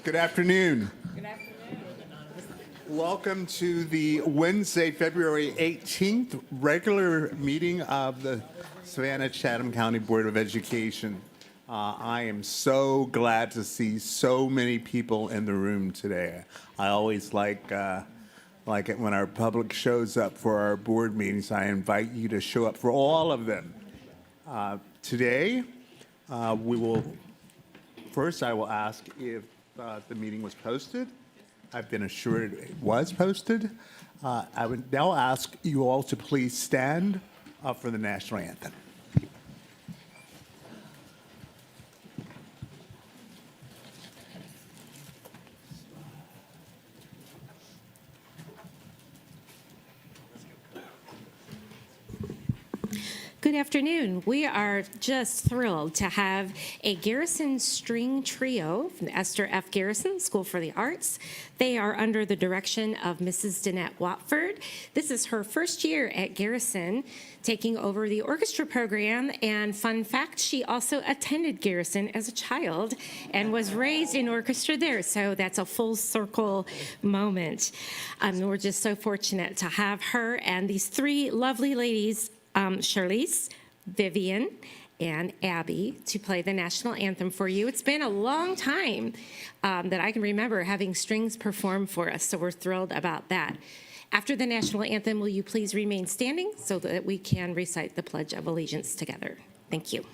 Good afternoon. Good afternoon. Welcome to the Wednesday, February 18th regular meeting of the Savannah-Chatham County Board of Education. I am so glad to see so many people in the room today. I always like it when our public shows up for our board meetings. I invite you to show up for all of them. Today, first I will ask if the meeting was posted. I've been assured it was posted. I would now ask you all to please stand up for the national anthem. Good afternoon. We are just thrilled to have a Garrison string trio from the Esther F. Garrison School for the Arts. They are under the direction of Mrs. Danette Watford. This is her first year at Garrison, taking over the orchestra program. And fun fact, she also attended Garrison as a child and was raised in orchestra there. So that's a full circle moment. We're just so fortunate to have her and these three lovely ladies, Charlize, Vivian, and Abby, to play the national anthem for you. It's been a long time that I can remember having strings perform for us, so we're thrilled about that. After the national anthem, will you please remain standing so that we can recite the Pledge of Allegiance together? Thank you.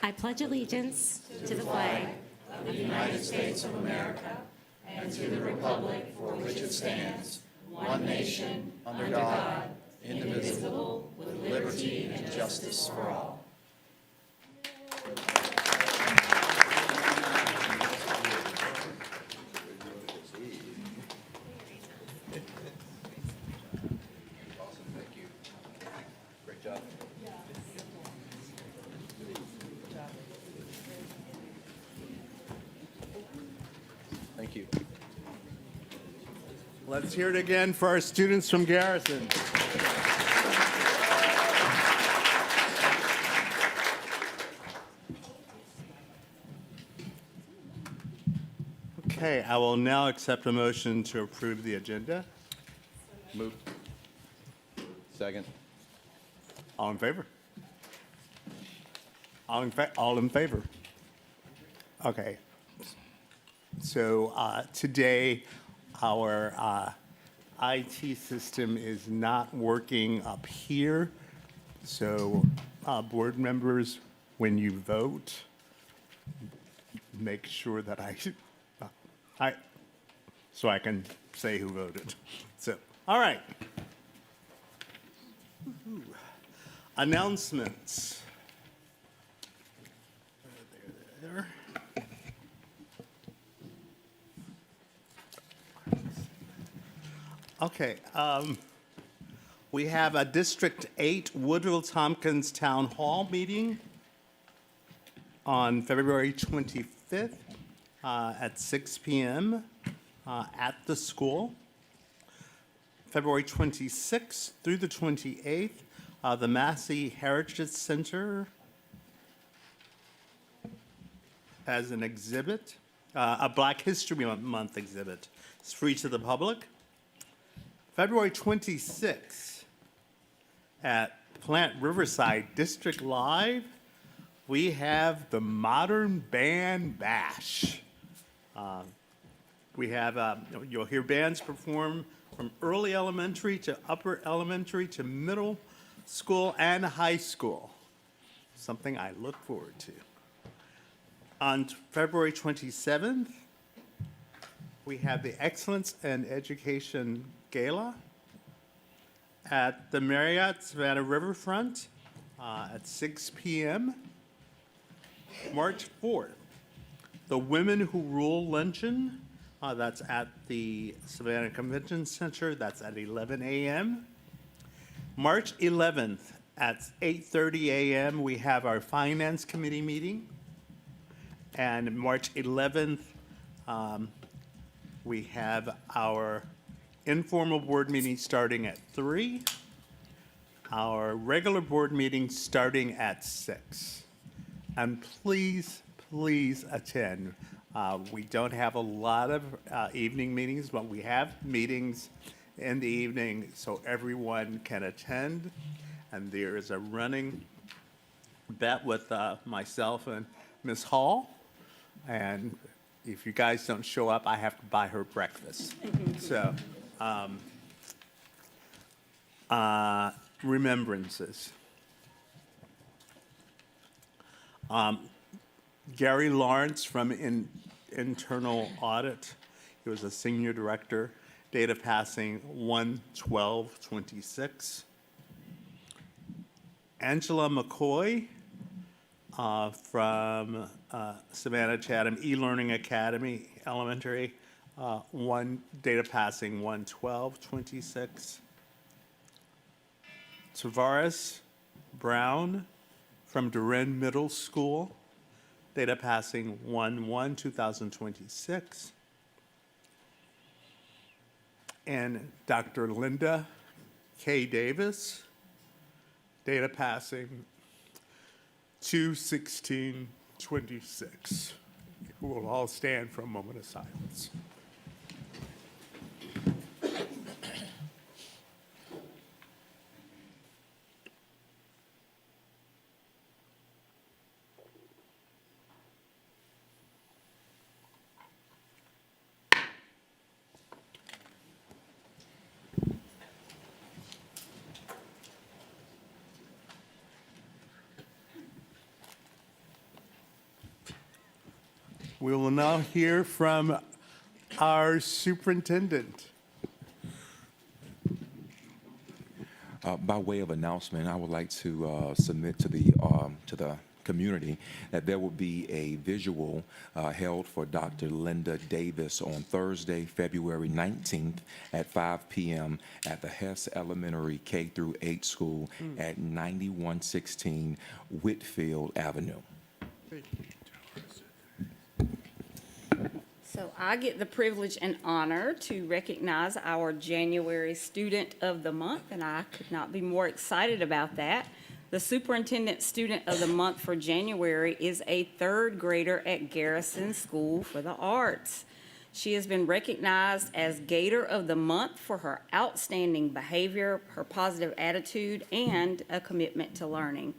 I pledge allegiance to the flag of the United States of America and to the republic for which it stands, one nation, under God, indivisible, with liberty and justice for all. Thank you. Let's hear it again for our students from Garrison. Okay, I will now accept a motion to approve the agenda. Move. Second. All in favor? All in favor? Okay. So today, our IT system is not working up here. So board members, when you vote, make sure that so I can say who voted. So, all right. Announcements. together. Okay, we have a District 8 Woodville Tompkins Town Hall meeting on February 25th at 6 p.m. At the school. February 26th through the 28th, the Massey Heritage Center has an exhibit, a Black History Month exhibit. It's free to the public. February 26th at Plant Riverside District Live, we have the Modern Band Bash. We have, you'll hear bands perform from early elementary to upper elementary to middle school and high school. Something I look forward to. On February 27th, we have the Excellence in Education Gala at the Marriott Savannah Riverfront at 6 p.m. March 4th, the Women Who Rule Luncheon, that's at the Savannah Convention Center, that's at 11 a.m. March 11th at 8:30 a.m., we have our Finance Committee meeting. And March 11th, we have our informal board meeting starting at 3, our regular board meeting starting at 6. And please, please attend. We don't have a lot of evening meetings, but we have meetings in the evening so everyone can attend. And there is a running bet with myself and Ms. Hall. And if you guys don't show up, I have to buy her breakfast. So, Remembrances. Gary Lawrence from Internal Audit. He was a senior director. Data passing 1/12/26. Angela McCoy from Savannah-Chatham E-Learning Academy Elementary, data passing 1/12/26. Tavares Brown from Durin Middle School, data passing 1/1/2026. And Dr. Linda K. Davis, data passing 2/16/26. We will all stand for a moment of silence. We will now hear from our superintendent. By way of announcement, I would like to submit to the community that there will be a visual held for Dr. Linda Davis on Thursday, February 19th at 5 p.m. at the Hess Elementary K-8 School at 9116 Whitfield Avenue. So I get the privilege and honor to recognize our January Student of the Month, and I could not be more excited about that. The Superintendent Student of the Month for January is a third grader at Garrison School for the Arts. She has been recognized as Gator of the Month for her outstanding behavior, her positive attitude, and a commitment to learning.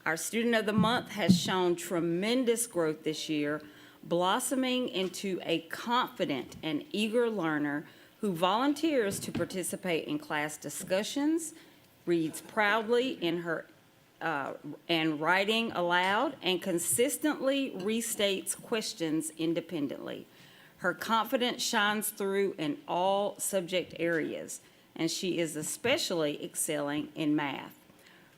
Our Student of the Month has shown tremendous growth this year, blossoming into a confident and eager learner who volunteers to participate in class discussions, reads proudly in her and writing aloud, and consistently restates questions independently. Her confidence shines through in all subject areas, and she is especially excelling in math.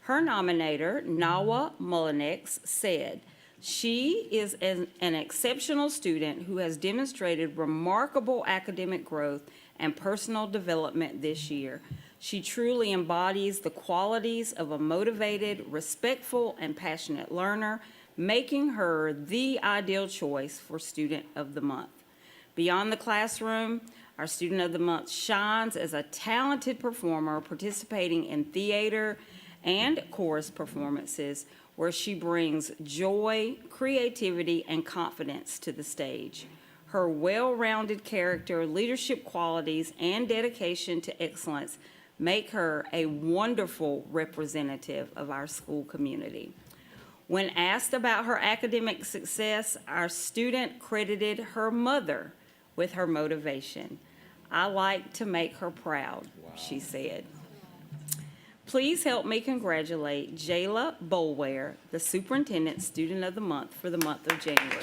Her nominator, Nawa Mullinex, said, She is an exceptional student who has demonstrated remarkable academic growth and personal development this year. She truly embodies the qualities of a motivated, respectful, and passionate learner, making her the ideal choice for Student of the Month. Beyond the classroom, our Student of the Month shines as a talented performer participating in theater and chorus performances where she brings joy, creativity, and confidence to the stage. Her well-rounded character, leadership qualities, and dedication to excellence make her a wonderful representative of our school community. When asked about her academic success, our student credited her mother with her motivation. "I like to make her proud," she said. Please help me congratulate Jayla Bolware, the Superintendent Student of the Month for the month of January.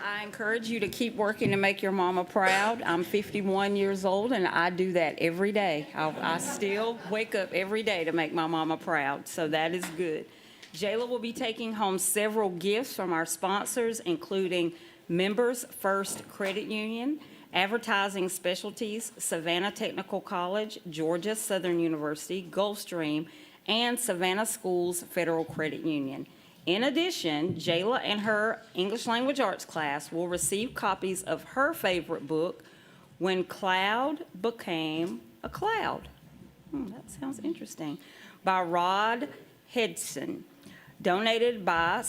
I encourage you to keep working to make your mama proud. I'm 51 years old, and I do that every day. I still wake up every day to make my mama proud, so that is good. Jayla will be taking home several gifts from our sponsors, including Members First Credit Union, Advertising Specialties, Savannah Technical College, Georgia Southern University, Gulfstream, and Savannah Schools Federal Credit Union. In addition, Jayla and her English Language Arts class will receive copies of her favorite book, When Cloud Became a Cloud. That sounds interesting. By Rod Hedson, donated by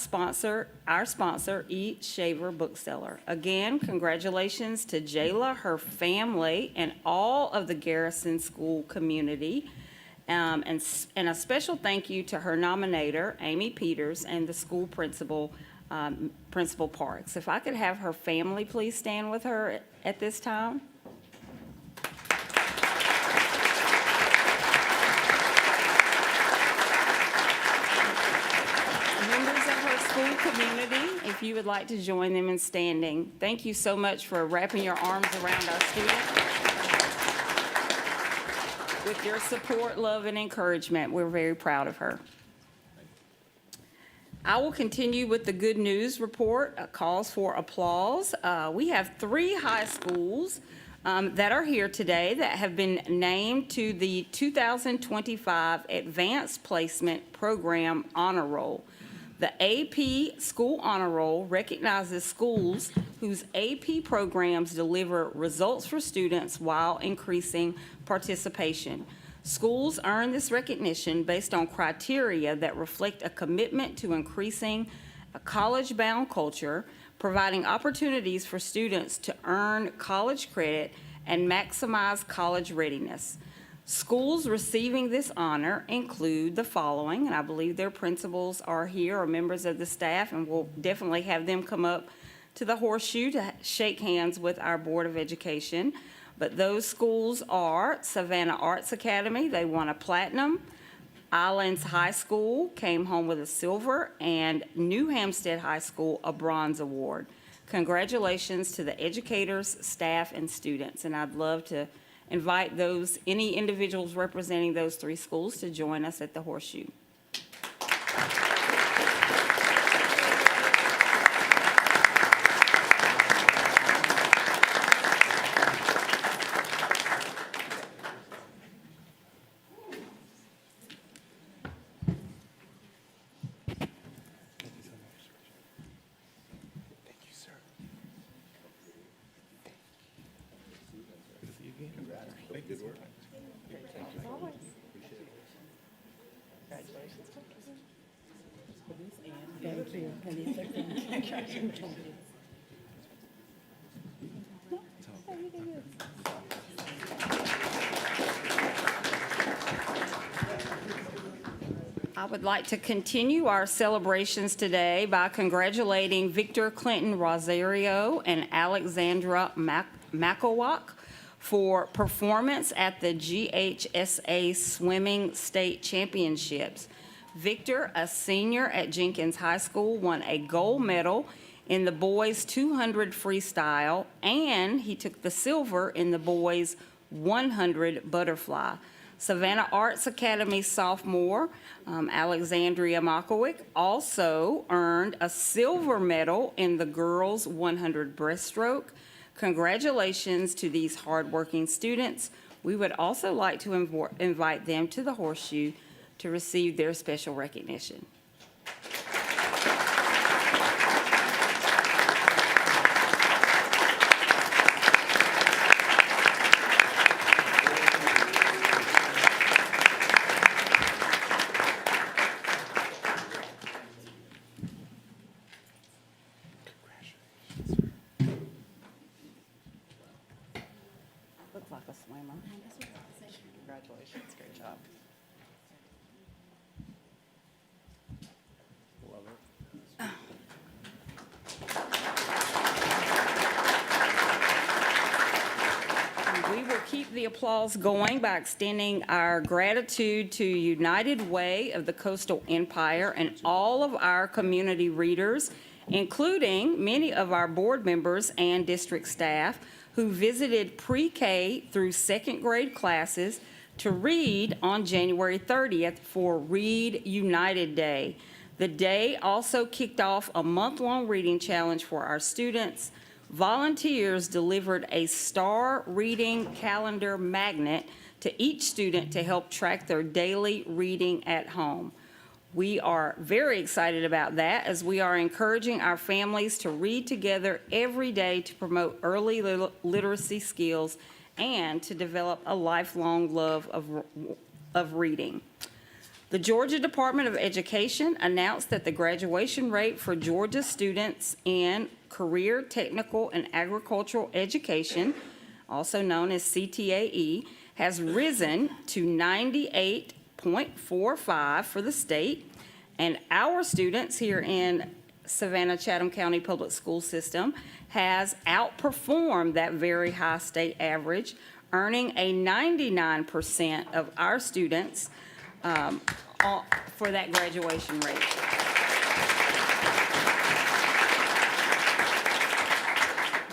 our sponsor, E. Shaver Bookseller. Again, congratulations to Jayla, her family, and all of the Garrison School community. And a special thank you to her nominator, Amy Peters, and the school principal, Principal Parks. If I could have her family please stand with her at this time. Members of her school community, if you would like to join them in standing. Thank you so much for wrapping your arms around our students. With your support, love, and encouragement, we're very proud of her. I will continue with the good news report, calls for applause. We have 3 high schools that are here today that have been named to the 2025 Advanced Placement Program Honor Roll. The AP School Honor Roll recognizes schools whose AP programs deliver results for students while increasing participation. Schools earn this recognition based on criteria that reflect a commitment to increasing a college-bound culture, providing opportunities for students to earn college credit and maximize college readiness. Schools receiving this honor include the following, and I believe their principals are here or members of the staff, and we'll definitely have them come up to the horseshoe to shake hands with our Board of Education. But those schools are Savannah Arts Academy, they won a platinum. Islands High School came home with a silver, and New Hampstead High School a bronze award. Congratulations to the educators, staff, and students, and I'd love to invite any individuals representing those 3 schools to join us at the horseshoe. Thank I would like to continue our celebrations today by congratulating Victor Clinton Rosario and Alexandra McElwack for performance at the GHSA Swimming State Championships. Victor, a senior at Jenkins High School, won a gold medal in the boys 200 freestyle, and he took the silver in the boys 100 butterfly. Savannah Arts Academy sophomore Alexandria Makowicz also earned a silver medal in the girls 100 breaststroke. Congratulations to these hardworking students. We would also like to invite them to the horseshoe to receive their special recognition. Looks like a swimmer. Congratulations, great job. We will keep the applause going by extending our gratitude to United Way of the Coastal Empire and all of our community readers, including many of our board members and district staff who visited pre-K through second grade classes to read on January 30th for Read United Day. The day also kicked off a month-long reading challenge for our students. Volunteers delivered a star reading calendar magnet to each student to help track their daily reading at home. We are very excited about that, as we are encouraging our families to read together every day to promote early literacy skills and to develop a lifelong love of reading. The Georgia Department of Education announced that the graduation rate for Georgia students in career, technical, and agricultural education, also known as CTAE, has risen to 98.45 for the state, and our students here in Savannah-Chatham County Public School System has outperformed that very high state average, earning a 99% of our students for that graduation rate.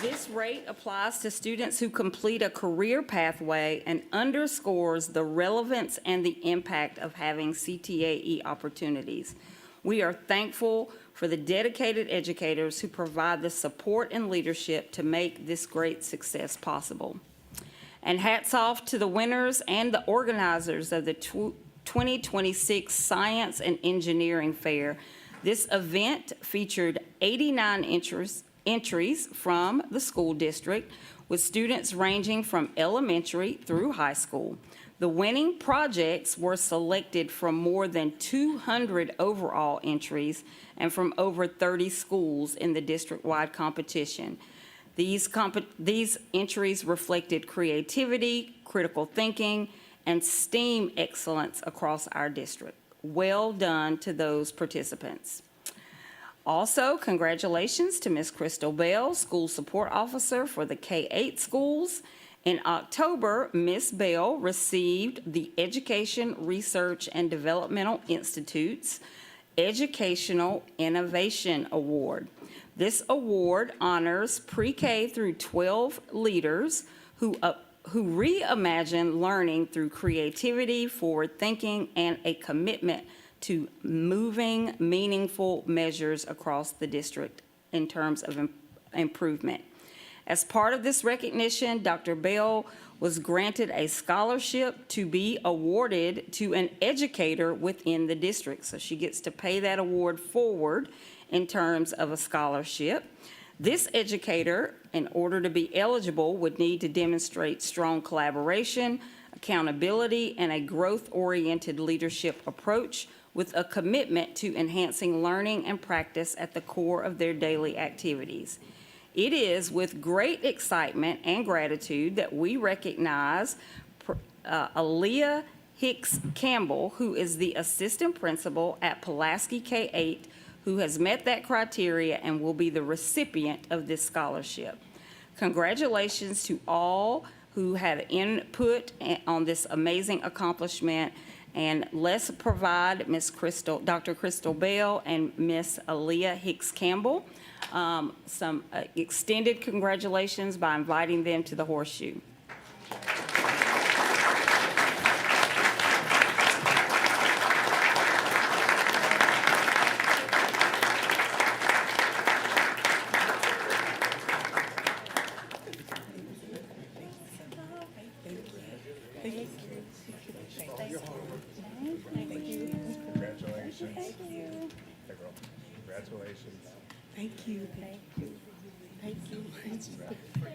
This rate applies to students who complete a career pathway and underscores the relevance and the impact of having CTAE opportunities. We are thankful for the dedicated educators who provide the support and leadership to make this great success possible. And hats off to the winners and the organizers of the 2026 Science and Engineering Fair. This event featured 89 entries from the school district, with students ranging from elementary through high school. The winning projects were selected from more than 200 overall entries and from over 30 schools in the district-wide competition. These entries reflected creativity, critical thinking, and STEAM excellence across our district. Well done to those participants. Also, congratulations to Ms. Crystal Bell, School Support Officer for the K-8 schools. In October, Ms. Bell received the Education Research and Developmental Institute's Educational Innovation Award. This award honors pre-K through 12 leaders who reimagine learning through creativity, forward thinking, and a commitment to moving meaningful measures across the district in terms of improvement. As part of this recognition, Dr. Bell was granted a scholarship to be awarded to an educator within the district. So she gets to pay that award forward in terms of a scholarship. This educator, in order to be eligible, would need to demonstrate strong collaboration, accountability, and a growth-oriented leadership approach with a commitment to enhancing learning and practice at the core of their daily activities. It is with great excitement and gratitude that we recognize Aaliyah Hicks Campbell, who is the assistant principal at Pulaski K-8, who has met that criteria and will be the recipient of this scholarship. Congratulations to all who had input on this amazing accomplishment, and let's provide Dr. Crystal Bell and Miss Aaliyah Hicks Campbell some extended congratulations by inviting them to the horseshoe. Congratulations. Thank you. Thank you. Thank you.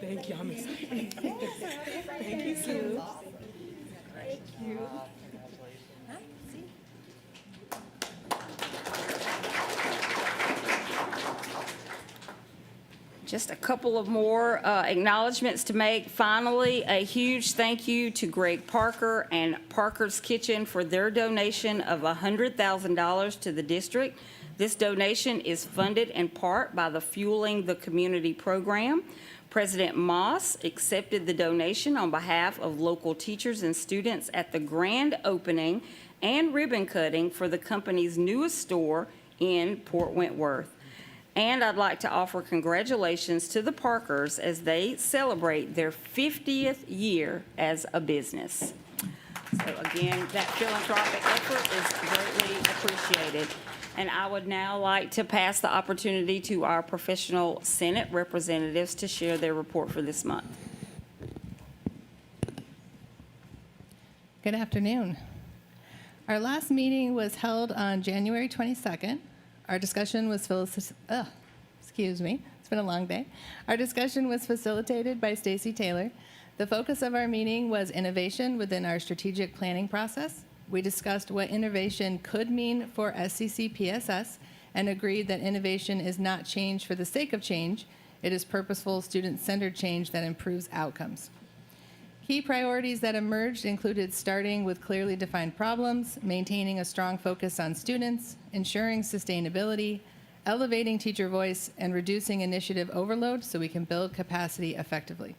Thank you. I'm excited. Thank you. Thank you. Just a couple of more acknowledgments to make. Finally, a huge thank you to Greg Parker and Parker's Kitchen for their donation of $100,000 to the district. This donation is funded in part by the Fueling the Community program. President Moss accepted the donation on behalf of local teachers and students at the grand opening and ribbon cutting for the company's newest store in Port Wentworth. And I'd like to offer congratulations to the Parkers as they celebrate their 50th year as a business. So again, that philanthropic effort is greatly appreciated. And I would now like to pass the opportunity to our professional Senate representatives to share their report for this month. Good afternoon. Our last meeting was held on January 22nd. Our discussion was excuse me, it's been a long day. Our discussion was facilitated by Stacy Taylor. The focus of our meeting was innovation within our strategic planning process. We discussed what innovation could mean for SCC PSS and agreed that innovation is not change for the sake of change. It is purposeful, student-centered change that improves outcomes. Key priorities that emerged included starting with clearly defined problems, maintaining a strong focus on students, ensuring sustainability, elevating teacher voice, and reducing initiative overload so we can build capacity effectively.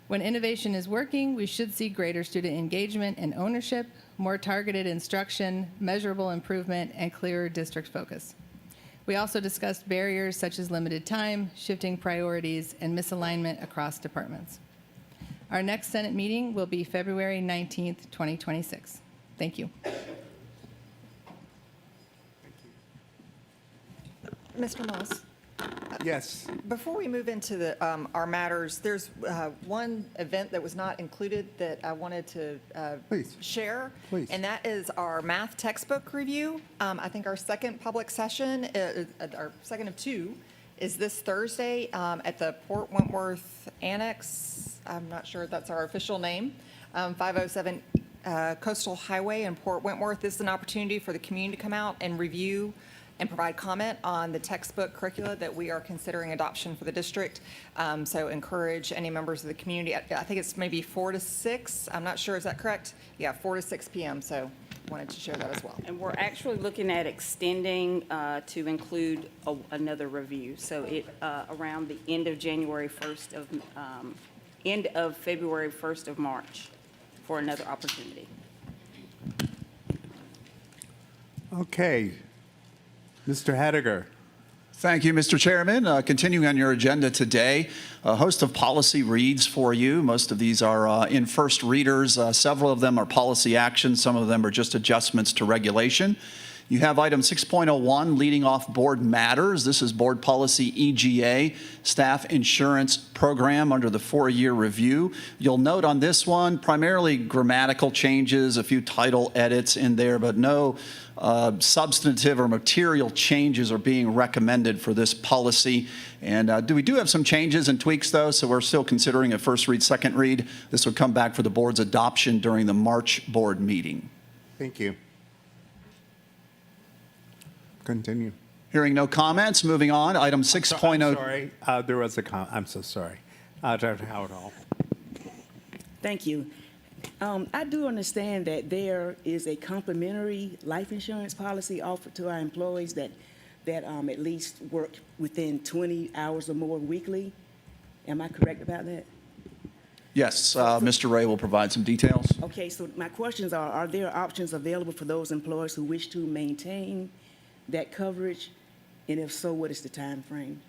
When innovation is working, we should see greater student engagement and ownership, more targeted instruction, measurable improvement, and clearer district focus. We also discussed barriers such as limited time, shifting priorities, and misalignment across departments. Our next Senate meeting will be February 19th, 2026. Thank you. Mr. Moss, Yes. before we move into our matters, there's one event that was not included that I wanted to Please. share. Please. And that is our math textbook review. I think our second public session, our second of two, is this Thursday at the Port Wentworth Annex. I'm not sure if that's our official name, 507 Coastal Highway in Port Wentworth. This is an opportunity for the community to come out and review and provide comment on the textbook curricula that we are considering adoption for the district. So encourage any members of the community. I think it's maybe 4 to 6. I'm not sure. Is that correct? Yeah, 4 to 6 p.m. So wanted to share that as well. And we're actually looking at extending to include another review. So it around the end of January 1st of, end of February 1st of March for another opportunity. Okay. Mr. Hediger. Thank you, Mr. Chairman. Continuing on your agenda today, a host of policy reads for you. Most of these are in first readers. Several of them are policy actions. Some of them are just adjustments to regulation. You have item 6.01, leading off board matters. This is board policy EGA, staff insurance program under the 4-year review. You'll note on this one, primarily grammatical changes, a few title edits in there, but no substantive or material changes are being recommended for this policy. And we do have some changes and tweaks, though, so we're still considering a first read, second read. This would come back for the board's adoption during the March board meeting. Thank you. Continue. Hearing no comments, moving on. Item 6.0. I'm sorry, there was a comment. I'm so sorry. Dr. Howard-Hall. Thank you. I do understand that there is a complimentary life insurance policy offered to our employees that at least work within 20 hours or more weekly. Am I correct about that? Yes, Mr. Ray will provide some details. Okay, so my questions are there options available for those employers who wish to maintain that coverage? And if so, what is the time frame?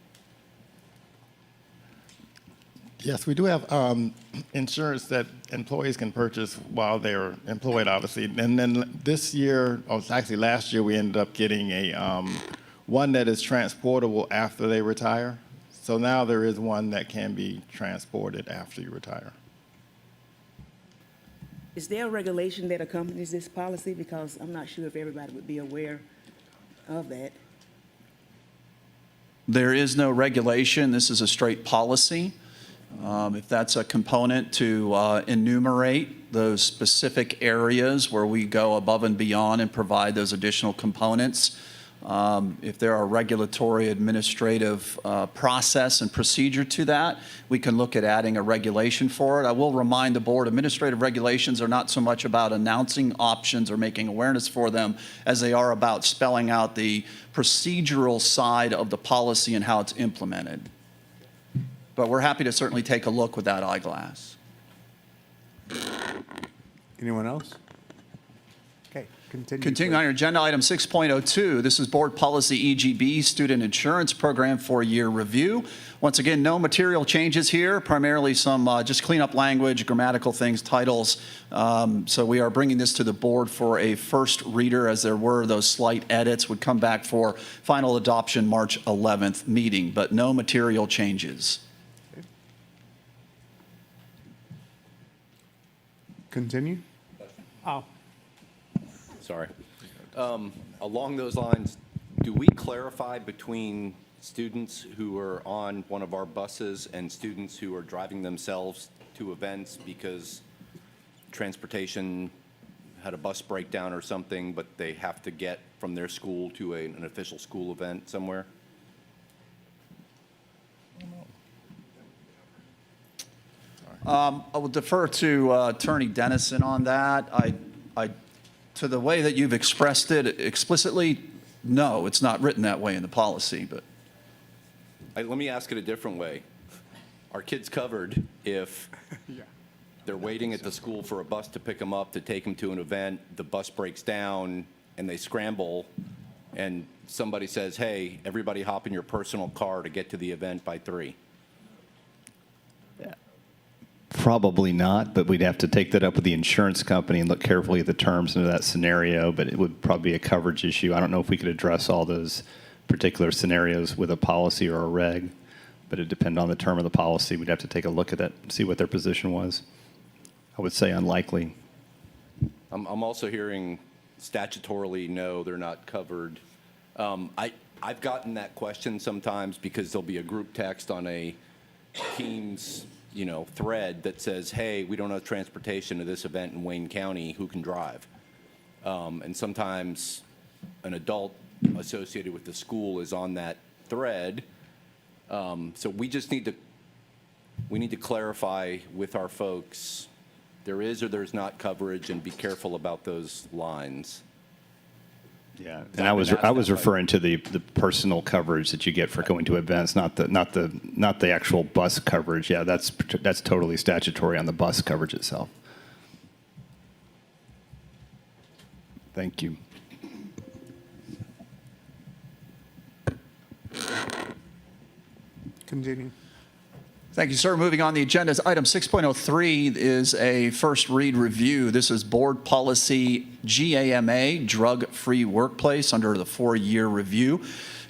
Yes, we do have insurance that employees can purchase while they're employed, obviously. And then this year, or actually last year, we ended up getting a one that is transportable after they retire. So now there is one that can be transported after you retire. Is there a regulation that accompanies this policy? Because I'm not sure if everybody would be aware of that. There is no regulation. This is a straight policy. If that's a component to enumerate those specific areas where we go above and beyond and provide those additional components, if there are regulatory administrative process and procedure to that, we can look at adding a regulation for it. I will remind the board, administrative regulations are not so much about announcing options or making awareness for them as they are about spelling out the procedural side of the policy and how it's implemented. But we're happy to certainly take a look with that eyeglass. Anyone else? Okay, continue. Continuing on your agenda, item 6.02, this is Board Policy EGB, Student Insurance Program 4-year review. Once again, no material changes here, primarily some just cleanup language, grammatical things, titles. So we are bringing this to the board for a first reader, as there were those slight edits, would come back for final adoption March 11th meeting, but no material changes. Continue. Oh. Sorry. Along those lines, do we clarify between students who are on one of our buses and students who are driving themselves to events because transportation had a bus breakdown or something, but they have to get from their school to an official school event somewhere? I will defer to Attorney Dennison on that. To the way that you've expressed it explicitly, no, it's not written that way in the policy, but. Let me ask it a different way. Are kids covered if they're waiting at the school for a bus to pick them up to take them to an event, the bus breaks down, and they scramble, and somebody says, hey, everybody hop in your personal car to get to the event by 3? Probably not, but we'd have to take that up with the insurance company and look carefully at the terms of that scenario, but it would probably be a coverage issue. I don't know if we could address all those particular scenarios with a policy or a reg, but it depends on the term of the policy. We'd have to take a look at it and see what their position was. I would say unlikely. I'm also hearing statutorily, no, they're not covered. I've gotten that question sometimes because there'll be a group text on a Teams thread that says, hey, we don't have transportation to this event in Wayne County, who can drive? And sometimes an adult associated with the school is on that thread. So we just need to clarify with our folks, there is or there's not coverage, and be careful about those lines. Yeah, and I was referring to the personal coverage that you get for going to events, not the actual bus coverage. Yeah, that's totally statutory on the bus coverage itself. Thank you. Continue. Thank you, sir. Moving on the agenda is item 6.03 is a first read review. This is board policy GAMA, drug-free workplace, under the 4-year review.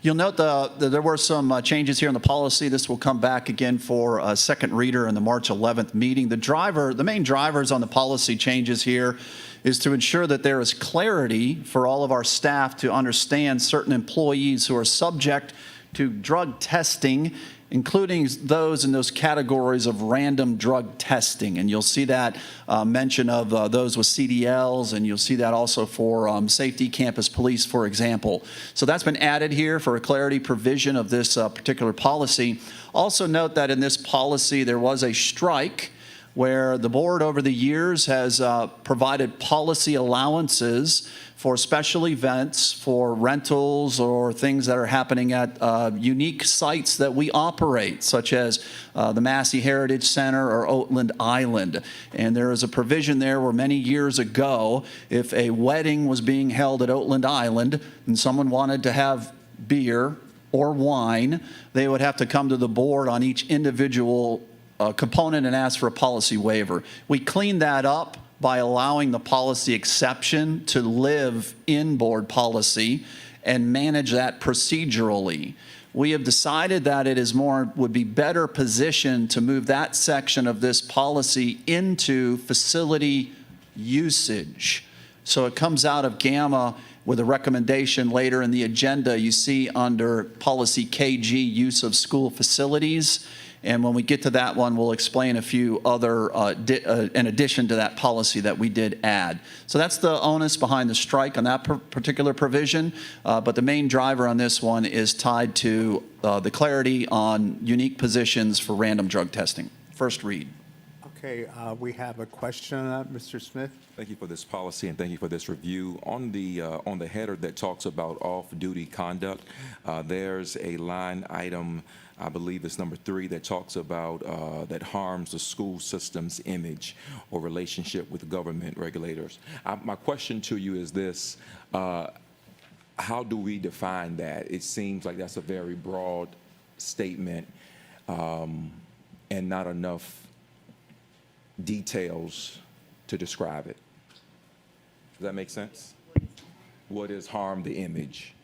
You'll note that there were some changes here in the policy. This will come back again for a second reader in the March 11th meeting. The main drivers on the policy changes here is to ensure that there is clarity for all of our staff to understand certain employees who are subject to drug testing, including those in those categories of random drug testing. And you'll see that mention of those with CDLs, and you'll see that also for safety campus police, for example. So that's been added here for a clarity provision of this particular policy. Also note that in this policy there was a strike where the board over the years has provided policy allowances for special events, for rentals or things that are happening at unique sites that we operate, such as the Massey Heritage Center or Oatland Island. And there is a provision there where many years ago, if a wedding was being held at Oatland Island and someone wanted to have beer or wine, they would have to come to the board on each individual component and ask for a policy waiver. We cleaned that up by allowing the policy exception to live in board policy and manage that procedurally. We have decided that it would be better positioned to move that section of this policy into facility usage. So it comes out of GAMA with a recommendation later in the agenda you see under policy KG, use of school facilities. And when we get to that one, we'll explain a few other, in addition to that policy that we did add. So that's the onus behind the strike on that particular provision. But the main driver on this one is tied to the clarity on unique positions for random drug testing. First read. Okay, we have a question on that, Mr. Smith. Thank you for this policy and thank you for this review. On the header that talks about off-duty conduct, there's a line item, I believe it's number 3, that talks about that harms the school system's image or relationship with government regulators. My question to you is this: how do we define that? It seems like that's a very broad statement and not enough details to describe it. Does that make sense? What is harm the image?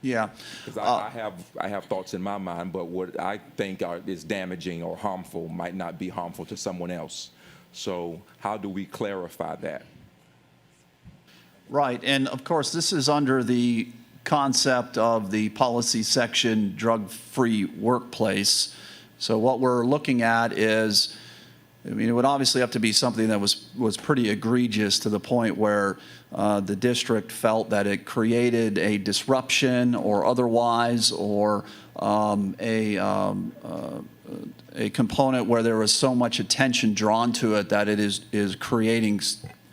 Yeah. Because I have thoughts in my mind, but what I think is damaging or harmful might not be harmful to someone else. So how do we clarify that? Right, and of course, this is under the concept of the policy section, drug-free workplace. So what we're looking at is, I mean, it would obviously have to be something that was pretty egregious to the point where the district felt that it created a disruption or otherwise, or a component where there was so much attention drawn to it that it is creating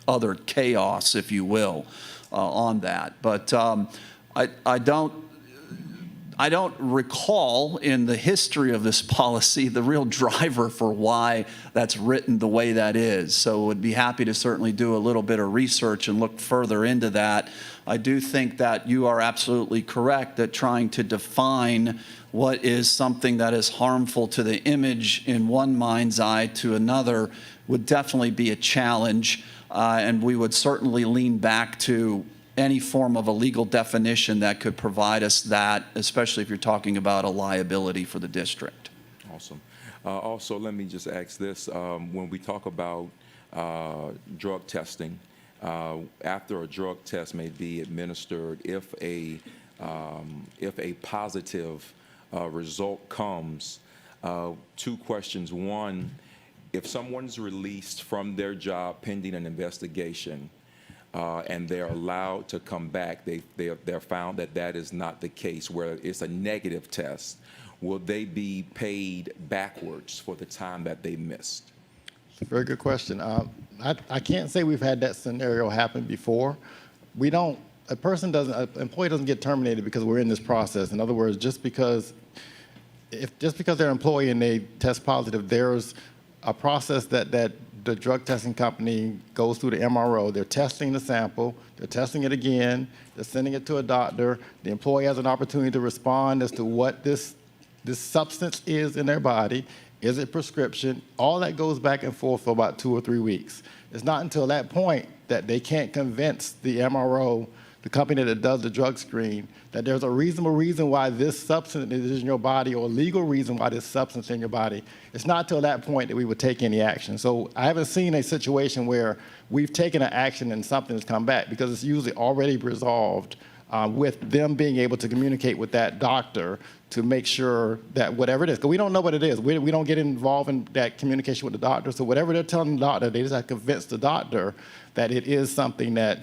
other chaos, if you will, on that. But I don't recall in the history of this policy the real driver for why that's written the way that is. So would be happy to certainly do a little bit of research and look further into that. I do think that you are absolutely correct that trying to define what is something that is harmful to the image in one mind's eye to another would definitely be a challenge. And we would certainly lean back to any form of a legal definition that could provide us that, especially if you're talking about a liability for the district. Awesome. Also, let me just ask this. When we talk about drug testing, after a drug test may be administered, if a positive result comes, 2 questions. One, if someone's released from their job pending an investigation, and they're allowed to come back, they're found that that is not the case, where it's a negative test, will they be paid backwards for the time that they missed? Very good question. I can't say we've had that scenario happen before. An employee doesn't get terminated because we're in this process. In other words, just because they're an employee and they test positive, there's a process that the drug testing company goes through the MRO. They're testing the sample, they're testing it again, they're sending it to a doctor. The employee has an opportunity to respond as to what this substance is in their body, Is it prescription? All that goes back and forth for about 2 or 3 weeks. It's not until that point that they can't convince the MRO, the company that does the drug screen, that there's a reasonable reason why this substance is in your body or a legal reason why this substance is in your body. It's not until that point that we would take any action. So I haven't seen a situation where we've taken an action and something has come back, because it's usually already resolved with them being able to communicate with that doctor to make sure that whatever it is, because we don't know what it is. We don't get involved in that communication with the doctor. So whatever they're telling the doctor, they just have to convince the doctor that it is something that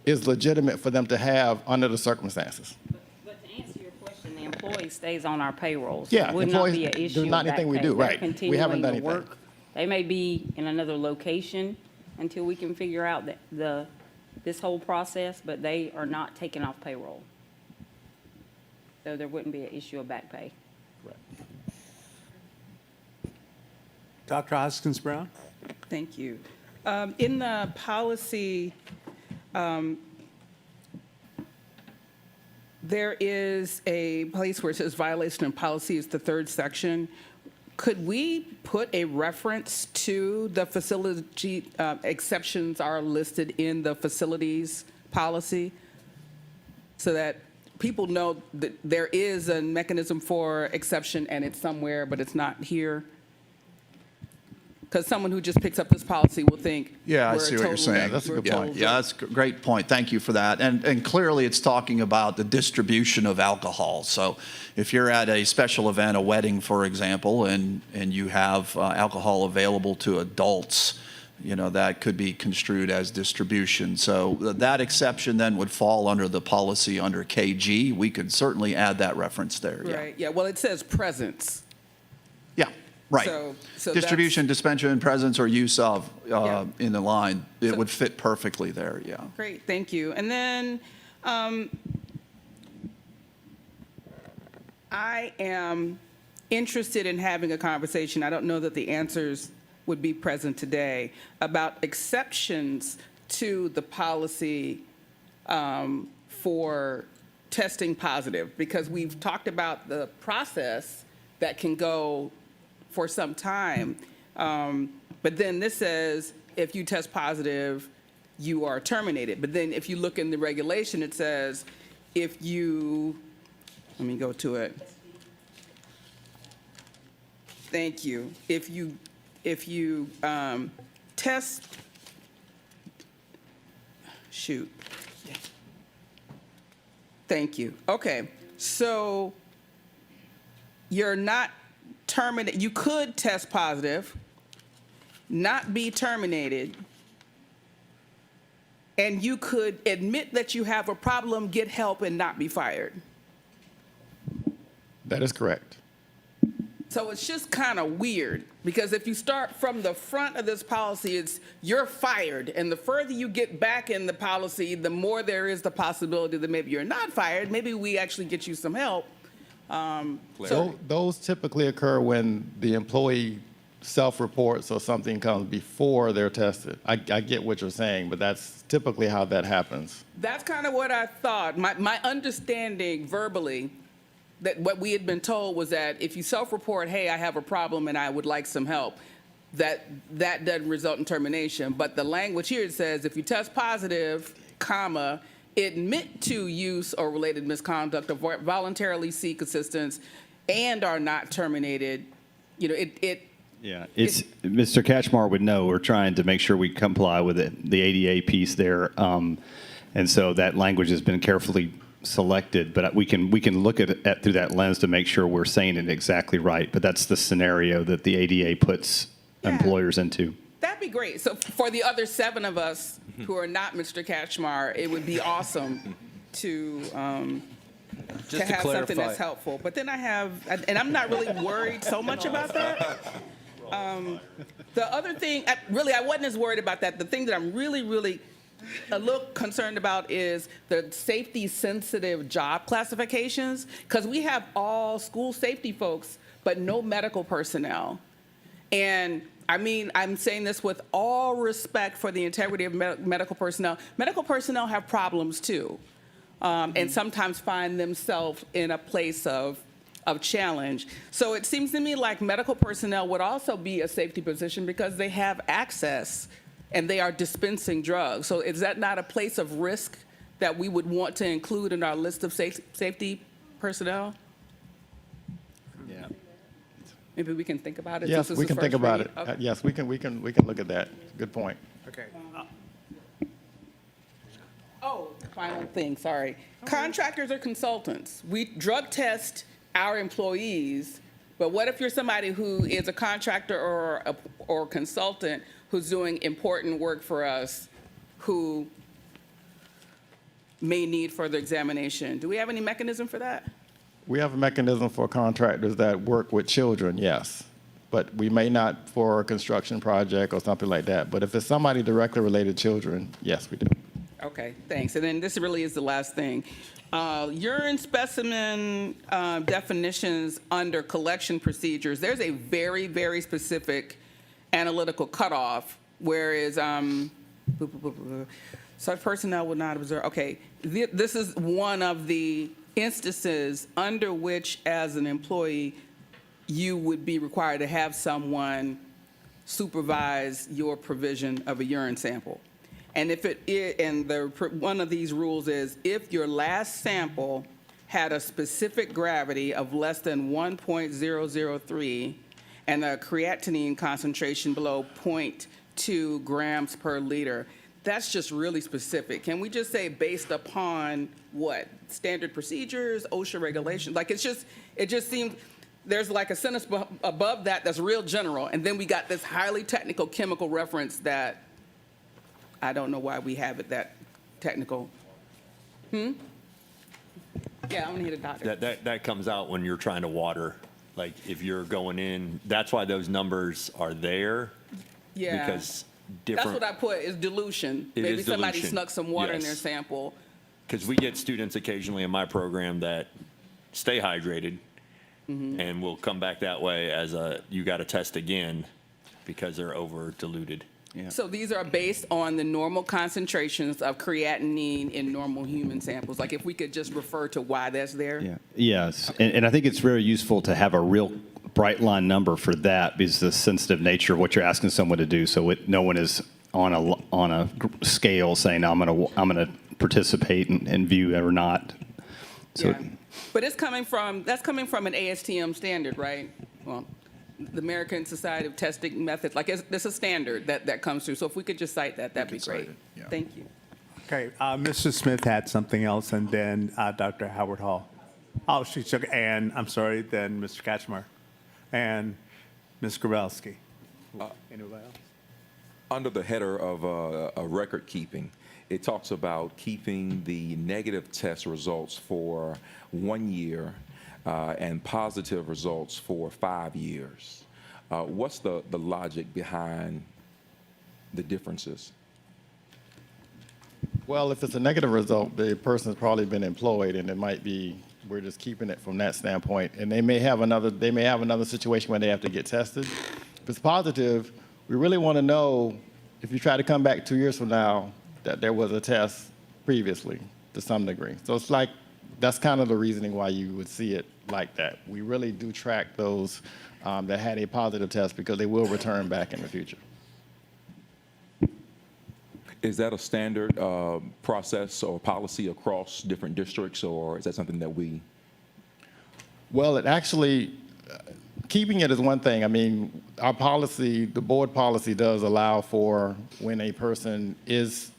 is legitimate for them to have under the circumstances. But to answer your question, the employee stays on our payroll. So Yeah, it would not be employees- an issue there's not of back anything we pay. do, They're right. We continuing haven't done to anything. work. They may be in another location until we can figure out this whole process, but they are not taken off payroll. So there wouldn't be an issue of back pay. Dr. Hoskins Brown? Thank you. In the policy, there is a place where it says violation of policy. It's the 3rd section. Could we put a reference to the facility exceptions are listed in the facilities policy so that people know that there is a mechanism for exception and it's somewhere, but it's not here? Because someone who just picks up this policy will think, Yeah, I we're see what you're totally- saying. That's a good we're point. totally- Yeah, that's a great point. Thank you for that. And clearly, it's talking about the distribution of alcohol. So if you're at a special event, a wedding, for example, and you have alcohol available to adults, that could be construed as distribution. So that exception then would fall under the policy under KG. We could certainly add that reference there. Yeah. Right, yeah, well, it says presence. Yeah, right. So Distribution, dispensation, presence, or use of Yeah. in the line, it So- would fit perfectly there, yeah. Great, thank you. And then I am interested in having a conversation, I don't know that the answers would be present today, about exceptions to the policy for testing positive, because we've talked about the process that can go for some time. But then this says, if you test positive, you are terminated. But then if you look in the regulation, it says, if you, let me go to it. Thank you. If you test, shoot. Thank you. Okay, so you're not terminated. You could test positive, not be terminated, and you could admit that you have a problem, get help, and not be fired. That is correct. So it's just kind of weird, because if you start from the front of this policy, it's you're fired, and the further you get back in the policy, the more there is the possibility that maybe you're not fired, maybe we actually get you some help. Those typically occur when the employee self-reports or something comes before they're tested. I get what you're saying, but that's typically how that happens. That's kind of what I thought. My understanding verbally, that what we had been told was that if you self-report, hey, I have a problem and I would like some help, that doesn't result in termination. But the language here says if you test positive, comma, admit to use or related misconduct or voluntarily seek assistance and are not terminated, Yeah, it's, Mr. Catchmar would know, we're trying to make sure we comply with the ADA piece there. And so that language has been carefully selected, but we can look at it through that lens to make sure we're saying it exactly right. But that's the scenario that the ADA puts employers into. that'd be great. So for the other 7 of us who are not Mr. Catchmar, it would be awesome to have something that's helpful. But then I have, and I'm not really worried so much about that. The other thing, I wasn't as worried about that. The thing that I'm really a little concerned about is the safety-sensitive job classifications, because we have all school safety folks, but no medical personnel. And I mean, I'm saying this with all respect for the integrity of medical personnel. Medical personnel have problems too, and sometimes find themselves in a place of of challenge. So it seems to me like medical personnel would also be a safety position because they have access and they are dispensing drugs. So is that not a place of risk that we would want to include in our list of safety personnel? Yeah. Maybe we can think about it. Yes, since we this is can think first about reading? it. Okay. Yes, we can look at that. Good point. Okay. Oh, final thing, sorry. Contractors or consultants? We drug test our employees, but what if you're somebody who is a contractor or consultant who's doing important work for us, who may need further examination? Do we have any mechanism for that? We have a mechanism for contractors that work with children, yes. But we may not for a construction project or something like that. But if it's somebody directly related to children, yes, we do. Okay, thanks. And then this really is the last thing. Urine specimen definitions under collection procedures, there's a very, very specific analytical cutoff, whereas such personnel would not observe. Okay, this is one of the instances under which, as an employee, you would be required to have someone supervise your provision of a urine sample. And if one of these rules is if your last sample had a specific gravity of less than 1.003 and a creatinine concentration below 0.2 grams per liter, that's just really specific. Can we just say based upon what? Standard procedures, OSHA regulations? Like it just seems there's like a sentence above that that's real general, and then we got this highly technical chemical reference that I don't know why we have it that technical. Yeah, I'm gonna hit a doctor. That comes out when you're trying to water. Like if you're going in, that's why those numbers are there. Yeah. Because That's different. what I put is dilution. It Maybe is somebody dilution. snuck some water in their Yes. sample. Because we get students occasionally in my program that stay hydrated and will come back that way as you got to test again because they're over diluted. Yeah. So these are based on the normal concentrations of creatinine in normal human samples. Like if we could just refer to why that's there. Yeah. Yes, and I think it's very useful to have a real bright line number for that because the sensitive nature of what you're asking someone to do. So no one is on a scale saying I'm gonna participate and view it or not. So Yeah. But that's coming from an ASTM standard, right? Well, the American Society of Testing Methods, like it's a standard that comes through. So if we could just cite that, that'd be can cite great. it, yeah. Thank you. Okay, Mr. Smith had something else, and then Dr. Howard Hall. Oh, she took, and I'm sorry, then Mr. Kachmar, and Ms. Grabowski. Anybody else? Under the header of record keeping, it talks about keeping the negative test results for 1 year and positive results for 5 years. What's the logic behind the differences? Well, if it's a negative result, the person's probably been employed, and it might be we're just keeping it from that standpoint. And they may have another situation where they have to get tested. If it's positive, we really want to know if you try to come back 2 years from now that there was a test previously to some degree. So it's like that's kind of the reasoning why you would see it like that. We really do track those that had a positive test because they will return back in the future. Is that a standard process or policy across different districts, or is that something that we? Well, it actually, keeping it is one thing. I mean, our policy, the board policy does allow for when a person is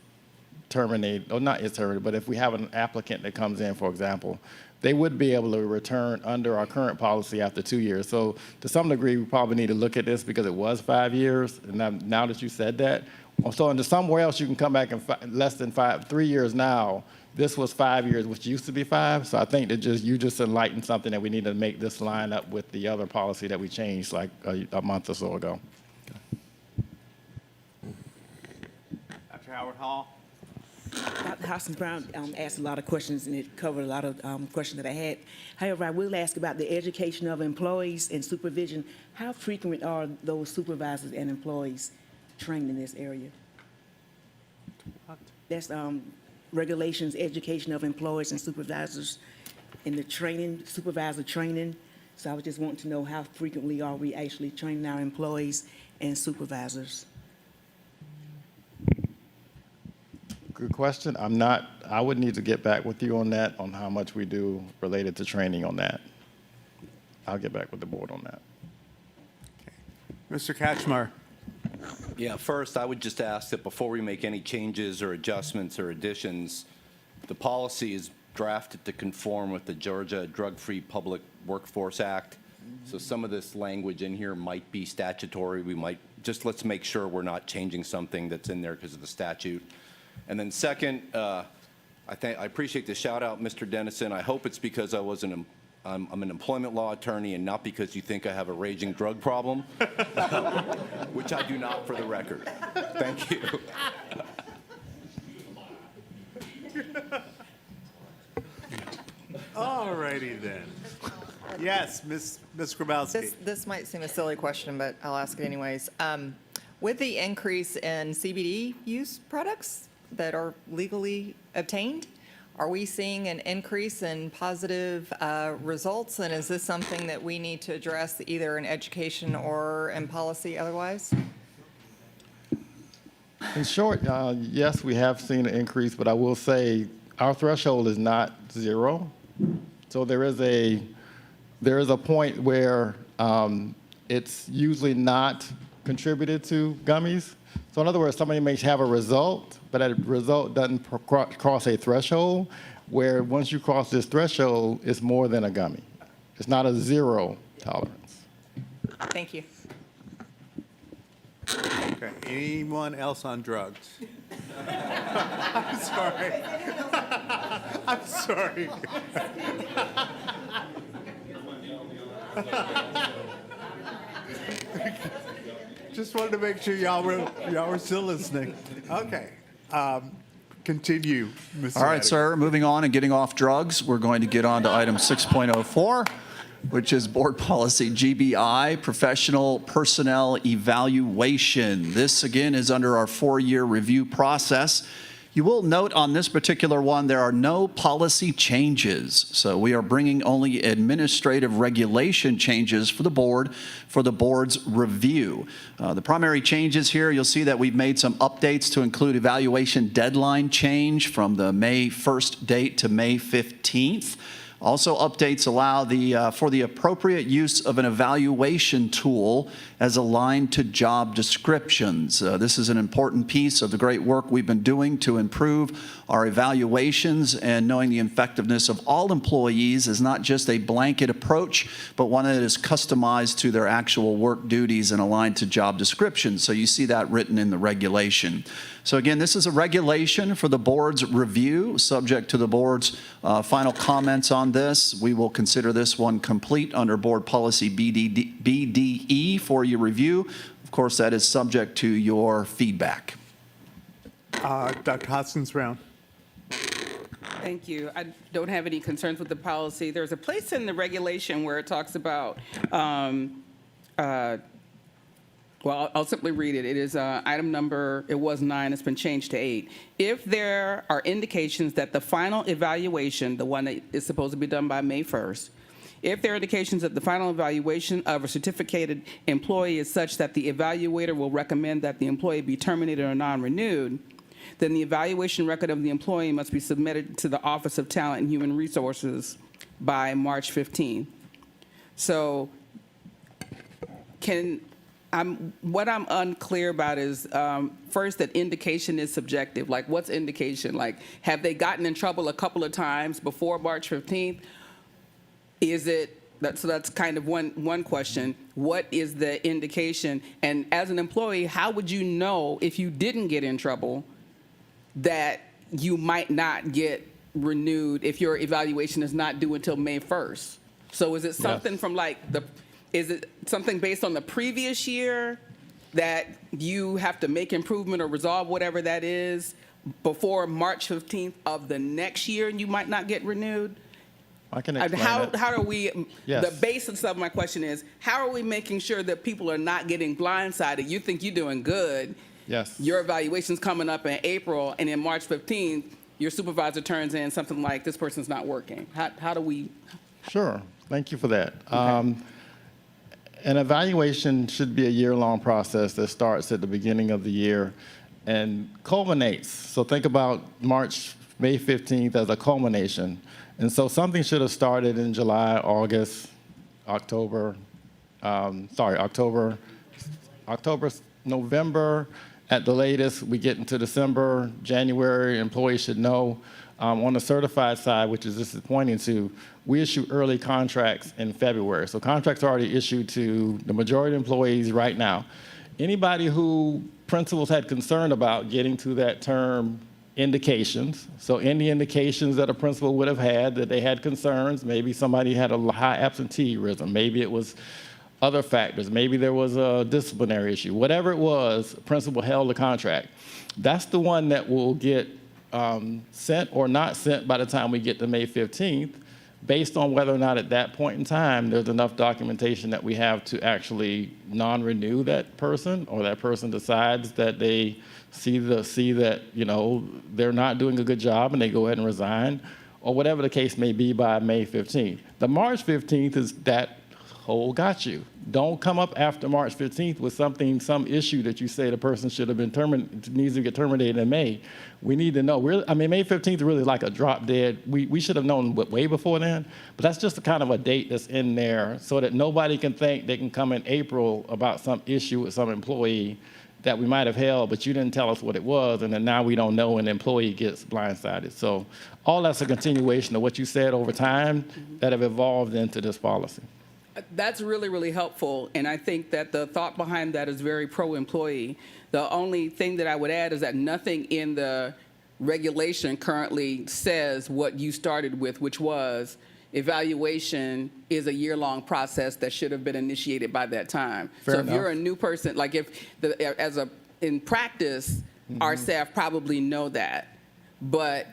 terminated, or not is terminated, but if we have an applicant that comes in, for example, they would be able to return under our current policy after 2 years. So to some degree, we probably need to look at this because it was 5 years. And now that you said that, so into somewhere else you can come back in less than 3 years now. This was 5 years, which used to be 5. So I think that you just enlightened something that we need to make this line up with the other policy that we changed like a month or so ago. Dr. Howard Hall? Dr. Hoskins-Brown asked a lot of questions, and it covered a lot of questions that I had. However, I will ask about the education of employees and supervision. How frequent are those supervisors and employees trained in this area? That's regulations, education of employees and supervisors, in the training, supervisor training. So I was just wanting to know how frequently are we actually training our employees and supervisors? Good question. I would need to get back with you on that, on how much we do related to training on that. I'll get back with the board on that. Mr. Kachmar. Yeah, first, I would just ask that before we make any changes or adjustments or additions, the policy is drafted to conform with the Georgia Drug-Free Public Workforce Act. So some of this language in here might be statutory. Let's make sure we're not changing something that's in there because of the statute. And then second, I appreciate the shout out, Mr. Dennison. I hope it's because I'm an employment law attorney and not because you think I have a raging drug problem, which I do not, for the record. Thank you. All righty then. Yes, Ms. Grabowski. This might seem a silly question, but I'll ask it anyways. With the increase in CBD use products that are legally obtained, are we seeing an increase in positive results? And is this something that we need to address either in education or in policy otherwise? In short, yes, we have seen an increase, but I will say our threshold is not 0. So there is a point where it's usually not contributed to gummies. So in other words, somebody may have a result, but that result doesn't cross a threshold, where once you cross this threshold, it's more than a gummy. It's not a 0 tolerance. Thank you. Okay. Anyone else on drugs? I'm sorry. I'm sorry. Just wanted to make sure y'all were still listening. Okay. Continue, Mr. All right, Addy. sir, moving on and getting off drugs, we're going to get on to item 6.04, which is Board Policy GBI, Professional Personnel Evaluation. This, again, is under our 4-year review process. You will note on this particular one, there are no policy changes. So we are bringing only administrative regulation changes for the board's review. The primary changes here, you'll see that we've made some updates to include evaluation deadline change from the May 1st date to May 15th. Also, updates allow for the appropriate use of an evaluation tool as aligned to job descriptions. This is an important piece of the great work we've been doing to improve our evaluations, and knowing the effectiveness of all employees is not just a blanket approach, but one that is customized to their actual work duties and aligned to job descriptions. So you see that written in the regulation. So again, this is a regulation for the board's review, subject to the board's final comments on this. We will consider this one complete under Board Policy BDE for your review. Of course, that is subject to your feedback. Dr. Hoskins-Brown. Thank you. I don't have any concerns with the policy. There's a place in the regulation where it talks about, well, I'll simply read it. It is item number, it was 9, it's been changed to 8. If there are indications that the final evaluation, the one that is supposed to be done by May 1st, if there are indications that the final evaluation of a certificated employee is such that the evaluator will recommend that the employee be terminated or non-renewed, then the evaluation record of the employee must be submitted to the Office of Talent and Human Resources by March 15th. So what I'm unclear about is, first, that indication is subjective. Like, what's indication? Like, have they gotten in trouble a couple of times before March 15th? So that's kind of one question. What is the indication? And as an employee, how would you know if you didn't get in trouble that you might not get renewed if your evaluation is not due until May 1st? So is it something from is it something based on the previous year that you have to make improvement or resolve whatever that is before March 15th of the next year and you might not get renewed? I can explain How that. are we, Yes. the basis of my question is, how are we making sure that people are not getting blindsided? You think you're doing good. Yes. Your evaluation's coming up in April, and in March 15th, your supervisor turns in something like, this person's not working. How do we? Sure. Thank you for that. An evaluation should be a year-long process that starts at the beginning of the year and culminates. So think about May 15th as a culmination. And so something should have started in July, August, October, November. At the latest, we get into December, January, employees should know. On the certified side, which is this is pointing to, we issue early contracts in February. So contracts are already issued to the majority of employees right now. Anybody who principals had concern about getting to that term indications, so any indications that a principal would have had that they had concerns, maybe somebody had a high absenteeism, maybe it was other factors, maybe there was a disciplinary issue, whatever it was, principal held the contract. That's the one that will get sent or not sent by the time we get to May 15th, based on whether or not at that point in time there's enough documentation that we have to actually non-renew that person, or that person decides that they see that they're not doing a good job and they go ahead and resign, or whatever the case may be by May 15th. The March 15th is that whole got you. Don't come up after March 15th with some issue that you say the person should have been needs to get terminated in May. We need to know. May 15th is really like a drop dead. We should have known way before then, but that's just kind of a date that's in there so that nobody can think they can come in April about some issue with some employee that we might have held, but you didn't tell us what it was, and then now we don't know and the employee gets blindsided. So all that's a continuation of what you said over time that have evolved into this policy. That's really, really helpful, and I think that the thought behind that is very pro-employee. The only thing that I would add is that nothing in the regulation currently says what you started with, which was evaluation is a year-long process that should have been initiated by that time. Fair so enough. If you're a new person, like in practice, our staff probably know that, but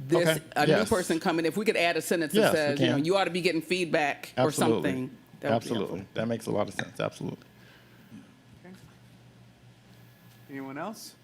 Okay. new Yes. person coming, if we could add a sentence Yes, that we says, can. you ought to be getting feedback or Absolutely. something. That would be Absolutely. helpful. That makes a lot of sense. Absolutely. Anyone else?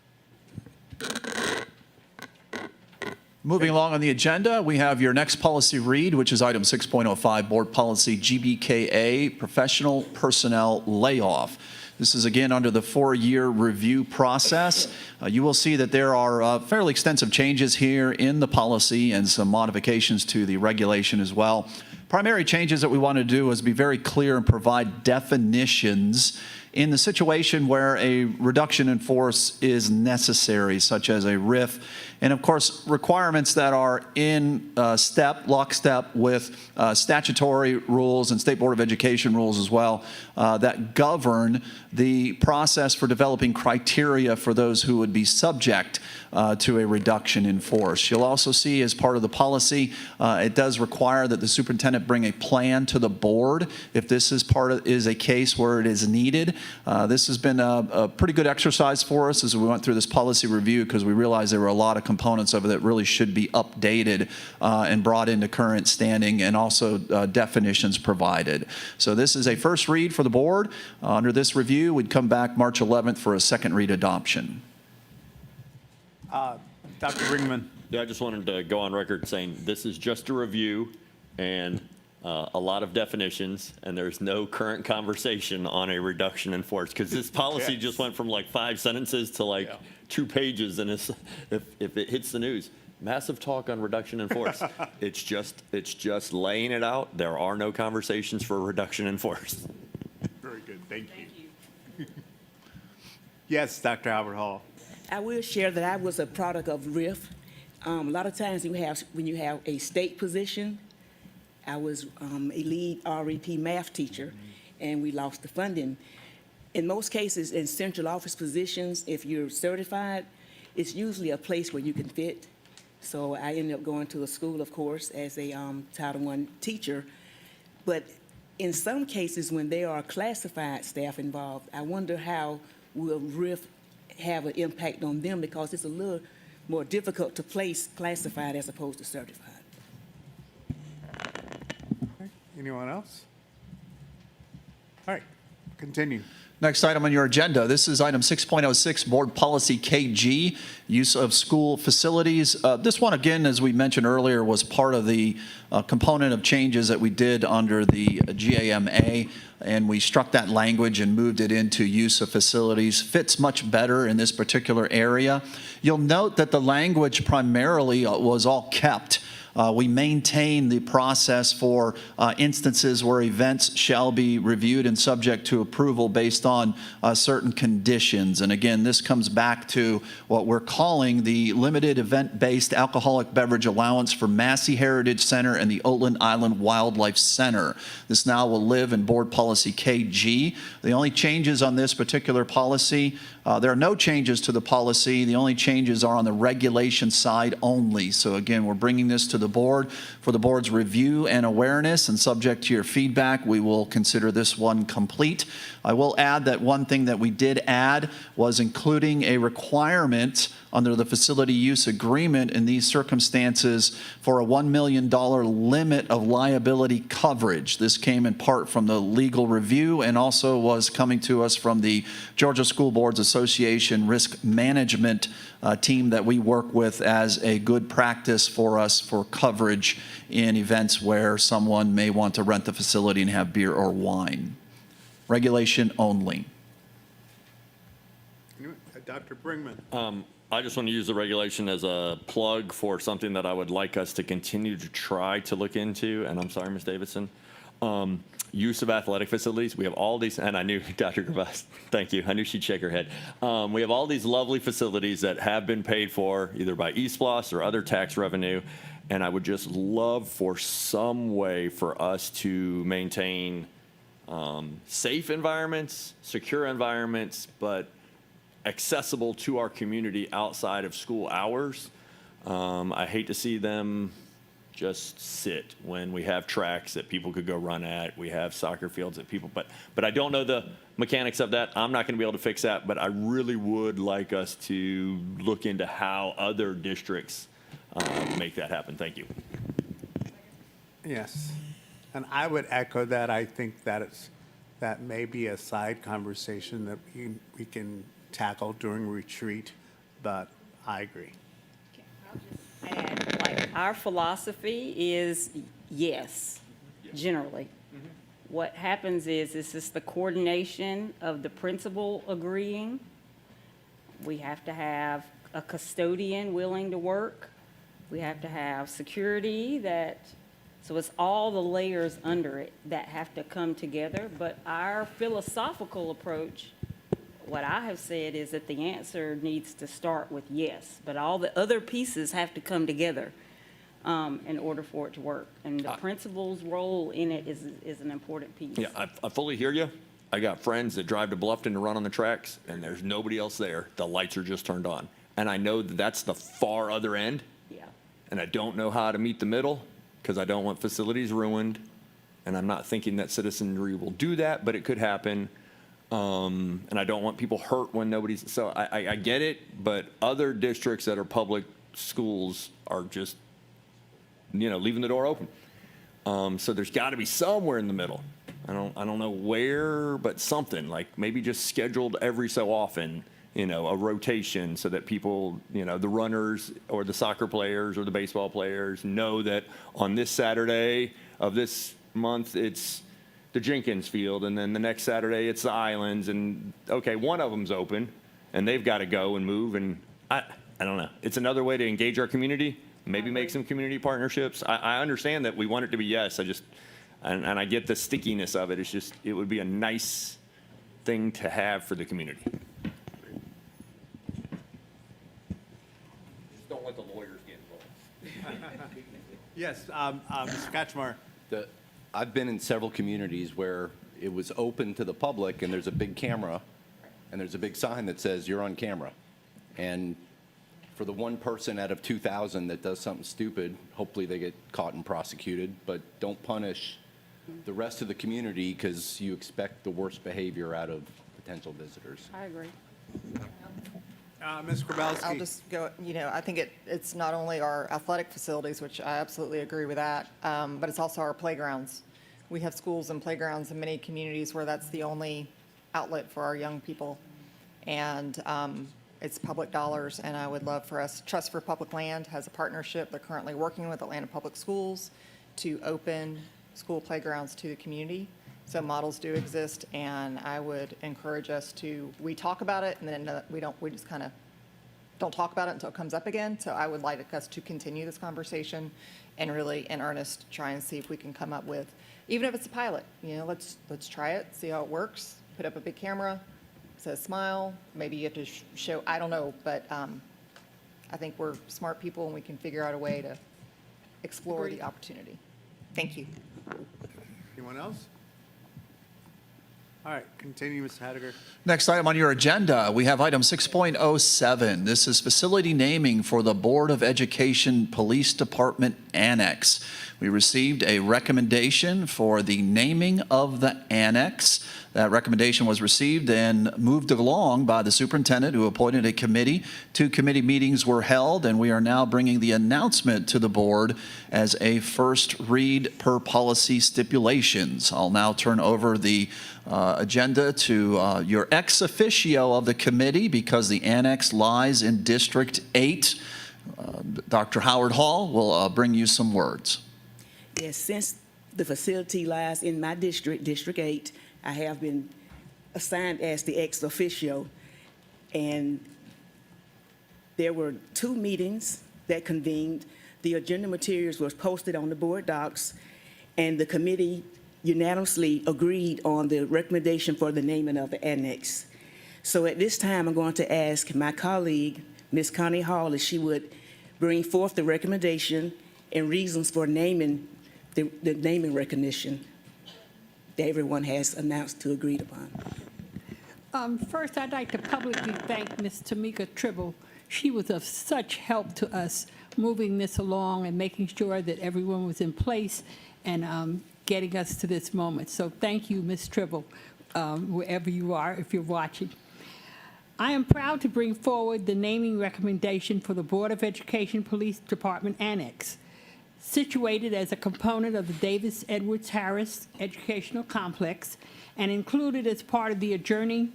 Moving along on the agenda, we have your next policy read, which is item 6.05, Board Policy GBKA, Professional Personnel Layoff. This is again under the 4-year review process. You will see that there are fairly extensive changes here in the policy and some modifications to the regulation as well. Primary changes that we want to do is be very clear and provide definitions in the situation where a reduction in force is necessary, such as a RIF, and of course requirements that are in lockstep with statutory rules and State Board of Education rules as well that govern the process for developing criteria for those who would be subject to a reduction in force. You'll also see as part of the policy, it does require that the superintendent bring a plan to the board if this is a case where it is needed. This has been a pretty good exercise for us as we went through this policy review, because we realized there were a lot of components of it that really should be updated and brought into current standing, and also definitions provided. So this is a first read for the board. Under this review, we'd come back March 11th for a second read adoption. Dr. Ringman. Yeah, I just wanted to go on record saying this is just a review and a lot of definitions, and there's no current conversation on a reduction in force, because this policy just went from like 5 sentences to like 2 pages, and if it hits the news, massive talk on reduction in force. It's just laying it out. There are no conversations for reduction in force. Very good. Thank you. Yes, Dr. Albert Hall. I will share that I was a product of RIF. A lot of times when you have a state position, I was a lead REP math teacher, and we lost the funding. In most cases, in central office positions, if you're certified, it's usually a place where you can fit. So I ended up going to a school, of course, as a Title I teacher. But in some cases, when there are classified staff involved, I wonder how will RIF have an impact on them, because it's a little more difficult to place classified as opposed to certified. Anyone else? All right, continue. Next item on your agenda, this is item 6.06, Board Policy KG, use of school facilities. This one, again, as we mentioned earlier, was part of the component of changes that we did under the GAMA, and we struck that language and moved it into use of facilities. Fits much better in this particular area. You'll note that the language primarily was all kept. We maintain the process for instances where events shall be reviewed and subject to approval based on certain conditions. And again, this comes back to what we're calling the limited event-based alcoholic beverage allowance for Massey Heritage Center and the Oatland Island Wildlife Center. This now will live in Board Policy KG. The only changes on this particular policy, there are no changes to the policy. The only changes are on the regulation side only. So again, we're bringing this to the board for the board's review and awareness, and subject to your feedback, we will consider this one complete. I will add that one thing that we did add was including a requirement under the facility use agreement in these circumstances for a $1 million limit of liability coverage. This came in part from the legal review and also was coming to us from the Georgia School Boards Association risk management team that we work with as a good practice for us for coverage in events where someone may want to rent the facility and have beer or wine. Regulation only. Dr. Bringman. I just want to use the regulation as a plug for something that I would like us to continue to try to look into. And I'm sorry, Ms. Davidson. Use of athletic facilities. We have all these, and I knew Dr. Gravas, thank you. I knew she'd shake her head. We have all these lovely facilities that have been paid for either by eSplosh or other tax revenue. And I would just love for some way for us to maintain safe environments, secure environments, but accessible to our community outside of school hours. I hate to see them just sit when we have tracks that people could go run at. We have soccer fields that people, but I don't know the mechanics of that. I'm not going to be able to fix that, but I really would like us to look into how other districts make that happen. Thank you. Yes. And I would echo that. I think that may be a side conversation that we can tackle during retreat, but I agree. And like our philosophy is yes, generally. What happens is this is the coordination of the principal agreeing. We have to have a custodian willing to work. We have to have security so it's all the layers under it that have to come together. But our philosophical approach, what I have said is that the answer needs to start with yes, but all the other pieces have to come together in order for it to work. And the principal's role in it is an important piece. Yeah, I fully hear you. I got friends that drive to Bluffton to run on the tracks, and there's nobody else there. The lights are just turned on. And I know that that's the far other end. Yeah. And I don't know how to meet the middle because I don't want facilities ruined. And I'm not thinking that citizenry will do that, but it could happen. And I don't want people hurt when nobody's, so I get it, but other districts that are public schools are just, leaving the door open. So there's got to be somewhere in the middle. I don't know where, but something like maybe just scheduled every so often, a rotation so that people, the runners or the soccer players or the baseball players know that on this Saturday of this month, it's the Jenkins Field, and then the next Saturday it's the Islands, and okay, one of them's open, and they've got to go and move, and I don't know. It's another way to engage our community, maybe make some community partnerships. I understand that we want it to be yes. And I get the stickiness of it. It's just, it would be a nice thing to have for the community. Just don't let the lawyers get involved. Yes, Mr. Kachmar. I've been in several communities where it was open to the public and there's a big camera and there's a big sign that says you're on camera. And for the one person out of 2,000 that does something stupid, hopefully they get caught and prosecuted, but don't punish the rest of the community because you expect the worst behavior out of potential visitors. I agree. Ms. Grabowski. I'll just go, I think it's not only our athletic facilities, which I absolutely agree with that, but it's also our playgrounds. We have schools and playgrounds in many communities where that's the only outlet for our young people. And it's public dollars, and I would love for us, Trust for Public Land has a partnership. They're currently working with Atlanta Public Schools to open school playgrounds to the community. So models do exist, and I would encourage us to, we talk about it, and then we just kind of don't talk about it until it comes up again. So I would like us to continue this conversation and really, in earnest, try and see if we can come up with, even if it's a pilot, let's try it, see how it works, put up a big camera, says smile, maybe you have to show, I don't know, but I think we're smart people and we can figure out a way to explore the opportunity. Thank you. Anyone else? All right, continue, Ms. Hadiger. Next item on your agenda, we have item 6.07. This is facility naming for the Board of Education Police Department Annex. We received a recommendation for the naming of the annex. That recommendation was received and moved along by the superintendent, who appointed a committee. 2 committee meetings were held, and we are now bringing the announcement to the board as a first read per policy stipulations. I'll now turn over the agenda to your ex officio of the committee, because the annex lies in District 8. Dr. Howard Hall will bring you some words. Yes, since the facility lies in my district, District 8, I have been assigned as the ex officio, and there were 2 meetings that convened. The agenda materials was posted on the board docs, and the committee unanimously agreed on the recommendation for the naming of the annex. So at this time, I'm going to ask my colleague, Ms. Connie Hall, if she would bring forth the recommendation and reasons for naming the naming recognition that everyone has announced to agreed upon. First, I'd like to publicly thank Ms. Tamika Tribble. She was of such help to us moving this along and making sure that everyone was in place and getting us to this moment. So thank you, Ms. Tribble, wherever you are, if you're watching. I am proud to bring forward the naming recommendation for the Board of Education Police Department Annex. Situated as a component of the Davis Edwards Harris Educational Complex and included as part of the adjoining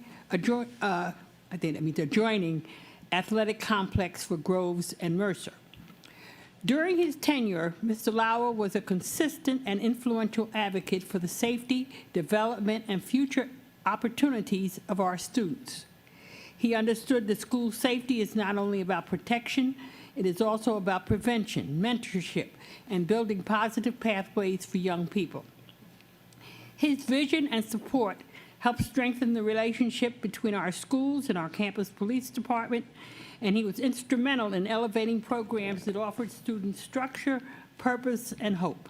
athletic complex for Groves and Mercer. During his tenure, Mr. Lauer was a consistent and influential advocate for the safety, development, and future opportunities of our students. He understood that school safety is not only about protection, it is also about prevention, mentorship, and building positive pathways for young people. His vision and support helped strengthen the relationship between our schools and our campus police department, and he was instrumental in elevating programs that offered students structure, purpose, and hope.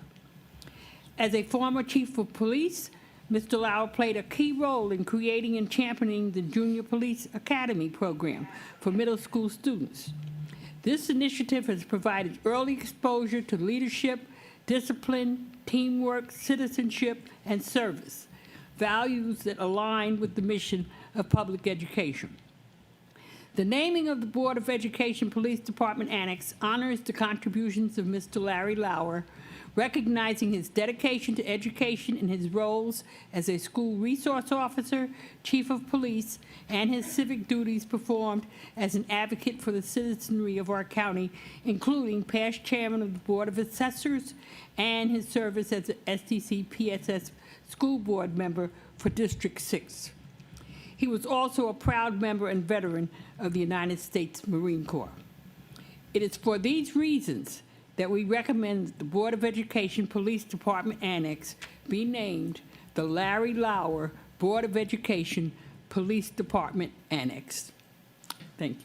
As a former chief of police, Mr. Lauer played a key role in creating and championing the Junior Police Academy program for middle school students. This initiative has provided early exposure to leadership, discipline, teamwork, citizenship, and service, values that align with the mission of public education. The naming of the Board of Education Police Department Annex honors the contributions of Mr. Larry Lauer, recognizing his dedication to education in his roles as a school resource officer, chief of police, and his civic duties performed as an advocate for the citizenry of our county, including past chairman of the Board of Assessors and his service as an STC PSS school board member for District 6. He was also a proud member and veteran of the United States Marine Corps. It is for these reasons that we recommend that the Board of Education Police Department Annex be named the Larry Lauer Board of Education Police Department Annex. Thank you.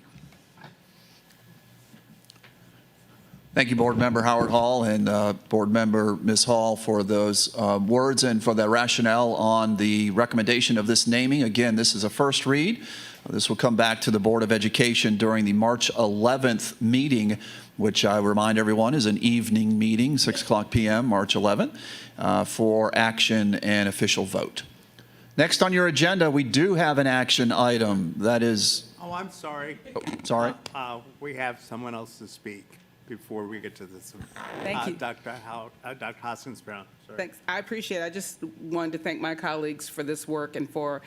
Thank you, Board Member Howard Hall and Board Member Ms. Hall, for those words and for the rationale on the recommendation of this naming. Again, this is a first read. This will come back to the Board of Education during the March 11th meeting, which I remind everyone is an evening meeting, 6:00 p.m., March 11th, for action and official vote. Next on your agenda, we do have an action item that is... Oh, I'm sorry. Sorry? We have someone else to speak. before we get to this. Thank you. Dr. Hoskins Brown. Sorry. Thanks. I appreciate it. I just wanted to thank my colleagues for this work and for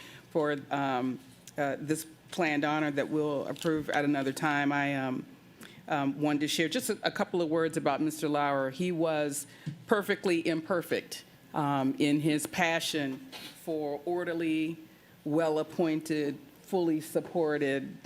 this planned honor that we'll approve at another time. I wanted to share just a couple of words about Mr. Lauer. He was perfectly imperfect in his passion for orderly, well-appointed, fully supported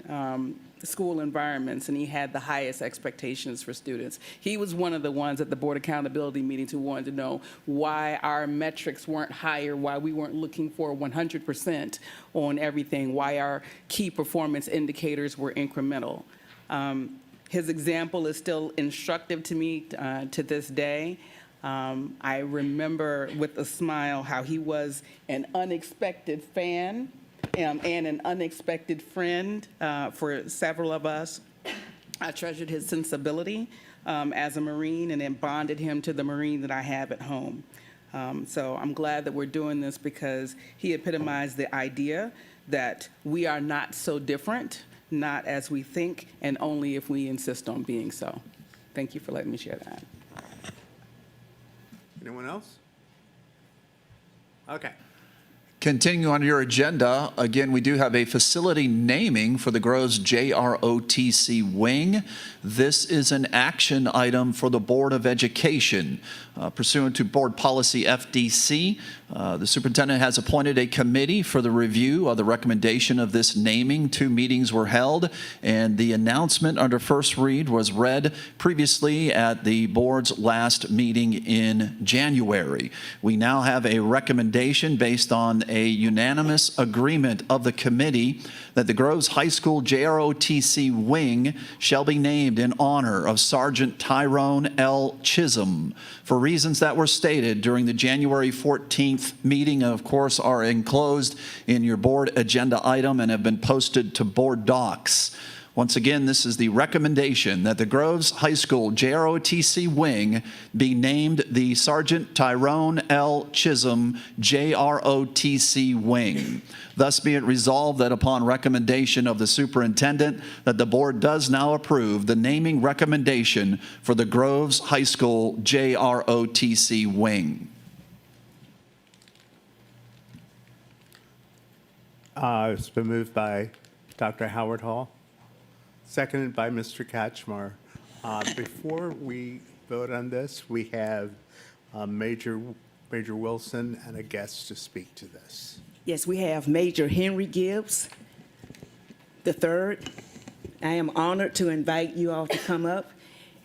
school environments, and he had the highest expectations for students. He was one of the ones at the board accountability meetings who wanted to know why our metrics weren't higher, why we weren't looking for 100% on everything, why our key performance indicators were incremental. His example is still instructive to me to this day. I remember with a smile how he was an unexpected fan and an unexpected friend for several of us. I treasured his sensibility as a Marine and then bonded him to the Marine that I have at home. So I'm glad that we're doing this because he epitomized the idea that we are not so different, not as we think, and only if we insist on being so. Thank you for letting me share that. Anyone else? Okay. Continuing on your agenda, again, we do have a facility naming for the Groves JROTC wing. This is an action item for the Board of Education. Pursuant to Board Policy FDC, the superintendent has appointed a committee for the review of the recommendation of this naming. 2 meetings were held, and the announcement under first read was read previously at the board's last meeting in January. We now have a recommendation based on a unanimous agreement of the committee that the Groves High School JROTC wing shall be named in honor of Sergeant Tyrone L. Chisholm for reasons that were stated during the January 14th meeting, and of course are enclosed in your board agenda item and have been posted to board docs. Once again, this is the recommendation that the Groves High School JROTC wing be named the Sergeant Tyrone L. Chisholm JROTC wing. Thus be it resolved that upon recommendation of the superintendent that the board does now approve the naming recommendation for the Groves High School JROTC wing. It's been moved by Dr. Howard Hall, seconded by Mr. Kachmar. Before we vote on this, we have Major Wilson and a guest to speak to this. Yes, we have Major Henry Gibbs III. I am honored to invite you all to come up,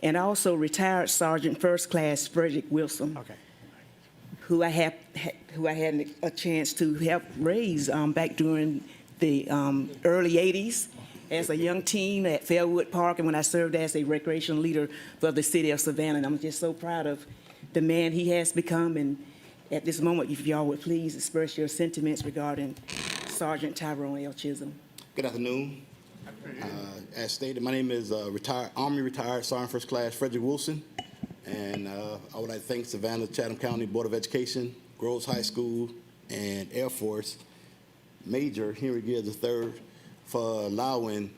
and also retired Sergeant First Class Frederick Wilson, Okay. who I had a chance to help raise back during the early 80s as a young teen at Fairwood Park, and when I served as a recreation leader for the city of Savannah. And I'm just so proud of the man he has become. And at this moment, if y'all would please express your sentiments regarding Sergeant Tyrone L. Chisholm. Good afternoon. As stated, my name is Army retired Sergeant First Class Frederick Wilson, and I would like to thank Savannah-Chatham County Board of Education, Groves High School, and Air Force, Major Henry Gibbs III, for allowing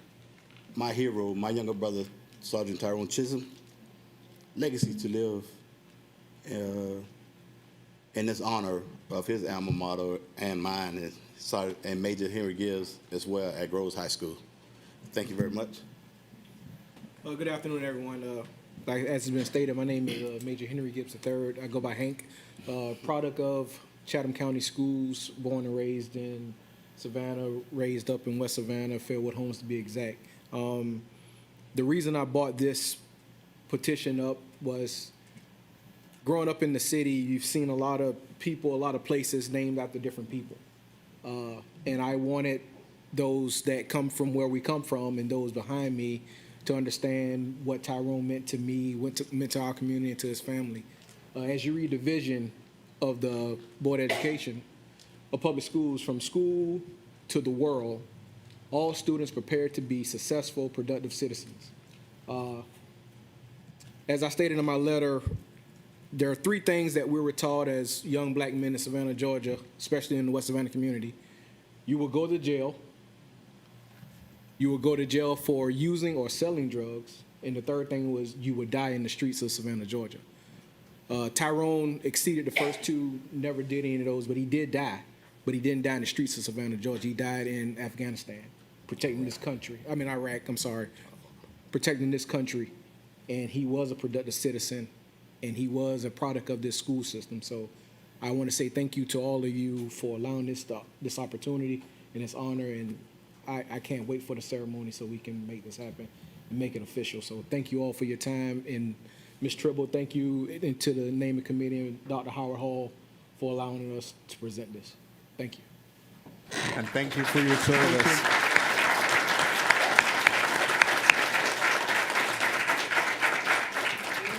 my hero, my younger brother, Sergeant Tyrone Chisholm, legacy to live in this honor of his alma mater and mine, and Major Henry Gibbs as well at Groves High School. Thank you very much. Good afternoon, everyone. Like as has been stated, my name is Major Henry Gibbs III. I go by Hank. Product of Chatham County Schools, born and raised in Savannah, raised up in West Savannah, Fairwood Homes to be exact. The reason I brought this petition up was growing up in the city, you've seen a lot of people, a lot of places named after different people. And I wanted those that come from where we come from and those behind me to understand what Tyrone meant to me, meant to our community and to his family. As you read the vision of the Board of Education, of public schools, from school to the world, all students prepared to be successful, productive citizens. As I stated in my letter, there are 3 things that we were taught as young black men in Savannah, Georgia, especially in the West Savannah community. You will go to jail for using or selling drugs, And the third thing was you would die in the streets of Savannah, Georgia. Tyrone exceeded the first two, never did any of those, but he did die. But he didn't die in the streets of Savannah, Georgia. He died in Afghanistan, protecting this country. I mean, Iraq, I'm sorry. Protecting this country. And he was a productive citizen, and he was a product of this school system. So I want to say thank you to all of you for allowing this opportunity and this honor, and I can't wait for the ceremony so we can make this happen and make it official. So thank you all for your time, and Ms. Tribble, thank you, and to the naming committee and Dr. Howard Hall for allowing us to present this. Thank you. And thank you for your service.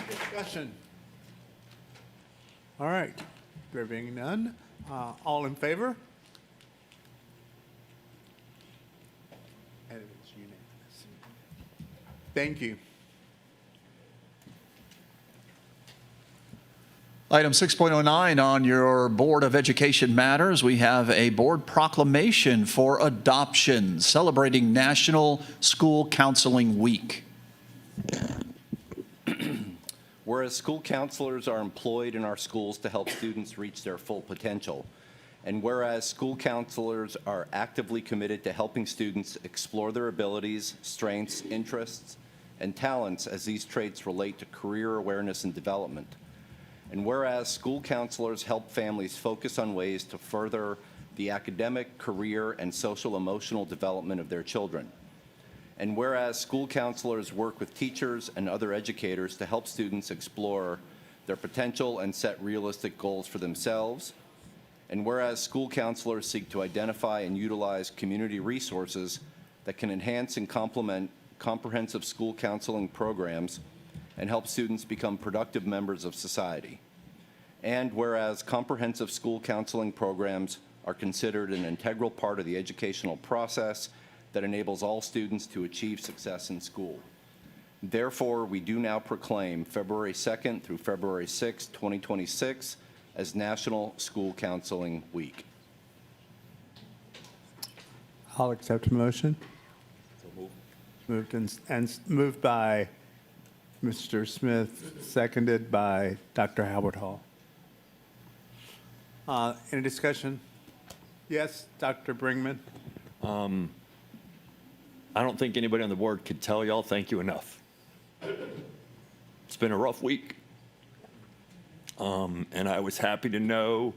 Discussion. All right. There being none, all in favor? And it is unanimous. Thank you. Item 6.09 on your Board of Education matters, we have a board proclamation for adoption celebrating National School Counseling Week. Whereas school counselors are employed in our schools to help students reach their full potential, and whereas school counselors are actively committed to helping students explore their abilities, strengths, interests, and talents as these traits relate to career awareness and development, and whereas school counselors help families focus on ways to further the academic, career, and social-emotional development of their children, and whereas school counselors work with teachers and other educators to help students explore their potential and set realistic goals for themselves, and whereas school counselors seek to identify and utilize community resources that can enhance and complement comprehensive school counseling programs and help students become productive members of society, and whereas comprehensive school counseling programs are considered an integral part of the educational process that enables all students to achieve success in school. Therefore, we do now proclaim February 2nd through February 6th, 2026 as National School Counseling Week. I'll accept a motion. Moved by Mr. Smith, seconded by Dr. Howard Hall. Any discussion? Yes, Dr. Bringman? I don't think anybody on the board could tell y'all thank you enough. It's been a rough week. And I was happy to know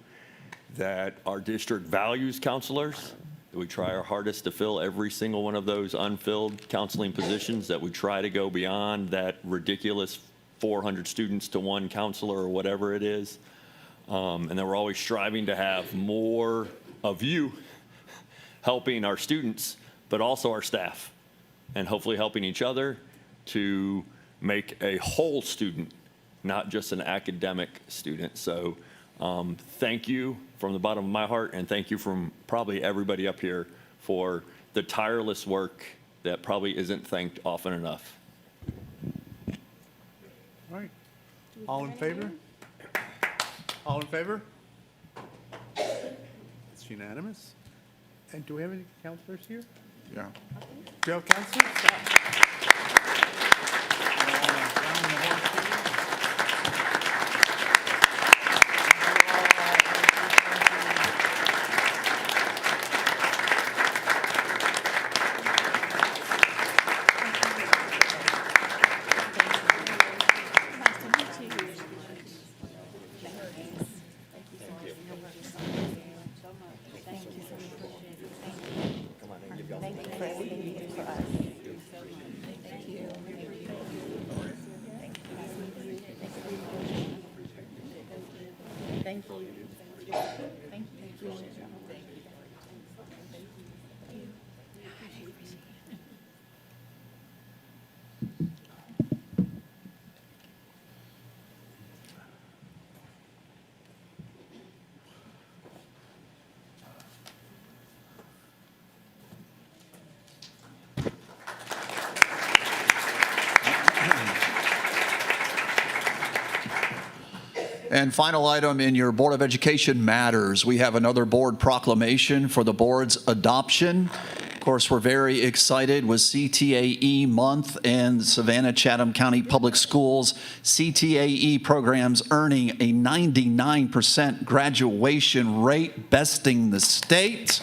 that our district values counselors, that we try our hardest to fill every single one of those unfilled counseling positions, that we try to go beyond that ridiculous 400 students to one counselor or whatever it is. And that we're always striving to have more of you helping our students, but also our staff, and hopefully helping each other to make a whole student, not just an academic student. So thank you from the bottom of my heart, and thank you from probably everybody up here for the tireless work that probably isn't thanked often enough. All right. All in favor? All in favor? It's unanimous. And do we have any counselors here? Yeah. Do you have counselors? Thank you. Thank you. And final item in your Board of Education matters, we have another board proclamation for the board's adoption. course, we're very excited with CTAE month and Savannah-Chatham County Public Schools CTAE programs earning a 99% graduation rate, besting the state.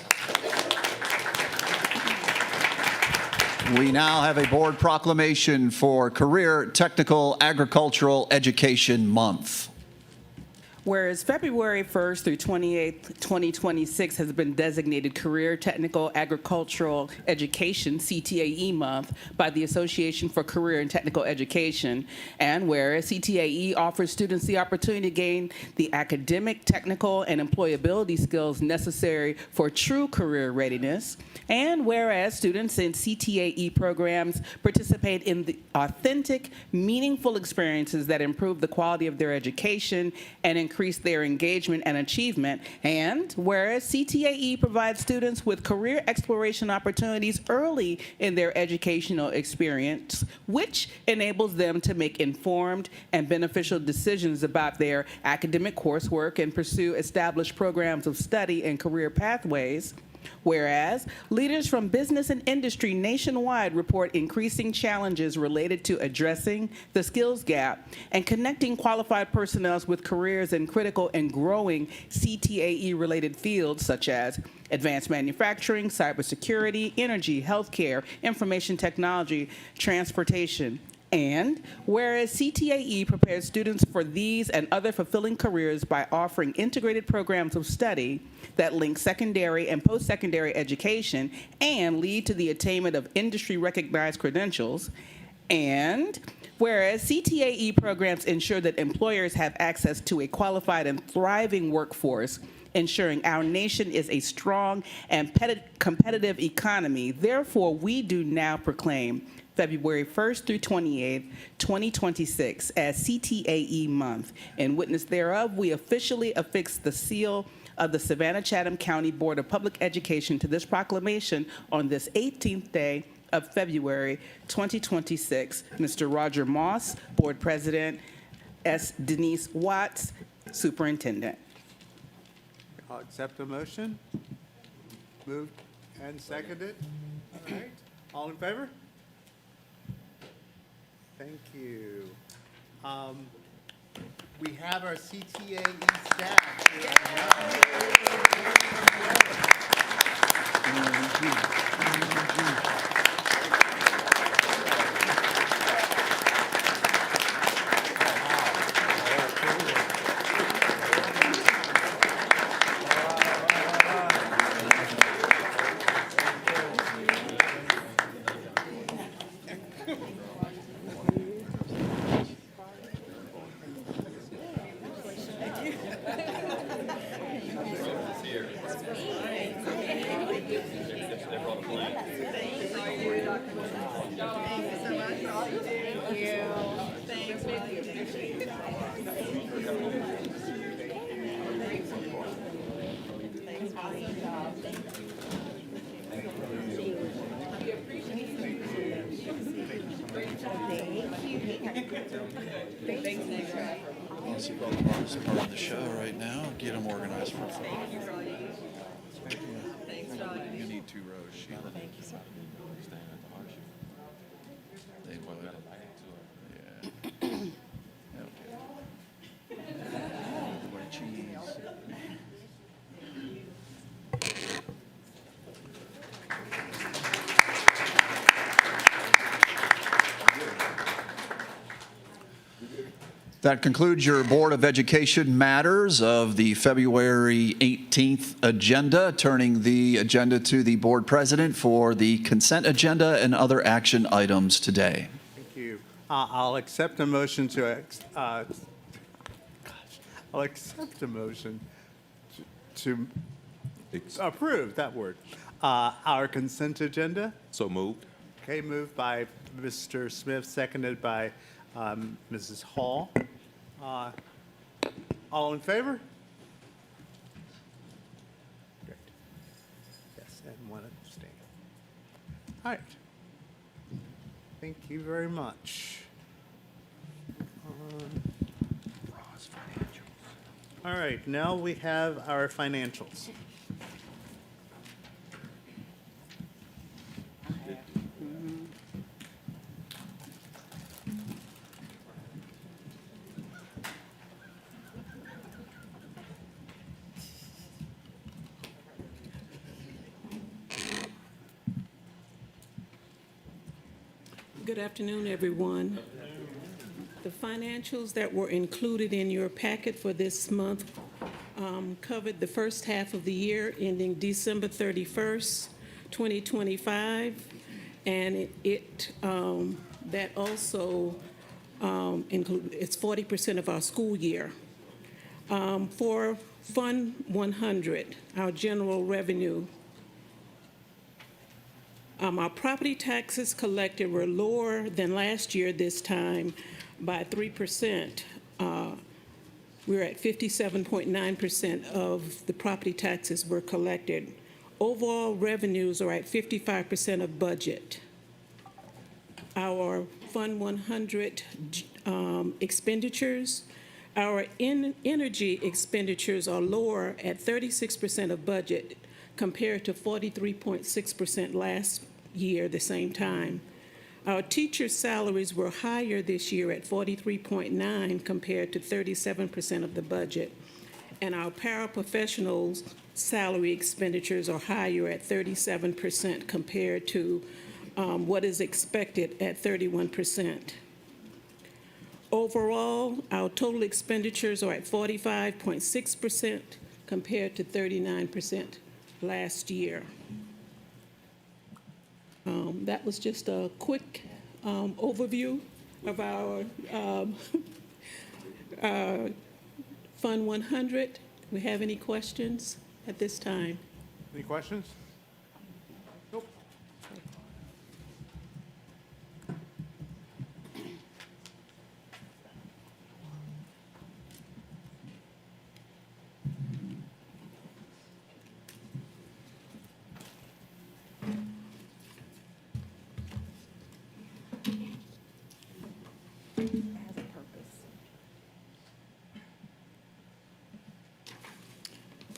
We now have a board proclamation for Career Technical Agricultural Education Month. Whereas February 1st through 28th, 2026 has been designated Career Technical Agricultural Education, CTAE Month, by the Association for Career and Technical Education, and whereas CTAE offers students the opportunity to gain the academic, technical, and employability skills necessary for true career readiness, and whereas students in CTAE programs participate in the authentic, meaningful experiences that improve the quality of their education and increase their engagement and achievement, and whereas CTAE provides students with career exploration opportunities early in their educational experience, which enables them to make informed and beneficial decisions about their academic coursework and pursue established programs of study and career pathways. Whereas leaders from business and industry nationwide report increasing challenges related to addressing the skills gap and connecting qualified personnel with careers in critical and growing CTAE-related fields such as advanced manufacturing, cybersecurity, energy, healthcare, information technology, transportation. And whereas CTAE prepares students for these and other fulfilling careers by offering integrated programs of study that link secondary and post-secondary education and lead to the attainment of industry-recognized credentials, and whereas CTAE programs ensure that employers have access to a qualified and thriving workforce, ensuring our nation is a strong and competitive economy, therefore we do now proclaim February 1st through 28th, 2026 as CTAE month. In witness thereof, we officially affix the seal of the Savannah-Chatham County Board of Public Education to this proclamation on this 18th day of February 2026. Mr. Roger Moss, Board President, S. Denise Watts, Superintendent. I'll accept the motion. Moved and seconded. All right. All in favor? Thank you. We have our CTAE staff here. Let's see about the hardest part of the show right now. Get them organized for Thank you, Ronnie. Thanks, Ronnie. You need 2 rows, Sheila. Thank you, sir. They would. Yeah. Okay. Everybody cheese. That concludes your Board of Education matters of the February 18th agenda. Turning the agenda to the Board President for the consent agenda and other action items today. Thank you. I'll accept a motion to, I'll accept a motion to approve, that word, our consent agenda. So moved. Okay, moved by Mr. Smith, seconded by Mrs. Hall. All in favor? Great. Yes, and one abstain. All right. Thank you very much. All right, now we have our financials. Good afternoon, everyone. The financials that were included in your packet for this month covered the first half of the year ending December 31st, 2025, and that also it's 40% of our school year. For Fund 100, our general revenue, our property taxes collected were lower than last year this time by 3%. We're at 57.9% of the property taxes were collected. Overall revenues are at 55% of budget. Our Fund 100 expenditures, our energy expenditures are lower at 36% of budget compared to 43.6% last year, the same time. Our teachers' salaries were higher this year at 43.9 compared to 37% of the budget. And our paraprofessionals' salary expenditures are higher at 37% compared to what is expected at 31%. Overall, our total expenditures are at 45.6% compared to 39% last year. That was just a quick overview of our Fund 100. Do we have any questions at this time? Any questions? Nope.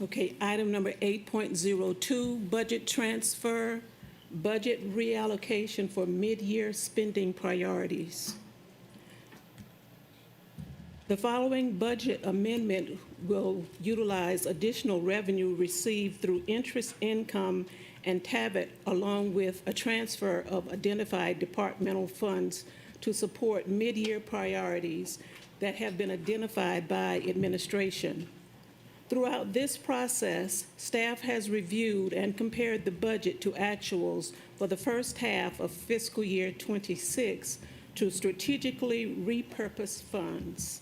Okay, item number 8.02, budget transfer, budget reallocation for mid-year spending priorities. The following budget amendment will utilize additional revenue received through interest income and TABIT, along with a transfer of identified departmental funds to support mid-year priorities that have been identified by administration. Throughout this process, staff has reviewed and compared the budget to actuals for the first half of fiscal year 26 to strategically repurpose funds.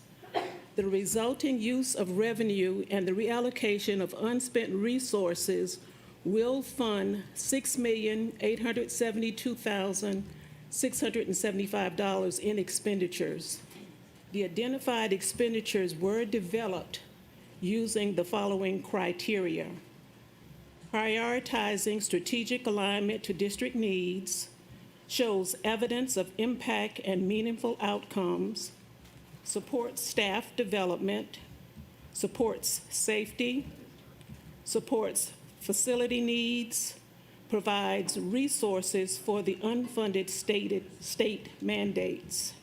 The resulting use of revenue and the reallocation of unspent resources will fund $6,872,675 in expenditures. The identified expenditures were developed using the following criteria: prioritizing strategic alignment to district needs, shows evidence of impact and meaningful outcomes, supports staff development, supports safety, supports facility needs, provides resources for the unfunded state mandates.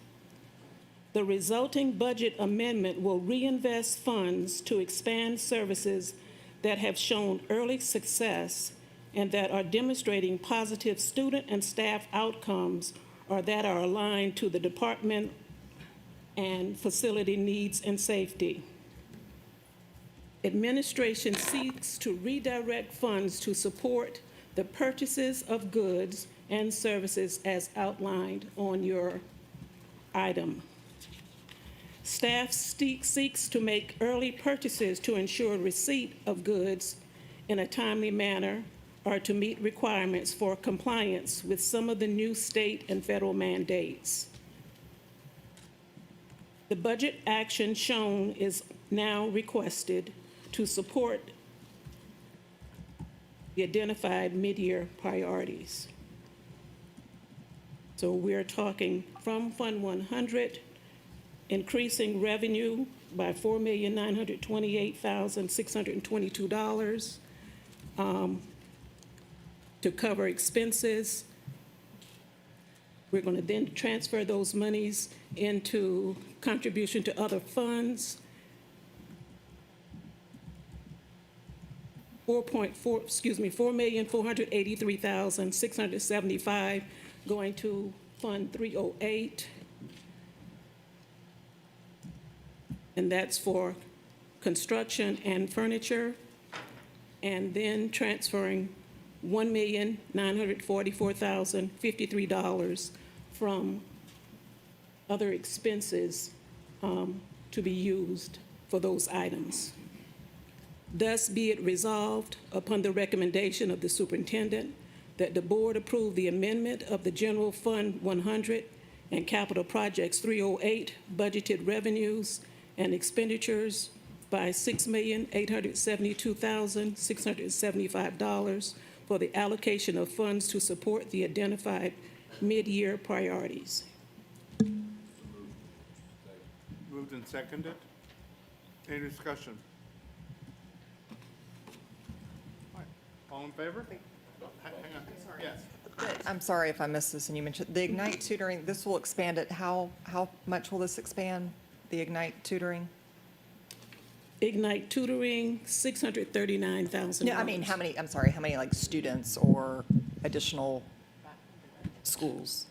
The resulting budget amendment will reinvest funds to expand services that have shown early success and that are demonstrating positive student and staff outcomes or that are aligned to the department and facility needs and safety. Administration seeks to redirect funds to support the purchases of goods and services as outlined on your item. Staff seeks to make early purchases to ensure receipt of goods in a timely manner or to meet requirements for compliance with some of the new state and federal mandates. The budget action shown is now requested to support the identified mid-year priorities. So we're talking from Fund 100, increasing revenue by $4,928,622 to cover expenses. We're going to then transfer those monies into contribution to other funds. $4,483,675 going to Fund 308, and that's for construction and furniture, and then transferring $1,944,053 from other expenses to be used for those items. Thus be it resolved upon the recommendation of the superintendent that the board approve the amendment of the General Fund 100 and Capital Projects 308 budgeted revenues and expenditures by $6,872,675 for the allocation of funds to support the identified mid-year priorities. Moved and seconded. Any discussion? All right. All in favor? Hang on. Yes. I'm sorry if I missed this and you mentioned, the Ignite tutoring, this will expand it. How much will this expand, the Ignite tutoring? Ignite tutoring, $639,000. No, I mean, how many like students or additional schools?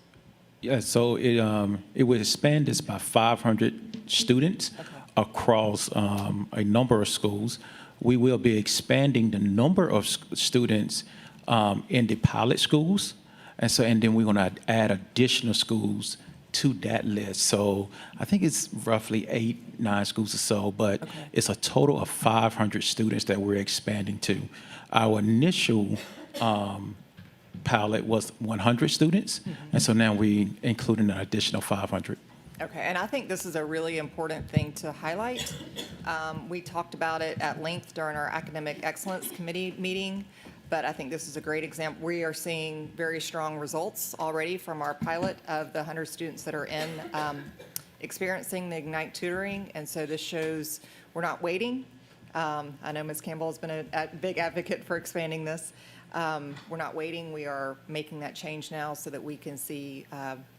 Yeah, so it would expand this by 500 students across a number of schools. We will be expanding the number of students in the pilot schools, and then we're going to add additional schools to that list. So I think it's roughly 8, 9 schools or so, but it's a total of 500 students that we're expanding to. Our initial pilot was 100 students, and so now we including an additional 500. Okay, and I think this is a really important thing to highlight. We talked about it at length during our Academic Excellence Committee meeting, but I think this is a great example. We are seeing very strong results already from our pilot of the 100 students that are in experiencing the Ignite tutoring, and so this shows we're not waiting. I know Ms. Campbell has been a big advocate for expanding this. We're not waiting. We are making that change now so that we can see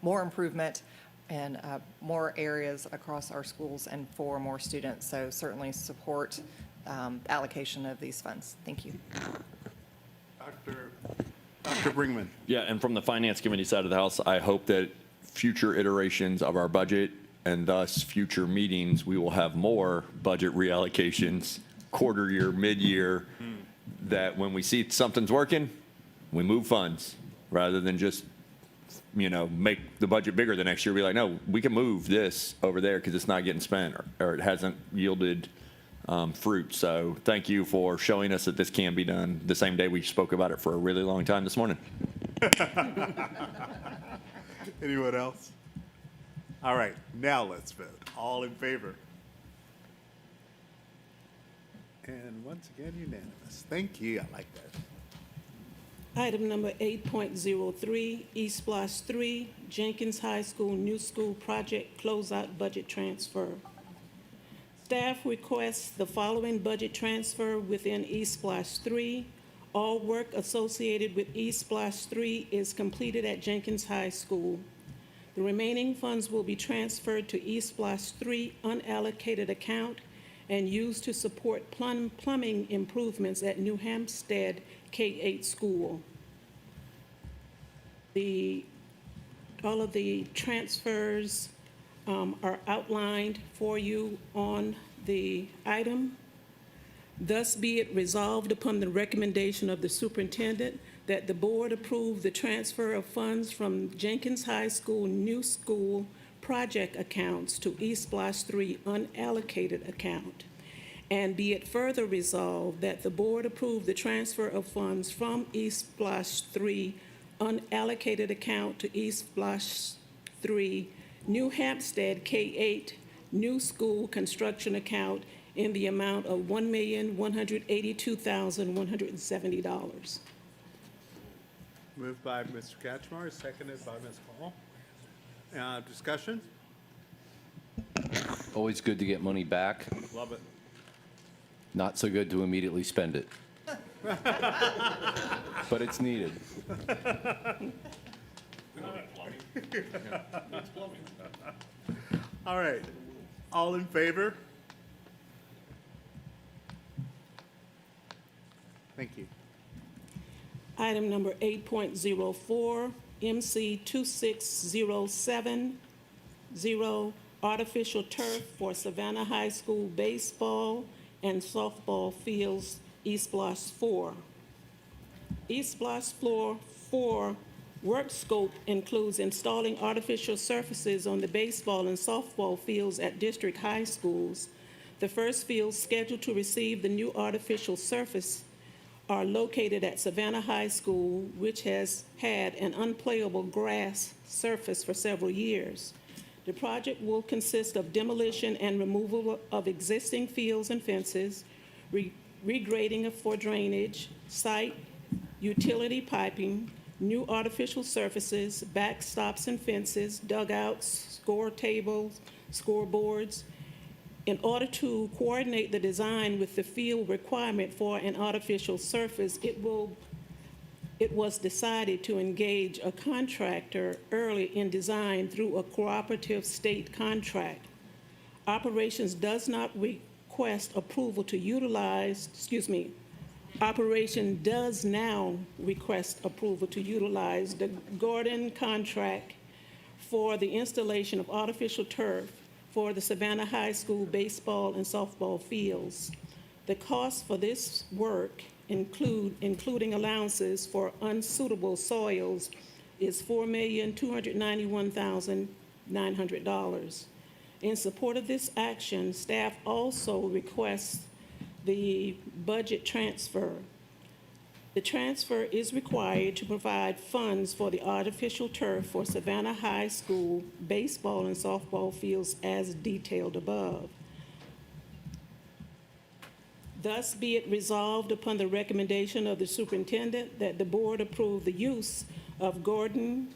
more improvement and more areas across our schools and for more students. So certainly support allocation of these funds. Thank you. Dr. Brinkman. Yeah, and from the Finance Committee side of the House, I hope that future iterations of our budget and thus future meetings, we will have more budget reallocations, quarter year, mid-year, that when we see something's working, we move funds rather than just, make the budget bigger the next year. Be like, no, we can move this over there because it's not getting spent or it hasn't yielded fruit. So thank you for showing us that this can be done the same day we spoke about it for a really long time this morning. Anyone else? All right, now let's vote. All in favor? And once again, unanimous. Thank you. I like that. Item number 8.03, East Splash 3, Jenkins High School New School Project Closeout Budget Transfer. Staff requests the following budget transfer within East Splash 3. All work associated with East Splash 3 is completed at Jenkins High School. The remaining funds will be transferred to East Splash 3 unallocated account and used to support plumbing improvements at New Hampstead K-8 school. All of the transfers are outlined for you on the item. Thus be it resolved upon the recommendation of the superintendent that the board approve the transfer of funds from Jenkins High School New School project accounts to East Splash 3 unallocated account. And be it further resolved that the board approve the transfer of funds from East Splash 3 unallocated account to East Splash 3 New Hampstead K-8 new school construction account in the amount of $1,182,170. Moved by Mr. Katchmar, seconded by Ms. Hall. Discussion? Always good to get money back. Love it. Not so good to immediately spend it. But it's needed. All right. All in favor? Thank you. Item number 8.04, MC 26070, artificial turf for Savannah High School baseball and softball fields, East Block 4. East Block 4 work scope includes installing artificial surfaces on the baseball and softball fields at district high schools. The first fields scheduled to receive the new artificial surface are located at Savannah High School, which has had an unplayable grass surface for several years. The project will consist of demolition and removal of existing fields and fences, regrading for drainage, site, utility piping, new artificial surfaces, backstops and fences, dugouts, score tables, scoreboards. In order to coordinate the design with the field requirement for an artificial surface, it was decided to engage a contractor early in design through a cooperative state contract. Operations does not request approval to utilize, Operation does now request approval to utilize the Gordon contract for the installation of artificial turf for the Savannah High School baseball and softball fields. The cost for this work, including allowances for unsuitable soils, is $4,291,900. In support of this action, staff also requests the budget transfer. The transfer is required to provide funds for the artificial turf for Savannah High School baseball and softball fields as detailed above. Thus be it resolved upon the recommendation of the superintendent that the board approve the use of Guardian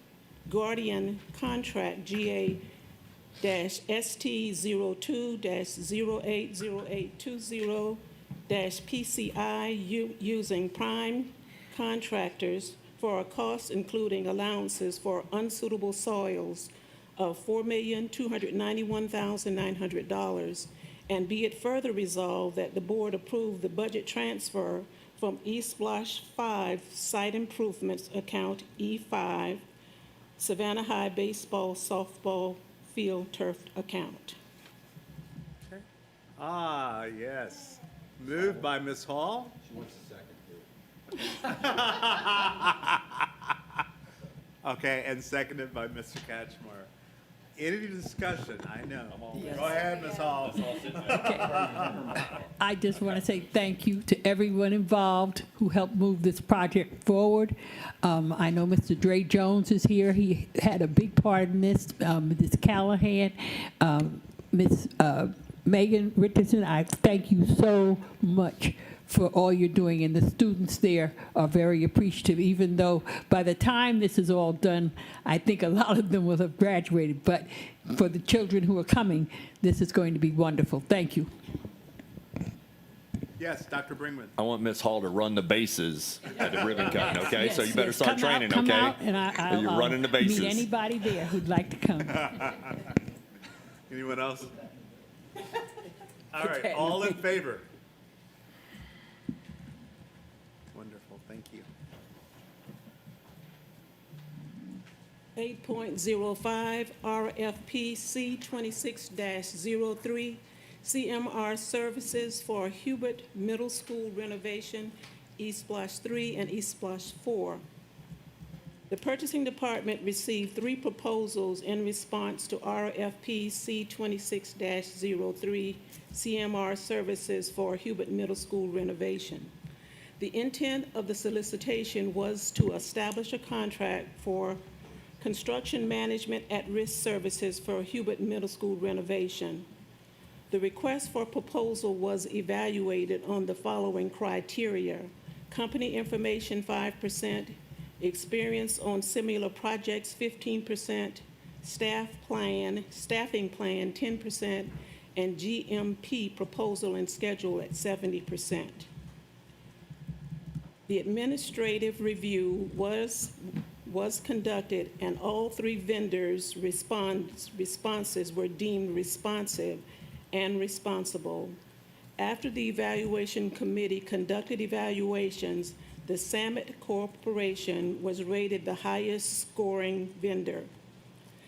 contract GA-ST02-080820-PCI using prime contractors for a cost including allowances for unsuitable soils of $4,291,900. And be it further resolved that the board approve the budget transfer from East Block 5 Site Improvements Account E5, Savannah High Baseball Softball Field Turf Account. Ah, yes. Moved by Ms. Hall. She wants a second. Okay, and seconded by Mr. Catchmar. Any discussion? I know. Go ahead, Ms. Hall. I just want to say thank you to everyone involved who helped move this project forward. I know Mr. Dre Jones is here. He had a big part in this. Ms. Callahan, Ms. Megan Richardson, I thank you so much for all you're doing, and the students there are very appreciative, even though by the time this is all done, I think a lot of them will have graduated. But for the children who are coming, this is going to be wonderful. Thank you. Yes, Dr. Brinkman. I want Ms. Hall to run the bases at the ribbon cutting, okay? Yes, So you better yes. start Come out, training, come okay? out, and I'll You're running the bases. meet anybody there who'd like to come. Anyone else? All right, all in favor? Wonderful, thank you. 8.05 RFP C26-03 CMR Services for Hubert Middle School renovation, East Block 3 and East Block 4. The Purchasing Department received 3 proposals in response to RFP C26-03 CMR Services for Hubert Middle School renovation. The intent of the solicitation was to establish a contract for construction management at-risk services for Hubert Middle School renovation. The request for proposal was evaluated on the following criteria: company information 5%, experience on similar projects 15%, staffing plan 10%, and GMP proposal and schedule at 70%. The administrative review was conducted, and all 3 vendors' responses were deemed responsive and responsible. After the evaluation committee conducted evaluations, the Samet Corporation was rated the highest scoring vendor.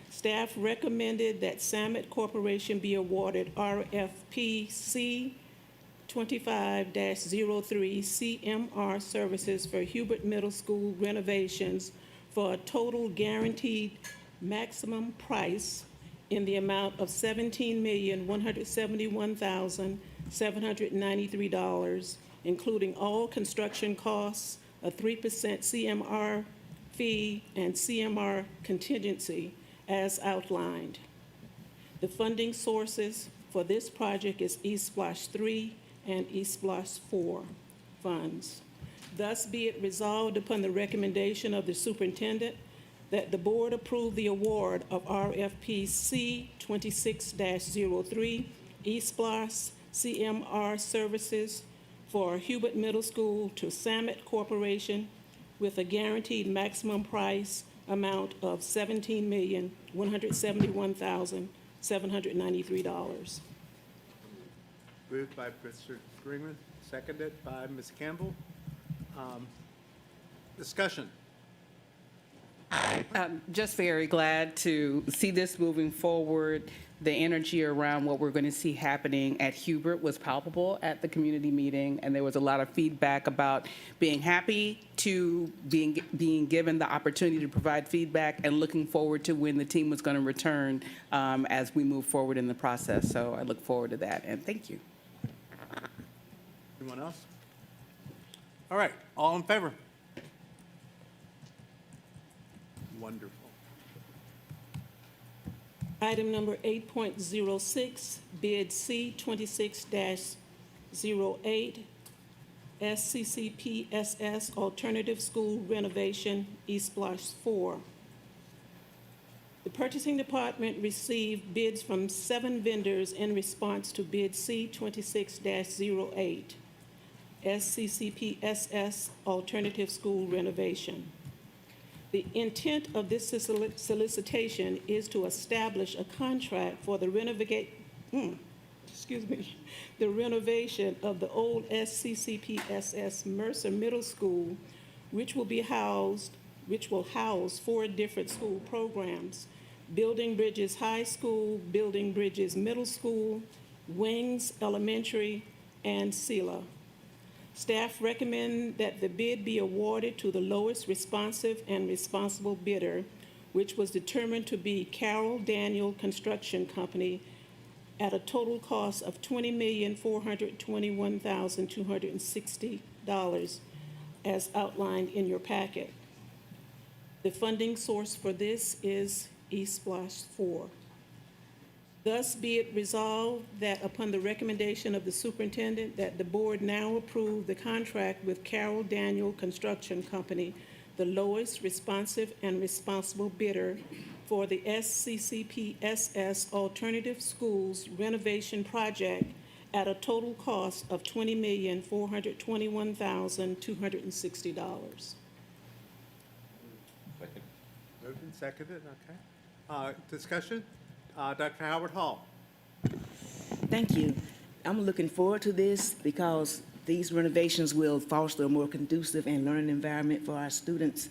Staff recommended that Samet Corporation be awarded RFPC 25-03 CMR services for Hubert Middle School renovations for a total guaranteed maximum price in the amount of $17,171,793, including all construction costs, a 3% CMR fee, and CMR contingency as outlined. The funding sources for this project is eSplash 3 and eSplash 4 funds. Thus be it resolved upon the recommendation of the superintendent that the board approve the award of RFPC 26-03 eSplash CMR services for Hubert Middle School to Samet Corporation with a guaranteed maximum price amount of $17,171,793. Moved by Mr. Greenman, seconded by Ms. Campbell. Discussion. I'm just very glad to see this moving forward. The energy around what we're going to see happening at Hubert was palpable at the community meeting, and there was a lot of feedback about being happy to being given the opportunity to provide feedback and looking forward to when the team was going to return as we move forward in the process. So I look forward to that, and thank you. Anyone else? All right, all in favor? Wonderful. Item number 8.06, bid C 26-08, SCCPSS Alternative School Renovation, eSplash 4. The purchasing department received bids from 7 vendors in response to bid C 26-08, SCCPSS Alternative School Renovation. The intent of this solicitation is to establish a contract for the the renovation of the old SCCPSS Mercer Middle School, which will house 4 different school programs: Building Bridges High School, Building Bridges Middle School, Wings Elementary, and SELA. Staff recommend that the bid be awarded to the lowest responsive and responsible bidder, which was determined to be Carroll Daniel Construction Company at a total cost of $20,421,260 as outlined in your packet. The funding source for this is eSplash 4. Thus be it resolved that upon the recommendation of the superintendent that the board now approve the contract with Carroll Daniel Construction Company, the lowest responsive and responsible bidder for the SCCPSS Alternative Schools renovation project at a total cost of $20,421,260. Moved and seconded, okay. Discussion? Dr. Howard Hall. Thank you. I'm looking forward to this because these renovations will foster a more conducive and learning environment for our students.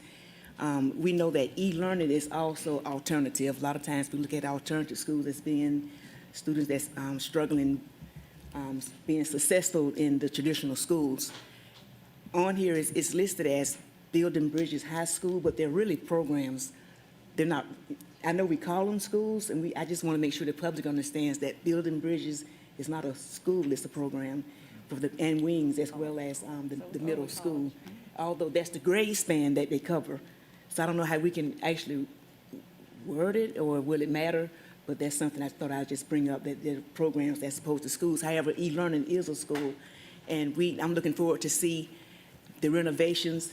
We know that e-learning is also alternative. A lot of times we look at alternative schools as being students that's struggling, being successful in the traditional schools. On here it's listed as Building Bridges High School, but they're really programs. They're not. I know we call them schools, and I just want to make sure the public understands that Building Bridges is not a school, it's a program for and Wings as well as the middle school, although that's the grade span that they cover. So I don't know how we can actually word it, or will it matter, but that's something I thought I'd just bring up, that there are programs that's opposed to schools. However, e-learning is a school, and I'm looking forward to see the renovations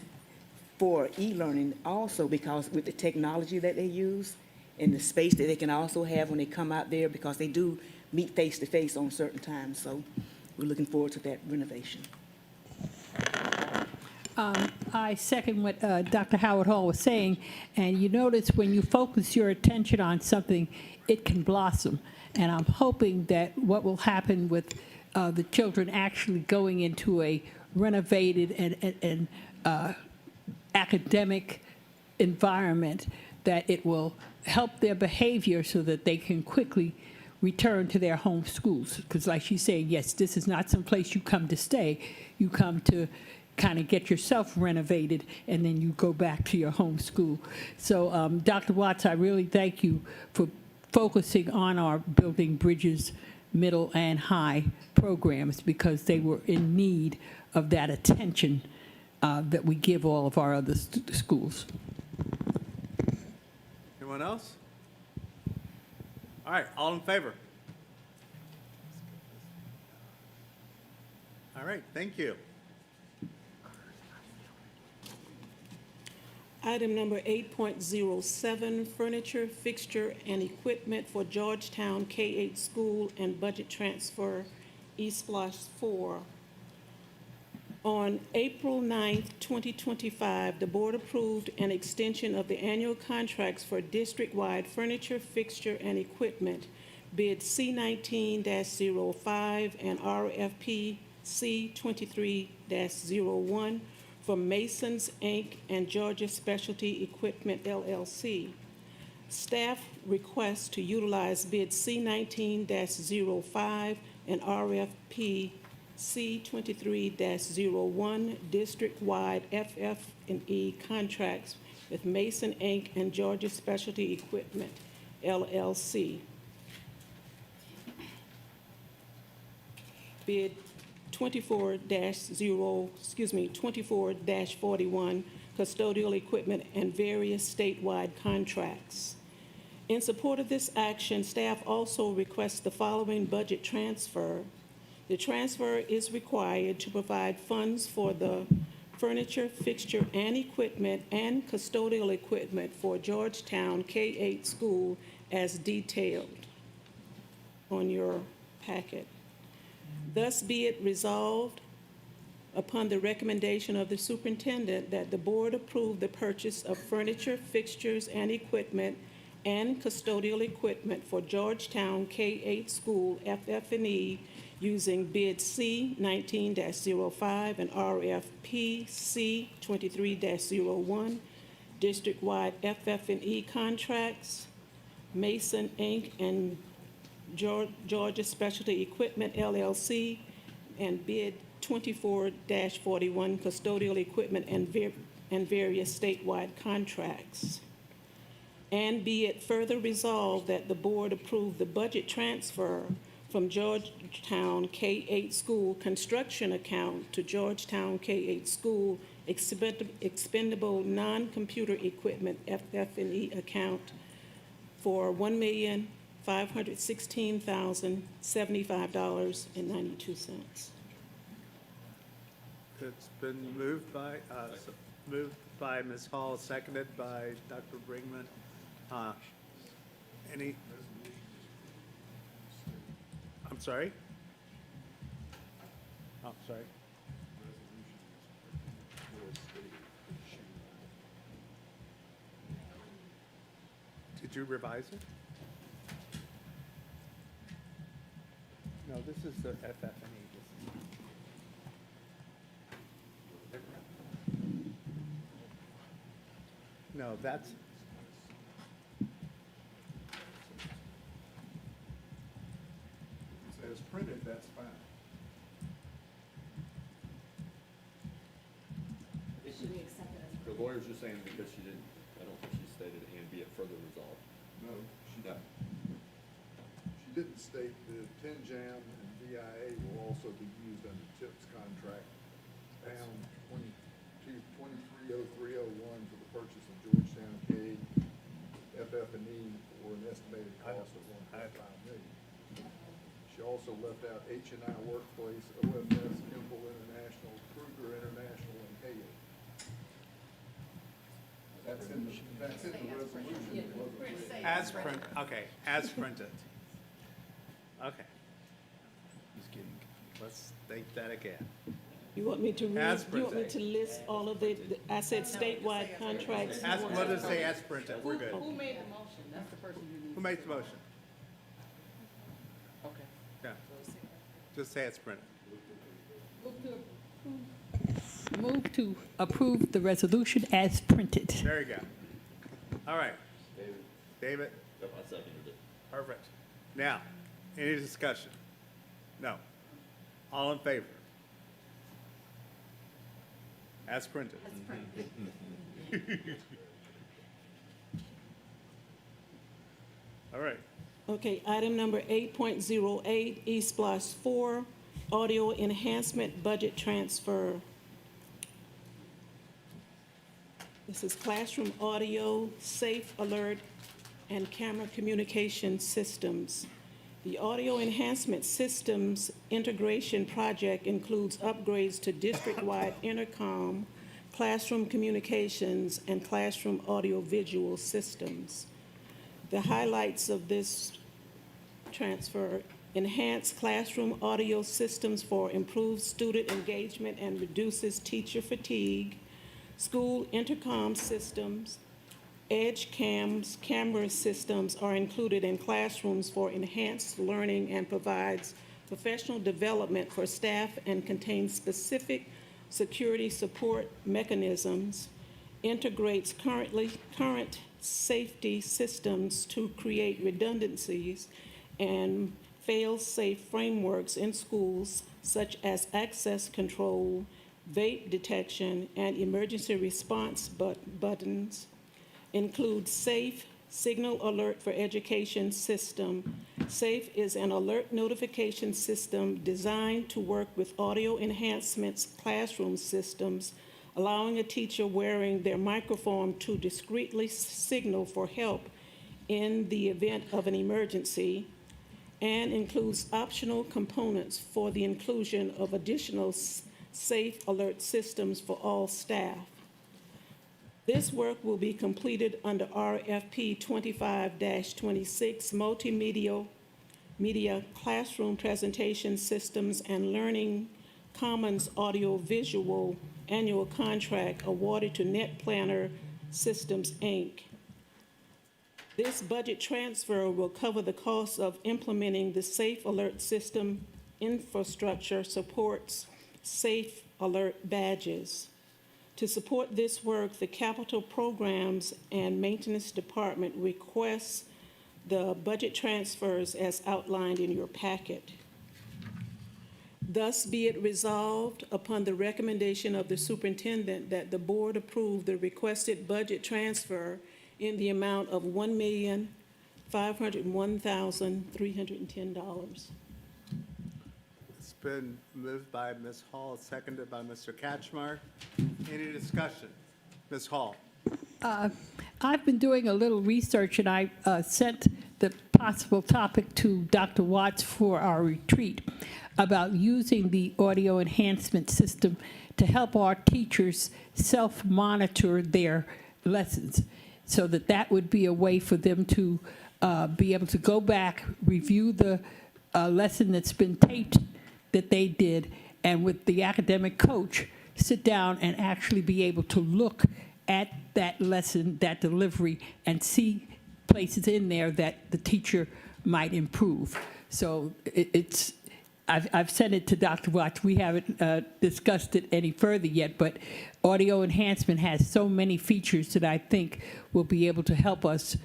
for e-learning also, because with the technology that they use, and the space that they can also have when they come out there, because they do meet face-to-face on certain times. So we're looking forward to that renovation. I second what Dr. Howard Hall was saying, and you notice when you focus your attention on something, it can blossom. And I'm hoping that what will happen with the children actually going into a renovated and academic environment, that it will help their behavior so that they can quickly return to their home schools. Because like she's saying, yes, this is not some place you come to stay. You come to kind of get yourself renovated, and then you go back to your home school. So, Dr. Watts, I really thank you for focusing on our Building Bridges middle and high programs, because they were in need of that attention that we give all of our other schools. Anyone else? All right, all in favor? All right, thank you. Item number 8.07, furniture, fixture, and equipment for Georgetown K-8 school and budget transfer, E-Splosh 4. On April 9th, 2025, the board approved an extension of the annual contracts for district-wide furniture, fixture, and equipment, bid C19-05 and RFP C23-01 from Masons, Inc. and Georgia Specialty Equipment, LLC. Staff requests to utilize bid C19-05 and RFP C23-01 district-wide FF&E contracts with Mason, Inc. and Georgia Specialty Equipment, LLC. Bid 24-41 custodial equipment and various statewide contracts. In support of this action, staff also requests the following budget transfer. The transfer is required to provide funds for the furniture, fixture, and equipment and custodial equipment for Georgetown K-8 school as detailed on your packet. Thus be it resolved upon the recommendation of the superintendent that the board approve the purchase of furniture, fixtures, and equipment and custodial equipment for Georgetown K-8 school FF&E using bid C19-05 and RFP C23-01 district-wide FF&E contracts, Mason, Inc. and Georgia Specialty Equipment, LLC, and bid 24-41 custodial equipment and various statewide contracts. And be it further resolved that the board approve the budget transfer from Georgetown K-8 school construction account to Georgetown K-8 school expendable non-computer equipment FF&E account for $1,516,075.92. It's been moved by Ms. Hall, seconded by Dr. Brinkman. Any? I'm sorry? Oh, sorry. Did you revise it? No, this is the FF&E. No, that's. As printed, that's fine. The lawyer's just saying because she didn't, I don't think she stated and be it further resolved. No, she didn't. She didn't state the TNJAM and VIA will also be used under TIP's contract, pound 230301 for the purchase of Georgetown K FF&E for an estimated cost of $1.5 million. She also left out H&I Workplace, OFS, Kimball International, Kruger International, and Hale. That's in the resolution. As print, okay, as printed. Okay. Just kidding. Let's think that again. You want me to As read, you want me printed. to list all of I said statewide contracts. As, let us say as printed, we're good. Who made the motion? That's the person who needs. Who makes the motion? Okay. Yeah. Just say it's printed. Move to approve. Move to approve the resolution as printed. Very good. All right. David? Yep, I seconded it. Perfect. Now, any discussion? No. All in favor? As printed. All right. Okay, item number 8.08, East Splash 4, audio enhancement budget transfer. This is classroom audio, safe alert, and camera communication systems. The audio enhancement systems integration project includes upgrades to district-wide intercom, classroom communications, and classroom audio-visual systems. The highlights of this transfer: enhance classroom audio systems for improved student engagement and reduces teacher fatigue, school intercom systems, edge camera systems are included in classrooms for enhanced learning and provides professional development for staff and contains specific security support mechanisms, integrates current safety systems to create redundancies, and fail-safe frameworks in schools such as access control, vape detection, and emergency response buttons, includes SAFE, Signal Alert for Education System. SAFE is an alert notification system designed to work with audio enhancements classroom systems, allowing a teacher wearing their microphone to discreetly signal for help in the event of an emergency, and includes optional components for the inclusion of additional safe alert systems for all staff. This work will be completed under RFP 25-26 Multimedia Classroom Presentation Systems and Learning Commons Audio Visual Annual Contract awarded to Net Planner Systems, Inc. This budget transfer will cover the cost of implementing the Safe Alert System infrastructure supports Safe Alert badges. To support this work, the Capital Programs and Maintenance Department requests the budget transfers as outlined in your packet. Thus be it resolved upon the recommendation of the superintendent that the board approve the requested budget transfer in the amount of $1,501,310. It's been moved by Ms. Hall, seconded by Mr. Catchmark. Any discussion? Ms. Hall? I've been doing a little research, and I sent the possible topic to Dr. Watts for our retreat about using the audio enhancement system to help our teachers self-monitor their lessons, so that would be a way for them to be able to go back, review the lesson that's been taped that they did, and with the academic coach, sit down and actually be able to look at that lesson, that delivery, and see places in there that the teacher might improve. So I've sent it to Dr. Watts. We haven't discussed it any further yet, but audio enhancement has so many features that I think will be able to help us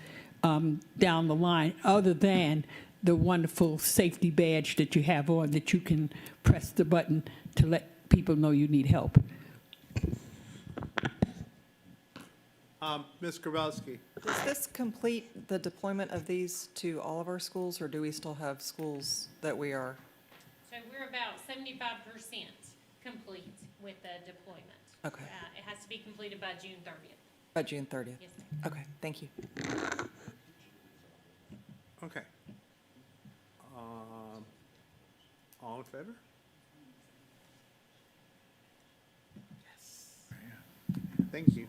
down the line, other than the wonderful safety badge that you have on, that you can press the button to let people know you need help. Ms. Grabowski? Does this complete the deployment of these to all of our schools, or do we still have schools that we are? So we're about 75% complete with the deployment. Okay. It has to be completed by June 30th. By June 30th? Yes, ma'am. Okay, thank you. Okay. All in favor? Yes. Thank you.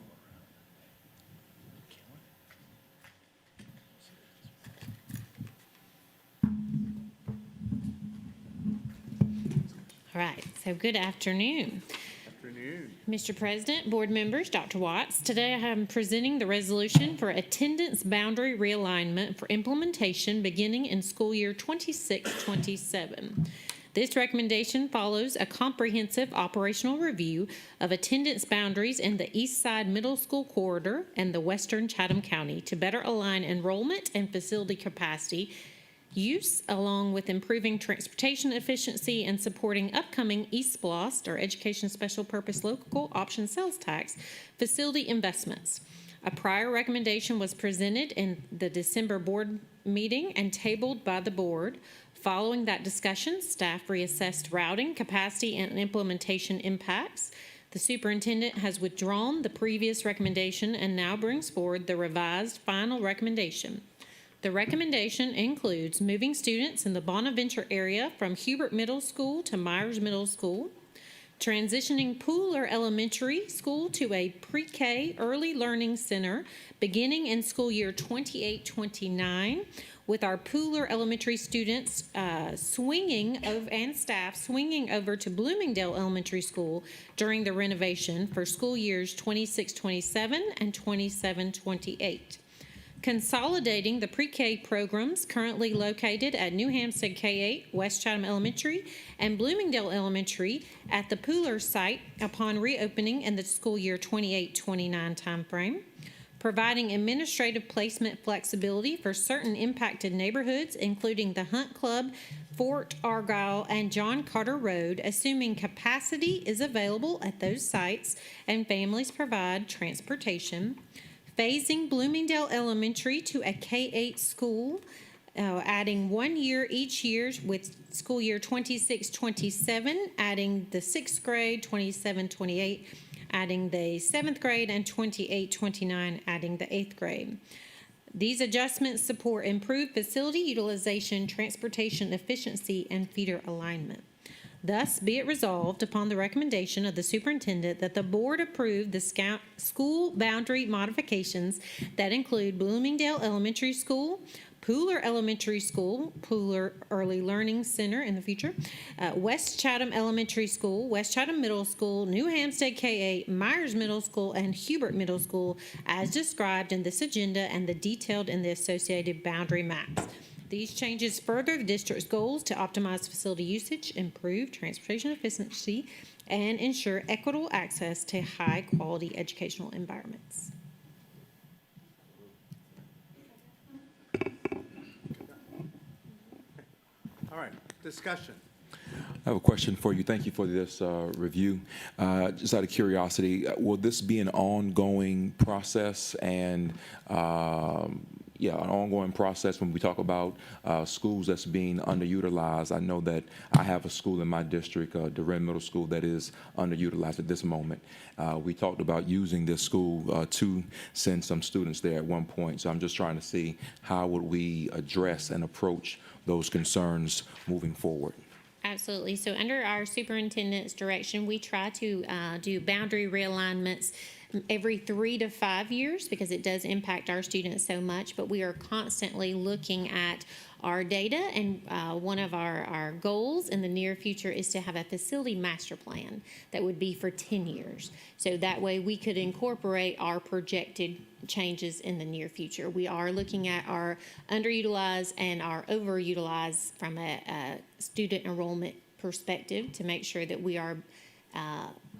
All right, so good afternoon. Afternoon. Mr. President, board members, Dr. Watts, today I am presenting the resolution for attendance boundary realignment for implementation beginning in school year 26-27. This recommendation follows a comprehensive operational review of attendance boundaries in the East Side Middle School corridor and the Western Chatham County to better align enrollment and facility capacity use, along with improving transportation efficiency and supporting upcoming East BLOST, or Education Special Purpose Local Option Sales Tax, facility investments. A prior recommendation was presented in the December board meeting and tabled by the board. Following that discussion, staff reassessed routing, capacity, and implementation impacts. The superintendent has withdrawn the previous recommendation and now brings forward the revised final recommendation. The recommendation includes moving students in the Bonaventure area from Hubert Middle School to Myers Middle School, transitioning Pooler Elementary School to a pre-K early learning center beginning in school year 28-29, with our Pooler Elementary students and staff swinging over to Bloomingdale Elementary School during the renovation for school years 26-27 and 27-28. Consolidating the pre-K programs currently located at New Hampstead K-8, West Chatham Elementary, and Bloomingdale Elementary at the Pooler site upon reopening in the school year 28-29 timeframe. Providing administrative placement flexibility for certain impacted neighborhoods, including the Hunt Club, Fort Argyle, and John Carter Road, assuming capacity is available at those sites and families provide transportation. Phasing Bloomingdale Elementary to a K-8 school, adding 1 year each year with school year 26-27, adding the 6th grade, 27-28, adding the 7th grade, and 28-29, adding the 8th grade. These adjustments support improved facility utilization, transportation efficiency, and feeder alignment. Thus, be it resolved upon the recommendation of the superintendent that the board approve the school boundary modifications that include Bloomingdale Elementary School, Pooler Elementary School, Pooler Early Learning Center in the future, West Chatham Elementary School, West Chatham Middle School, New Hampstead K-8, Myers Middle School, and Hubert Middle School as described in this agenda and the detailed in the associated boundary maps. These changes further the district's goals to optimize facility usage, improve transportation efficiency, and ensure equitable access to high-quality educational environments. All right, discussion. I have a question for you. Thank you for this review. Just out of curiosity, will this be an ongoing process and an ongoing process when we talk about schools that's being underutilized? I know that I have a school in my district, Durham Middle School, that is underutilized at this moment. We talked about using this school to send some students there at one point. So I'm just trying to see how would we address and approach those concerns moving forward. Absolutely. So under our superintendent's direction, we try to do boundary realignments every 3 to 5 years because it does impact our students so much, but we are constantly looking at our data, and one of our goals in the near future is to have a facility master plan that would be for 10 years. So that way we could incorporate our projected changes in the near future. We are looking at our underutilized and our overutilized from a student enrollment perspective to make sure that we are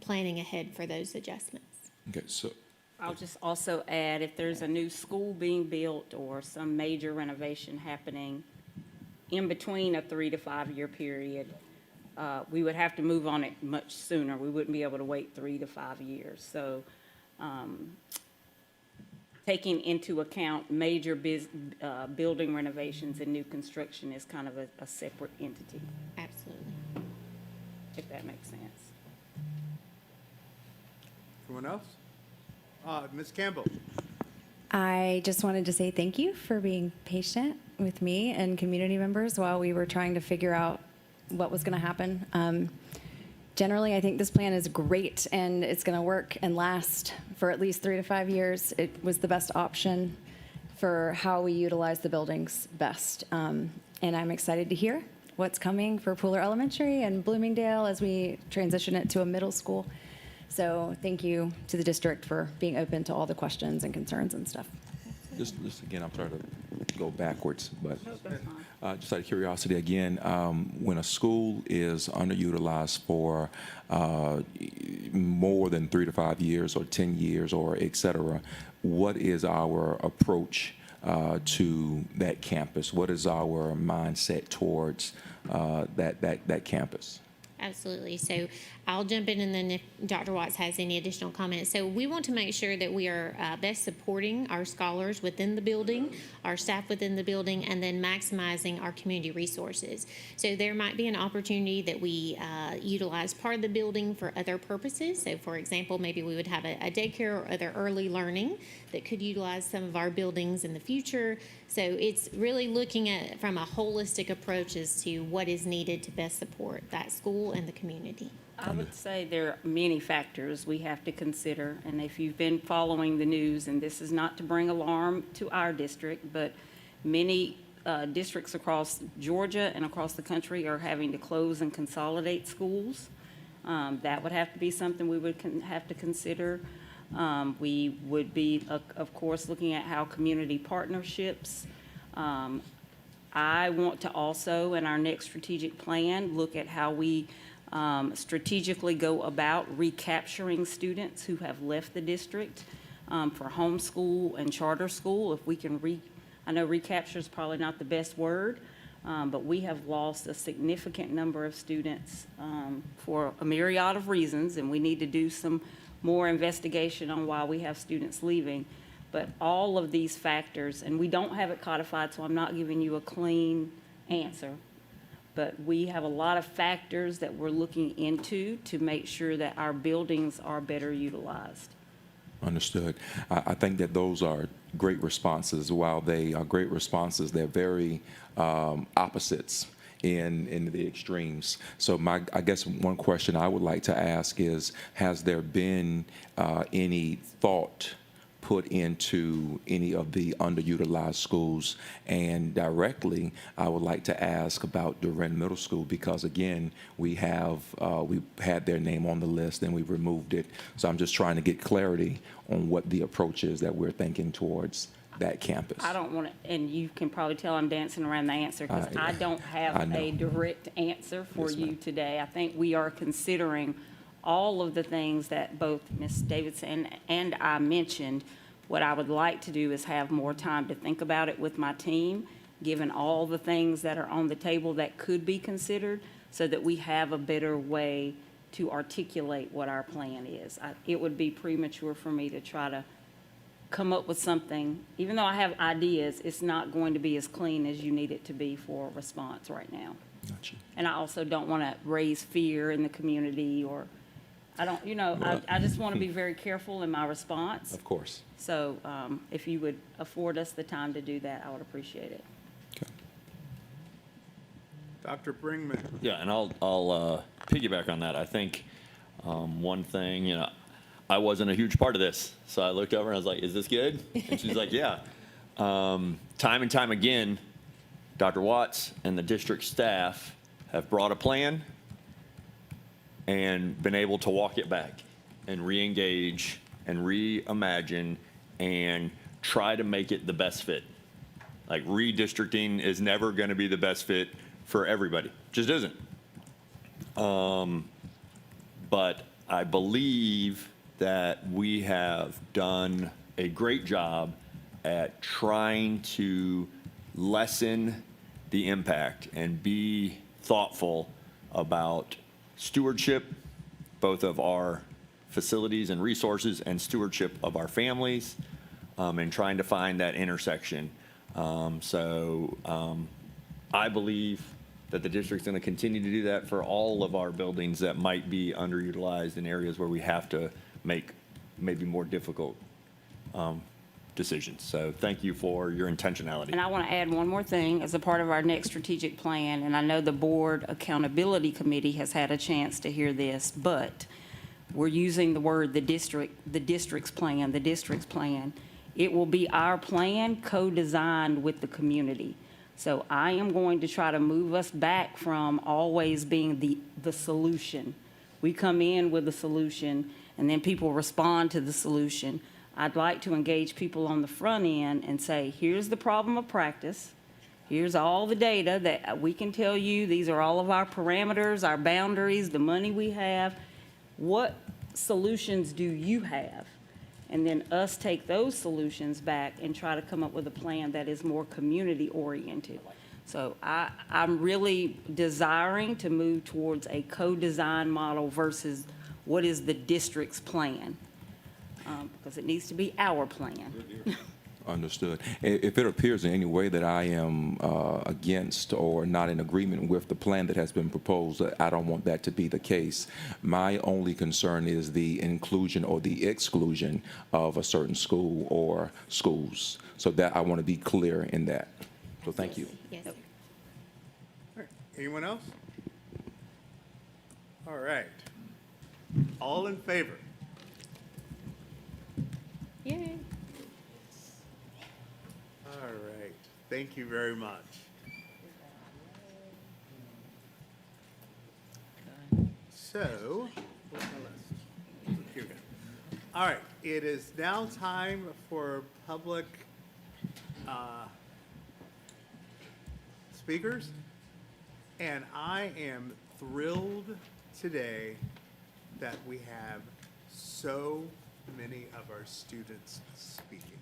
planning ahead for those adjustments. Okay, so I'll just also add, if there's a new school being built or some major renovation happening in between a 3 to 5 year period, we would have to move on it much sooner. We wouldn't be able to wait 3 to 5 years. So taking into account major building renovations and new construction is kind of a separate entity. Absolutely. If that makes sense. Anyone else? Ms. Campbell. I just wanted to say thank you for being patient with me and community members while we were trying to figure out what was going to happen. Generally, I think this plan is great and it's going to work and last for at least 3 to 5 years. It was the best option for how we utilize the buildings best. And I'm excited to hear what's coming for Pooler Elementary and Bloomingdale as we transition it to a middle school. So thank you to the district for being open to all the questions and concerns and stuff. just again, I'm sorry to go backwards, but just out of curiosity, again, when a school is underutilized for more than 3 to 5 years or 10 years or et cetera, what is our approach to that campus? What is our mindset towards that campus? Absolutely. So I'll jump in, and then if Dr. Watts has any additional comments. So we want to make sure that we are best supporting our scholars within the building, our staff within the building, and then maximizing our community resources. So there might be an opportunity that we utilize part of the building for other purposes. So for example, maybe we would have a daycare or other early learning that could utilize some of our buildings in the future. So it's really looking at from a holistic approach as to what is needed to best support that school and the community. I would say there are many factors we have to consider, and if you've been following the news, and this is not to bring alarm to our district, but many districts across Georgia and across the country are having to close and consolidate schools. That would have to be something we would have to consider. We would be, of course, looking at how community partnerships. I want to also, in our next strategic plan, look at how we strategically go about recapturing students who have left the district for homeschool and charter school. If we can I know recapture is probably not the best word, but we have lost a significant number of students for a myriad of reasons, and we need to do some more investigation on why we have students leaving. But all of these factors, and we don't have it codified, so I'm not giving you a clean answer, but we have a lot of factors that we're looking into to make sure that our buildings are better utilized. Understood. I think that those are great responses. While they are great responses, they're very opposites in the extremes. So I guess one question I would like to ask is, has there been any thought put into any of the underutilized schools? And directly, I would like to ask about Durant Middle School, because again, we had their name on the list and we removed it. So I'm just trying to get clarity on what the approach is that we're thinking towards that campus. I don't want to, and you can probably tell I'm dancing around the answer because I don't have a direct answer for you today. I think we are considering all of the things that both Ms. Davidson and I mentioned. What I would like to do is have more time to think about it with my team, given all the things that are on the table that could be considered, so that we have a better way to articulate what our plan is. It would be premature for me to try to come up with something. Even though I have ideas, it's not going to be as clean as you need it to be for a response right now. Gotcha. And I also don't want to raise fear in the community, or I don't, I just want to be very careful in my response. Of course. So if you would afford us the time to do that, I would appreciate it. Okay. Dr. Bringman. Yeah, and I'll piggyback on that. I think one thing, I wasn't a huge part of this, so I looked over and I was like, "Is this good?" And she's like, "Yeah." Time and time again, Dr. Watts and the district staff have brought a plan and been able to walk it back and re-engage and reimagine and try to make it the best fit. Like, redistricting is never going to be the best fit for everybody. Just isn't. But I believe that we have done a great job at trying to lessen the impact and be thoughtful about stewardship, both of our facilities and resources, and stewardship of our families, and trying to find that intersection. I believe that the district's going to continue to do that for all of our buildings that might be underutilized in areas where we have to make maybe more difficult decisions. So thank you for your intentionality. And I want to add one more thing as a part of our next strategic plan, and I know the Board Accountability Committee has had a chance to hear this, but we're using the word the district's plan. It will be our plan co-designed with the community. So I am going to try to move us back from always being the solution. We come in with a solution and then people respond to the solution. I'd like to engage people on the front end and say, here's the problem of practice. Here's all the data that we can tell you. These are all of our parameters, our boundaries, the money we have. What solutions do you have? And then us take those solutions back and try to come up with a plan that is more community-oriented. So I'm really desiring to move towards a co-design model versus what is the district's plan, because it needs to be our plan. Understood. If it appears in any way that I am against or not in agreement with the plan that has been proposed, I don't want that to be the case. My only concern is the inclusion or the exclusion of a certain school or schools. So that I want to be clear in that. So thank you. Yes. Anyone else? All right. All in favor? Yay. All right. Thank you very much. So, where's my list? Here we go. All right. It is now time for public speakers. And I am thrilled today that we have so many of our students speaking.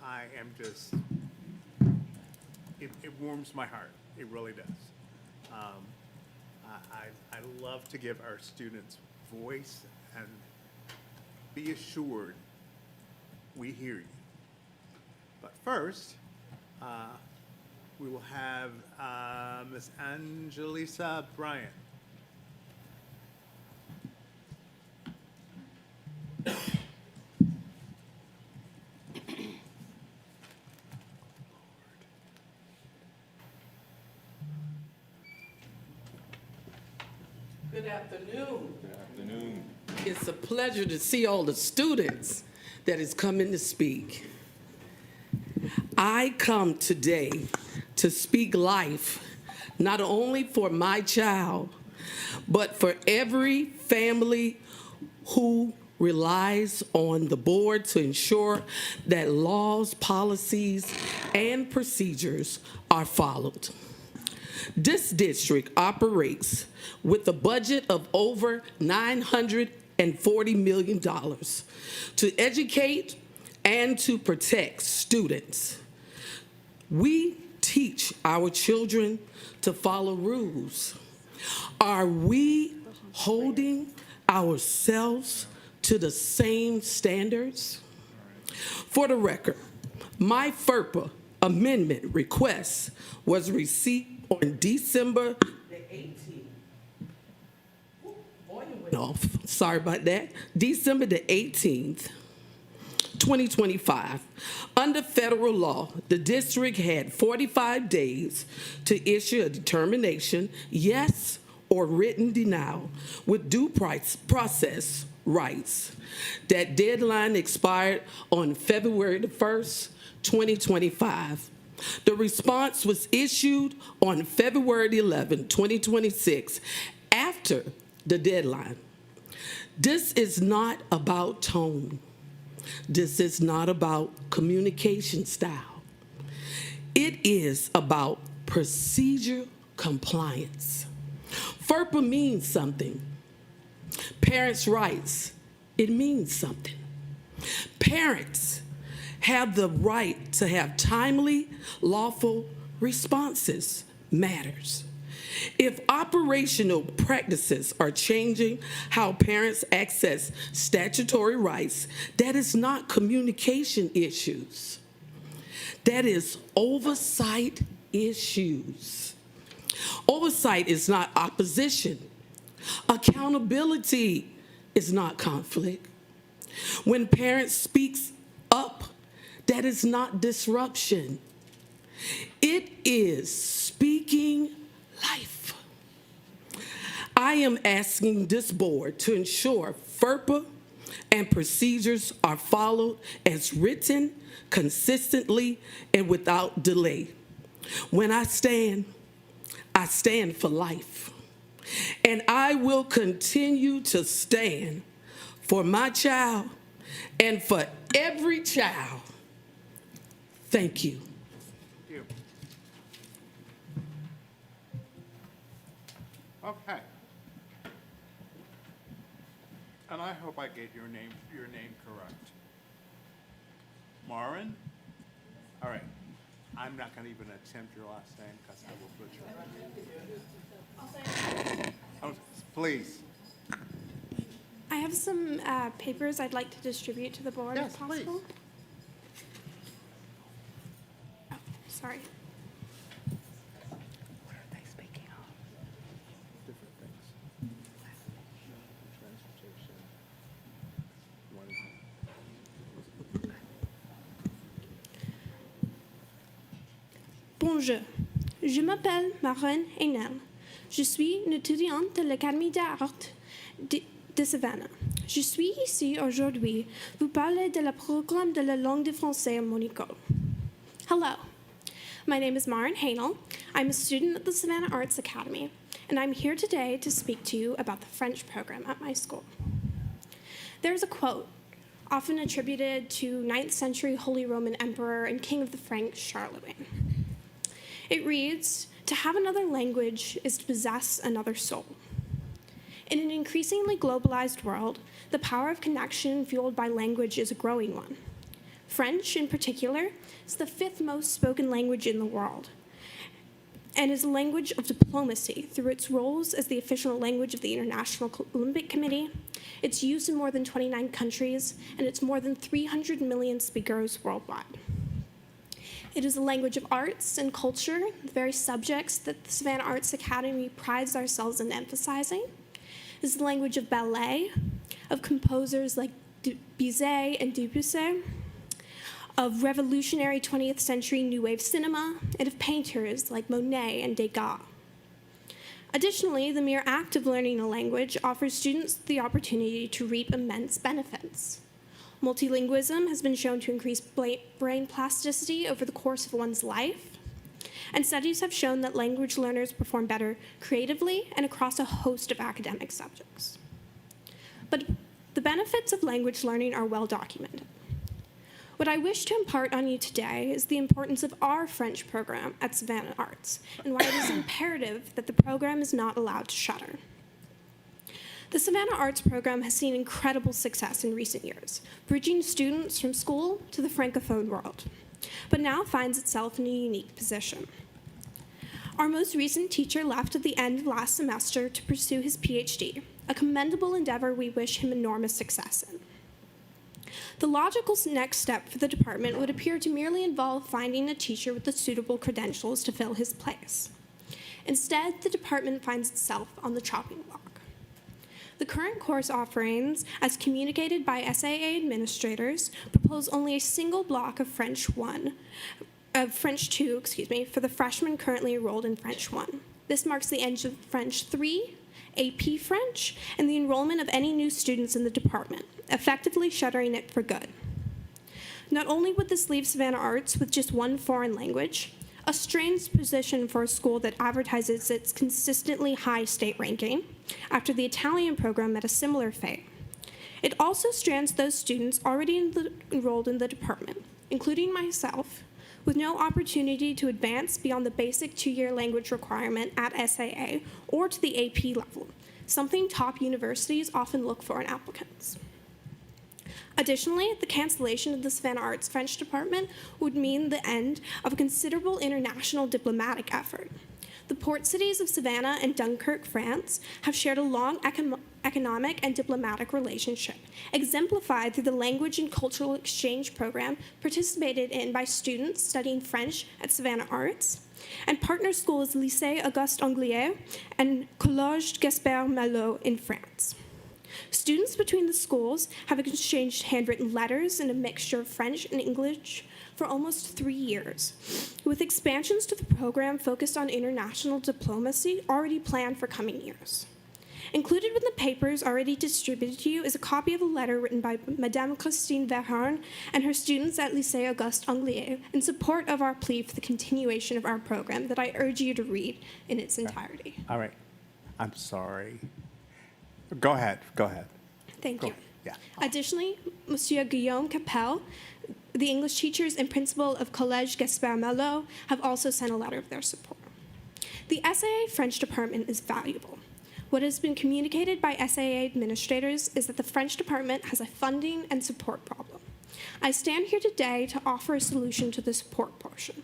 I am just, it warms my heart. It really does. I love to give our students voice, and be assured we hear you. But first, we will have Ms. Angelisa Bryant. Good afternoon. Good afternoon. It's a pleasure to see all the students that is coming to speak. I come today to speak life, not only for my child, but for every family who relies on the board to ensure that laws, policies, and procedures are followed. This district operates with a budget of over $940 million to educate and to protect students. We teach our children to follow rules. Are we holding ourselves to the same standards? For the record, my FERPA amendment request was received on December the 18th. Volume went off. Sorry about that. December the 18th, 2025. Under federal law, the district had 45 days to issue a determination, yes or written denial, with due process rights. That deadline expired on February the 1st, 2025. The response was issued on February 11, 2026, after the deadline. This is not about tone. This is not about communication style. It is about procedure compliance. FERPA means something. Parents' rights, it means something. Parents have the right to have timely, lawful responses matters. If operational practices are changing how parents access statutory rights, that is not communication issues. That is oversight issues. Oversight is not opposition. Accountability is not conflict. When parents speak up, that is not disruption. It is speaking life. I am asking this board to ensure FERPA and procedures are followed as written, consistently, and without delay. When I stand for life. And I will continue to stand for my child and for every child. Thank you. Okay. And I hope I get your name correct. Marin? All right. I'm not going to even attempt your last name because I will butcher it. Oh, please. I have some papers I'd like to distribute to the board if possible. Oh, sorry. What are they speaking of? Different things. Bonjour, je m'appelle Marin Hainel. Je suis une étudiante de l'Académie d'art de Savannah. Je suis ici aujourd'hui vous parler de la programme de la langue de français à mon école. Hello, my name is Marin Hainel. I'm a student at the Savannah Arts Academy, and I'm here today to speak to you about the French program at my school. There's a quote often attributed to 9th century Holy Roman Emperor and King of the Franks, Charlemagne. It reads, "To have another language is to possess another soul." In an increasingly globalized world, the power of connection fueled by language is a growing one. French, in particular, is the 5th most spoken language in the world, and is a language of diplomacy through its roles as the official language of the International Olympic Committee. It's used in more than 29 countries, and it's more than 300 million speakers worldwide. It is a language of arts and culture, the very subjects that the Savannah Arts Academy prides ourselves in emphasizing. It is the language of ballet, of composers like Bizet and Debussy, of revolutionary 20th century New Wave cinema, and of painters like Monet and Degas. Additionally, the mere act of learning a language offers students the opportunity to reap immense benefits. Multilingualism has been shown to increase brain plasticity over the course of one's life, and studies have shown that language learners perform better creatively and across a host of academic subjects. But the benefits of language learning are well documented. What I wish to impart on you today is the importance of our French program at Savannah Arts, and why it is imperative that the program is not allowed to shutter. The Savannah Arts program has seen incredible success in recent years, bridging students from school to the Francophone world, but now finds itself in a unique position. Our most recent teacher left at the end of last semester to pursue his PhD, a commendable endeavor we wish him enormous success in. The logical next step for the department would appear to merely involve finding a teacher with the suitable credentials to fill his place. Instead, the department finds itself on the chopping block. The current course offerings, as communicated by SAA administrators, propose only a single block of French 2, for the freshmen currently enrolled in French 1. This marks the end of French 3, AP French, and the enrollment of any new students in the department, effectively shuttering it for good. Not only would this leave Savannah Arts with just one foreign language, a strange position for a school that advertises its consistently high state ranking, after the Italian program met a similar fate. It also strands those students already enrolled in the department, including myself, with no opportunity to advance beyond the basic 2-year language requirement at SAA or to the AP level, something top universities often look for in applicants. Additionally, the cancellation of the Savannah Arts French department would mean the end of a considerable international diplomatic effort. The port cities of Savannah and Dunkirk, France, have shared a long economic and diplomatic relationship, exemplified through the language and cultural exchange program participated in by students studying French at Savannah Arts, and partner schools Lycée Auguste Anglais and Collège Gaspard Malot in France. Students between the schools have exchanged handwritten letters in a mixture of French and English for almost 3 years, with expansions to the program focused on international diplomacy already planned for coming years. Included with the papers already distributed to you is a copy of a letter written by Madame Christine Verheyen and her students at Lycée Auguste Anglais in support of our plea for the continuation of our program that I urge you to read in its entirety. All right. I'm sorry. Go ahead. Thank you. Yeah. Additionally, Monsieur Guillaume Capel, the English teachers and principal of Collège Gaspard Malot, have also sent a letter of their support. The SAA French department is valuable. What has been communicated by SAA administrators is that the French department has a funding and support problem. I stand here today to offer a solution to the support portion.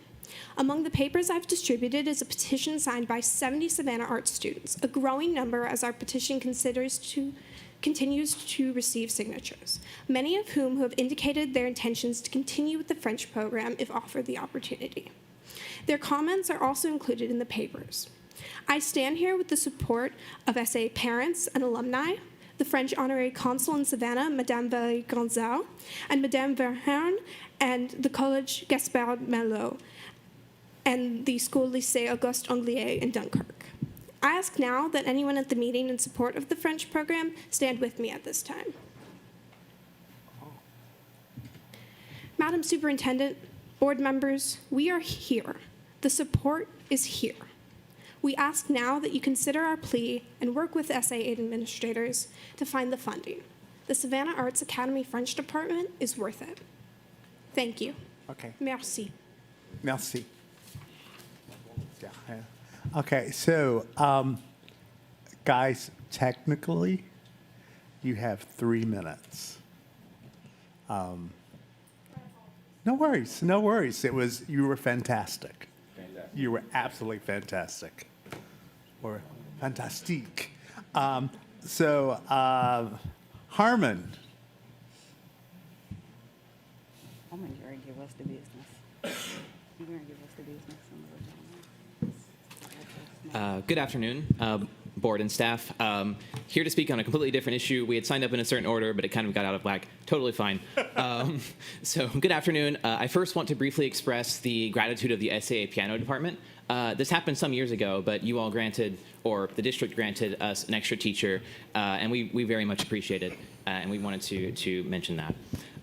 Among the papers I've distributed is a petition signed by 70 Savannah Arts students, a growing number as our petition continues to receive signatures, many of whom have indicated their intentions to continue with the French program if offered the opportunity. Their comments are also included in the papers. I stand here with the support of SA parents and alumni, the French Honorary Consul in Savannah, Madame Valérie Gonzal, and Madame Verheyen, and the Collège Gaspard Malot, and the School Lycée Auguste Anglier in Dunkirk. I ask now that anyone at the meeting in support of the French program stand with me at this time. Madam Superintendent, board members, we are here. The support is here. We ask now that you consider our plea and work with SAA administrators to find the funding. The Savannah Arts Academy French Department is worth it. Thank you. Okay. Merci. Merci. Yeah. Okay, so, guys, technically, you have 3 minutes. No worries, no worries. You were fantastic. You were absolutely fantastic. Or fantastique. Harmon. I'm going to give us the business. You're going to give us the business. Good afternoon, board and staff. Here to speak on a completely different issue. We had signed up in a certain order, but it kind of got out of whack. Totally fine. So good afternoon. I first want to briefly express the gratitude of the SAA piano department. This happened some years ago, but you all granted, or the district granted us an extra teacher, and we very much appreciate it, and we wanted to mention that.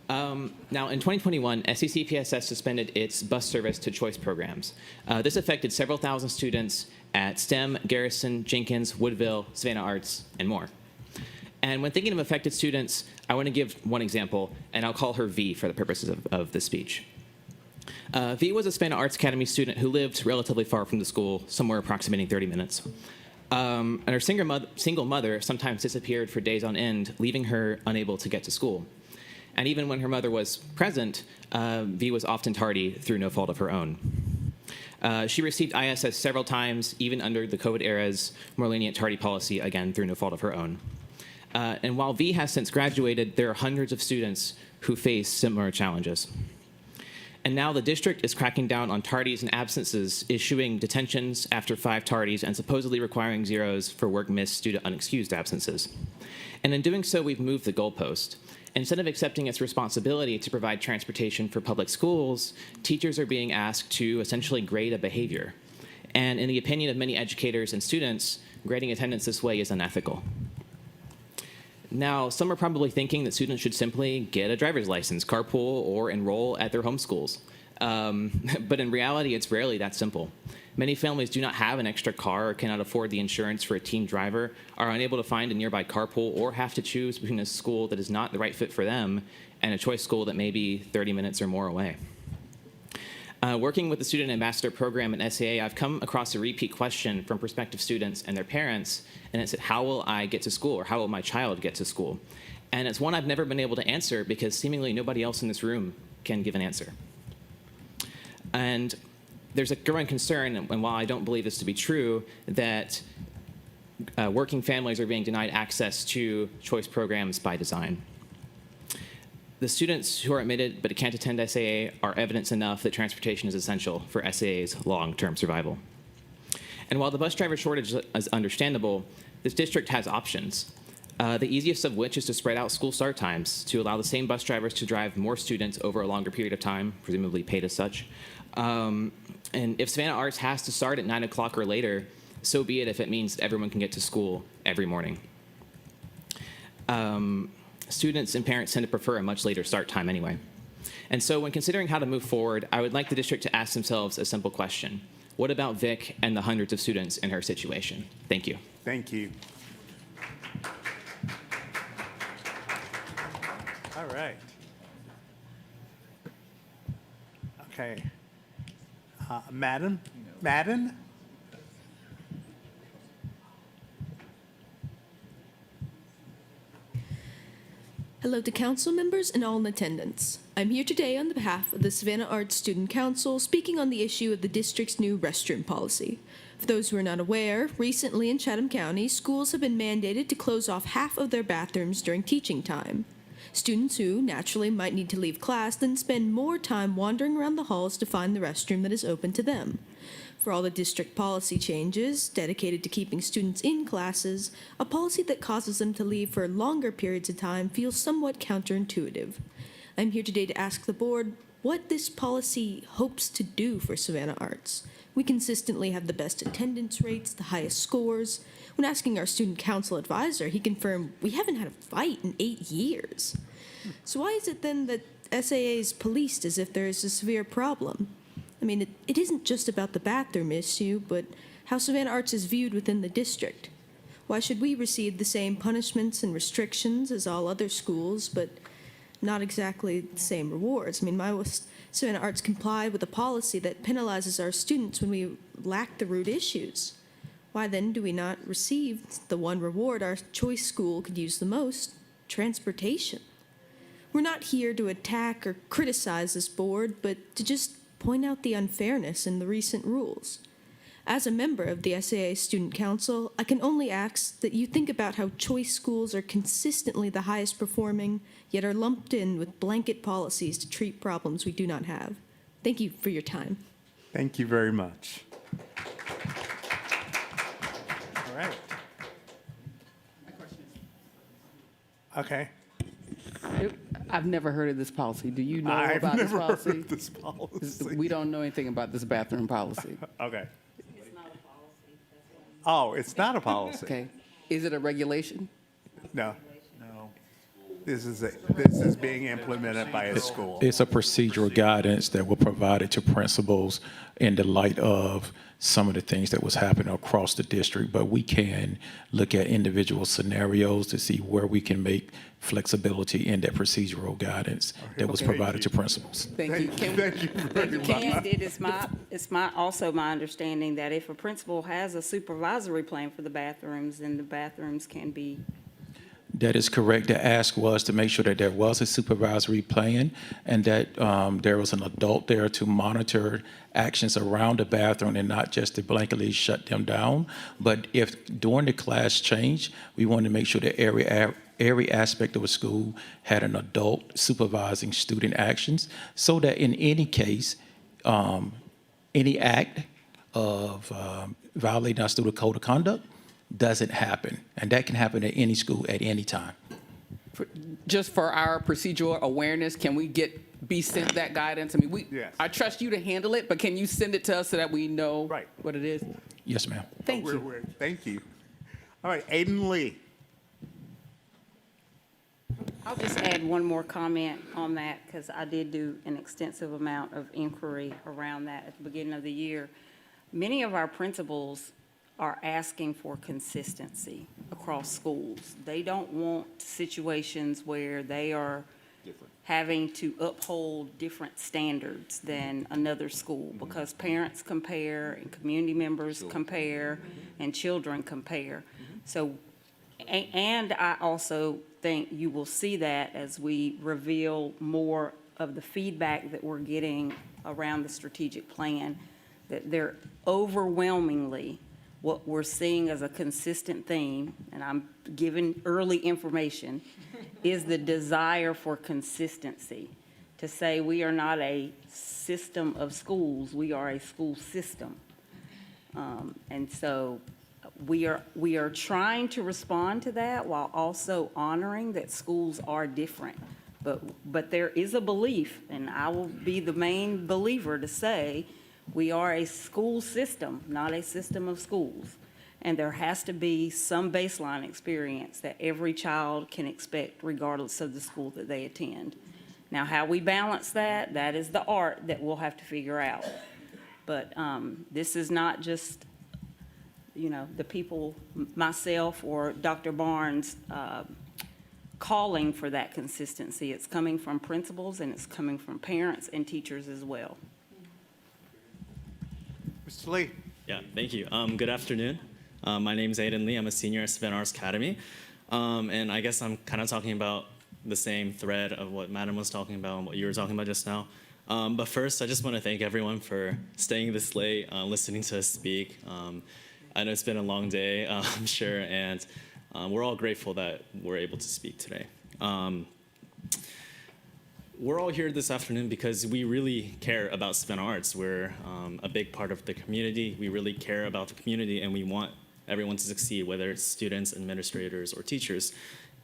Now, in 2021, SCCPSS suspended its bus service to choice programs. This affected several thousand students at STEM, Garrison, Jenkins, Woodville, Savannah Arts, and more. And when thinking of affected students, I want to give one example, and I'll call her V for the purposes of this speech. V was a Savannah Arts Academy student who lived relatively far from the school, somewhere approximating 30 minutes. And her single mother sometimes disappeared for days on end, leaving her unable to get to school. And even when her mother was present, V was often tardy through no fault of her own. She received ISS several times, even under the COVID era's more lenient tardy policy, again, through no fault of her own. And while V has since graduated, there are hundreds of students who face similar challenges. And now the district is cracking down on tardies and absences, issuing detentions after 5 tardies and supposedly requiring zeros for work missed due to unexcused absences. And in doing so, we've moved the goalpost. Instead of accepting its responsibility to provide transportation for public schools, teachers are being asked to essentially grade a behavior. And in the opinion of many educators and students, grading attendance this way is unethical. Now, some are probably thinking that students should simply get a driver's license, carpool, or enroll at their home schools. But in reality, it's rarely that simple. Many families do not have an extra car or cannot afford the insurance for a team driver, are unable to find a nearby carpool, or have to choose between a school that is not the right fit for them and a choice school that may be 30 minutes or more away. Working with the Student Ambassador Program at SAA, I've come across a repeat question from prospective students and their parents, and it said, how will I get to school, or how will my child get to school? And it's one I've never been able to answer because seemingly nobody else in this room can give an answer. And there's a growing concern, and while I don't believe this to be true, that working families are being denied access to choice programs by design. The students who are admitted but can't attend SAA are evidence enough that transportation is essential for SAA's long-term survival. And while the bus driver shortage is understandable, this district has options. The easiest of which is to spread out school start times to allow the same bus drivers to drive more students over a longer period of time, presumably paid as such. And if Savannah Arts has to start at 9 o'clock or later, so be it if it means that everyone can get to school every morning. Students and parents tend to prefer a much later start time anyway. And so when considering how to move forward, I would like the district to ask themselves a simple question. What about Vic and the hundreds of students in her situation? Thank you. Thank you. right. Okay. Madden? Hello to council members and all in attendance. I'm here today on behalf of the Savannah Arts Student Council speaking on the issue of the district's new restroom policy. For those who are not aware, recently in Chatham County, schools have been mandated to close off half of their bathrooms during teaching time. Students who naturally might need to leave class then spend more time wandering around the halls to find the restroom that is open to them. For all the district policy changes dedicated to keeping students in classes, a policy that causes them to leave for longer periods of time feels somewhat counterintuitive. I'm here today to ask the board what this policy hopes to do for Savannah Arts. We consistently have the best attendance rates, the highest scores. When asking our student council advisor, he confirmed we haven't had a fight in 8 years. So why is it then that SAA is policed as if there is a severe problem? I mean, it isn't just about the bathroom issue, but how Savannah Arts is viewed within the district. Why should we receive the same punishments and restrictions as all other schools, but not exactly the same rewards? I mean, why will Savannah Arts comply with a policy that penalizes our students when we lack the root issues? Why then do we not receive the one reward our choice school could use the most, transportation? We're not here to attack or criticize this board, but to just point out the unfairness in the recent rules. As a member of the SAA Student Council, I can only ask that you think about how choice schools are consistently the highest performing, yet are lumped in with blanket policies to treat problems we do not have. Thank you for your time. Thank you very much. All right. Okay. I've never heard of this policy. Do you know I've about this never policy? heard of this policy. We don't know anything about this bathroom policy. Okay. Oh, it's not a policy? Okay. Is it a regulation? No. This is being implemented by a school. It's a procedural guidance that will provide it to principals in the light of some of the things that was happening across the district, but we can look at individual scenarios to see where we can make flexibility in that procedural guidance that was provided to principals. Thank you. Thank you very much. It's also my understanding that if a principal has a supervisory plan for the bathrooms, then the bathrooms can be. That is correct. The ask was to make sure that there was a supervisory plan and that there was an adult there to monitor actions around the bathroom and not just to blanketly shut them down. But if during the class change, we wanted to make sure that every aspect of a school had an adult supervising student actions so that in any case, any act of violating our student code of conduct doesn't happen. And that can happen at any school at any time. Just for our procedural awareness, can we be sent that guidance? I mean, I trust you to handle it, but can you send it to us so that we know what it is? Yes, ma'am. Thank you. Thank you. All right, Aiden Lee. I'll just add one more comment on that because I did do an extensive amount of inquiry around that at the beginning of the year. Many of our principals are asking for consistency across schools. They don't want situations where they are having to uphold different standards than another school because parents compare and community members compare and children compare. So, and I also think you will see that as we reveal more of the feedback that we're getting around the strategic plan, that they're overwhelmingly what we're seeing as a consistent theme, and I'm giving early information, is the desire for consistency. To say we are not a system of schools, we are a school system. And so we are trying to respond to that while also honoring that schools are different. But there is a belief, and I will be the main believer to say, we are a school system, not a system of schools. And there has to be some baseline experience that every child can expect regardless of the school that they attend. Now, how we balance that, that is the art that we'll have to figure out. But this is not just, the people, myself or Dr. Barnes' calling for that consistency. It's coming from principals and it's coming from parents and teachers as well. Mr. Lee. Yeah, thank you. Good afternoon. My name is Aiden Lee. I'm a senior at Savannah-Chatham Academy. And I guess I'm kind of talking about the same thread of what Madam was talking about and what you were talking about just now. But first, I just want to thank everyone for staying this late, listening to us speak. I know it's been a long day, I'm sure, and we're all grateful that we're able to speak today. We're all here this afternoon because we really care about Savannah Arts. We're a big part of the community. We really care about the community, and we want everyone to succeed, whether it's students, administrators, or teachers.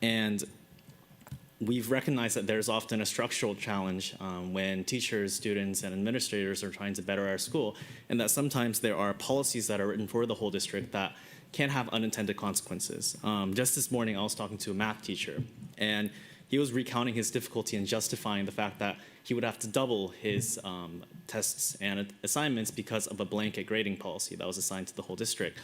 And we've recognized that there's often a structural challenge when teachers, students, and administrators are trying to better our school, and that sometimes there are policies that are written for the whole district that can have unintended consequences. Just this morning, I was talking to a math teacher, and he was recounting his difficulty in justifying the fact that he would have to double his tests and assignments because of a blanket grading policy that was assigned to the whole district.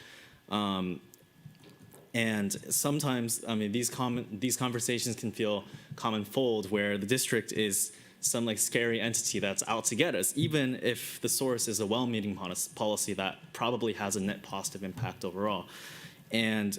And sometimes, I mean, these conversations can feel common-fold, where the district is some like scary entity that's out to get us, even if the source is a well-meaning policy that probably has a net positive impact overall. And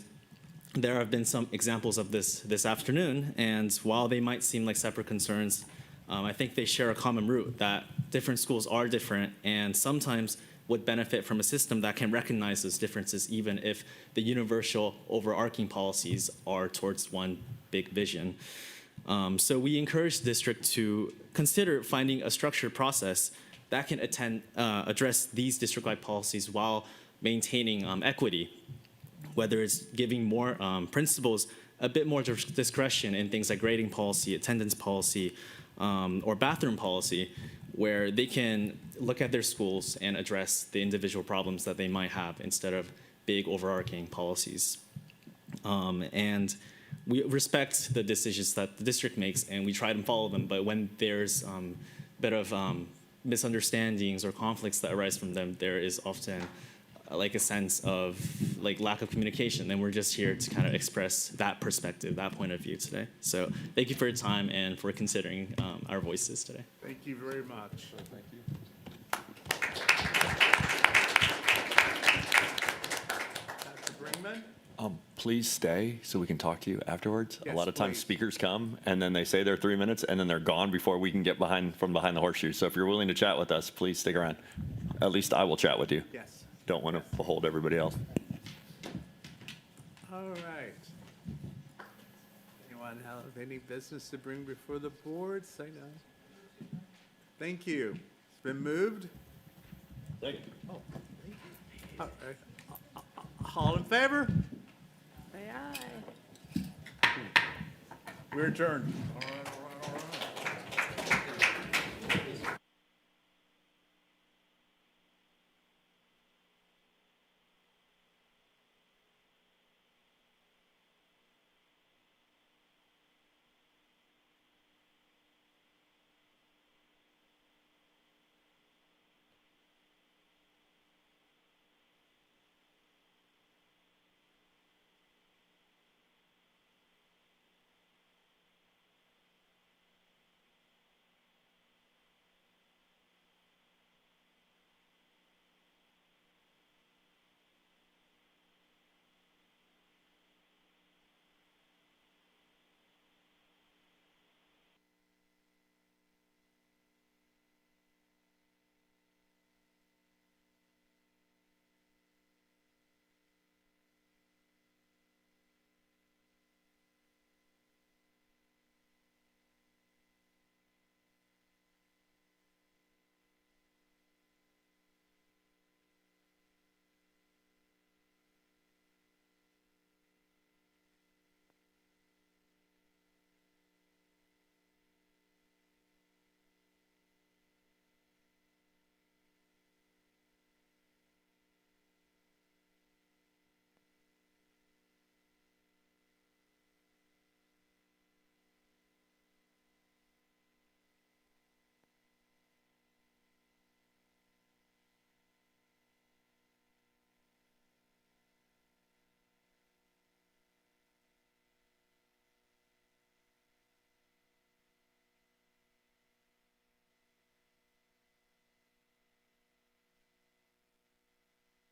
there have been some examples of this afternoon, and while they might seem like separate concerns, I think they share a common root, that different schools are different and sometimes would benefit from a system that can recognize those differences, even if the universal overarching policies are towards one big vision. So we encourage the district to consider finding a structured process that can address these district-wide policies while maintaining equity, whether it's giving more principals a bit more discretion in things like grading policy, attendance policy, or bathroom policy, where they can look at their schools and address the individual problems that they might have instead of big overarching policies. And we respect the decisions that the district makes, and we try to follow them, but when there's a bit of misunderstandings or conflicts that arise from them, there is often like a sense of like lack of communication, and we're just here to kind of express that perspective, that point of view today. So thank you for your time and for considering our voices today. Thank you very much. Thank you. Dr. Bringman? Please stay so we can talk to you afterwards. Yes, a lot of times please. speakers come and then they say their 3 minutes and then they're gone before we can get from behind the horseshoe. So if you're willing to chat with us, please stick around. At least I will chat with you. Yes. Don't want to behold everybody else. All right. Anyone have any business to bring before the board? Say no. Thank you. It's been moved. Thank you. Oh, thank you. All right. All in favor? Say aye. We're adjourned. All right.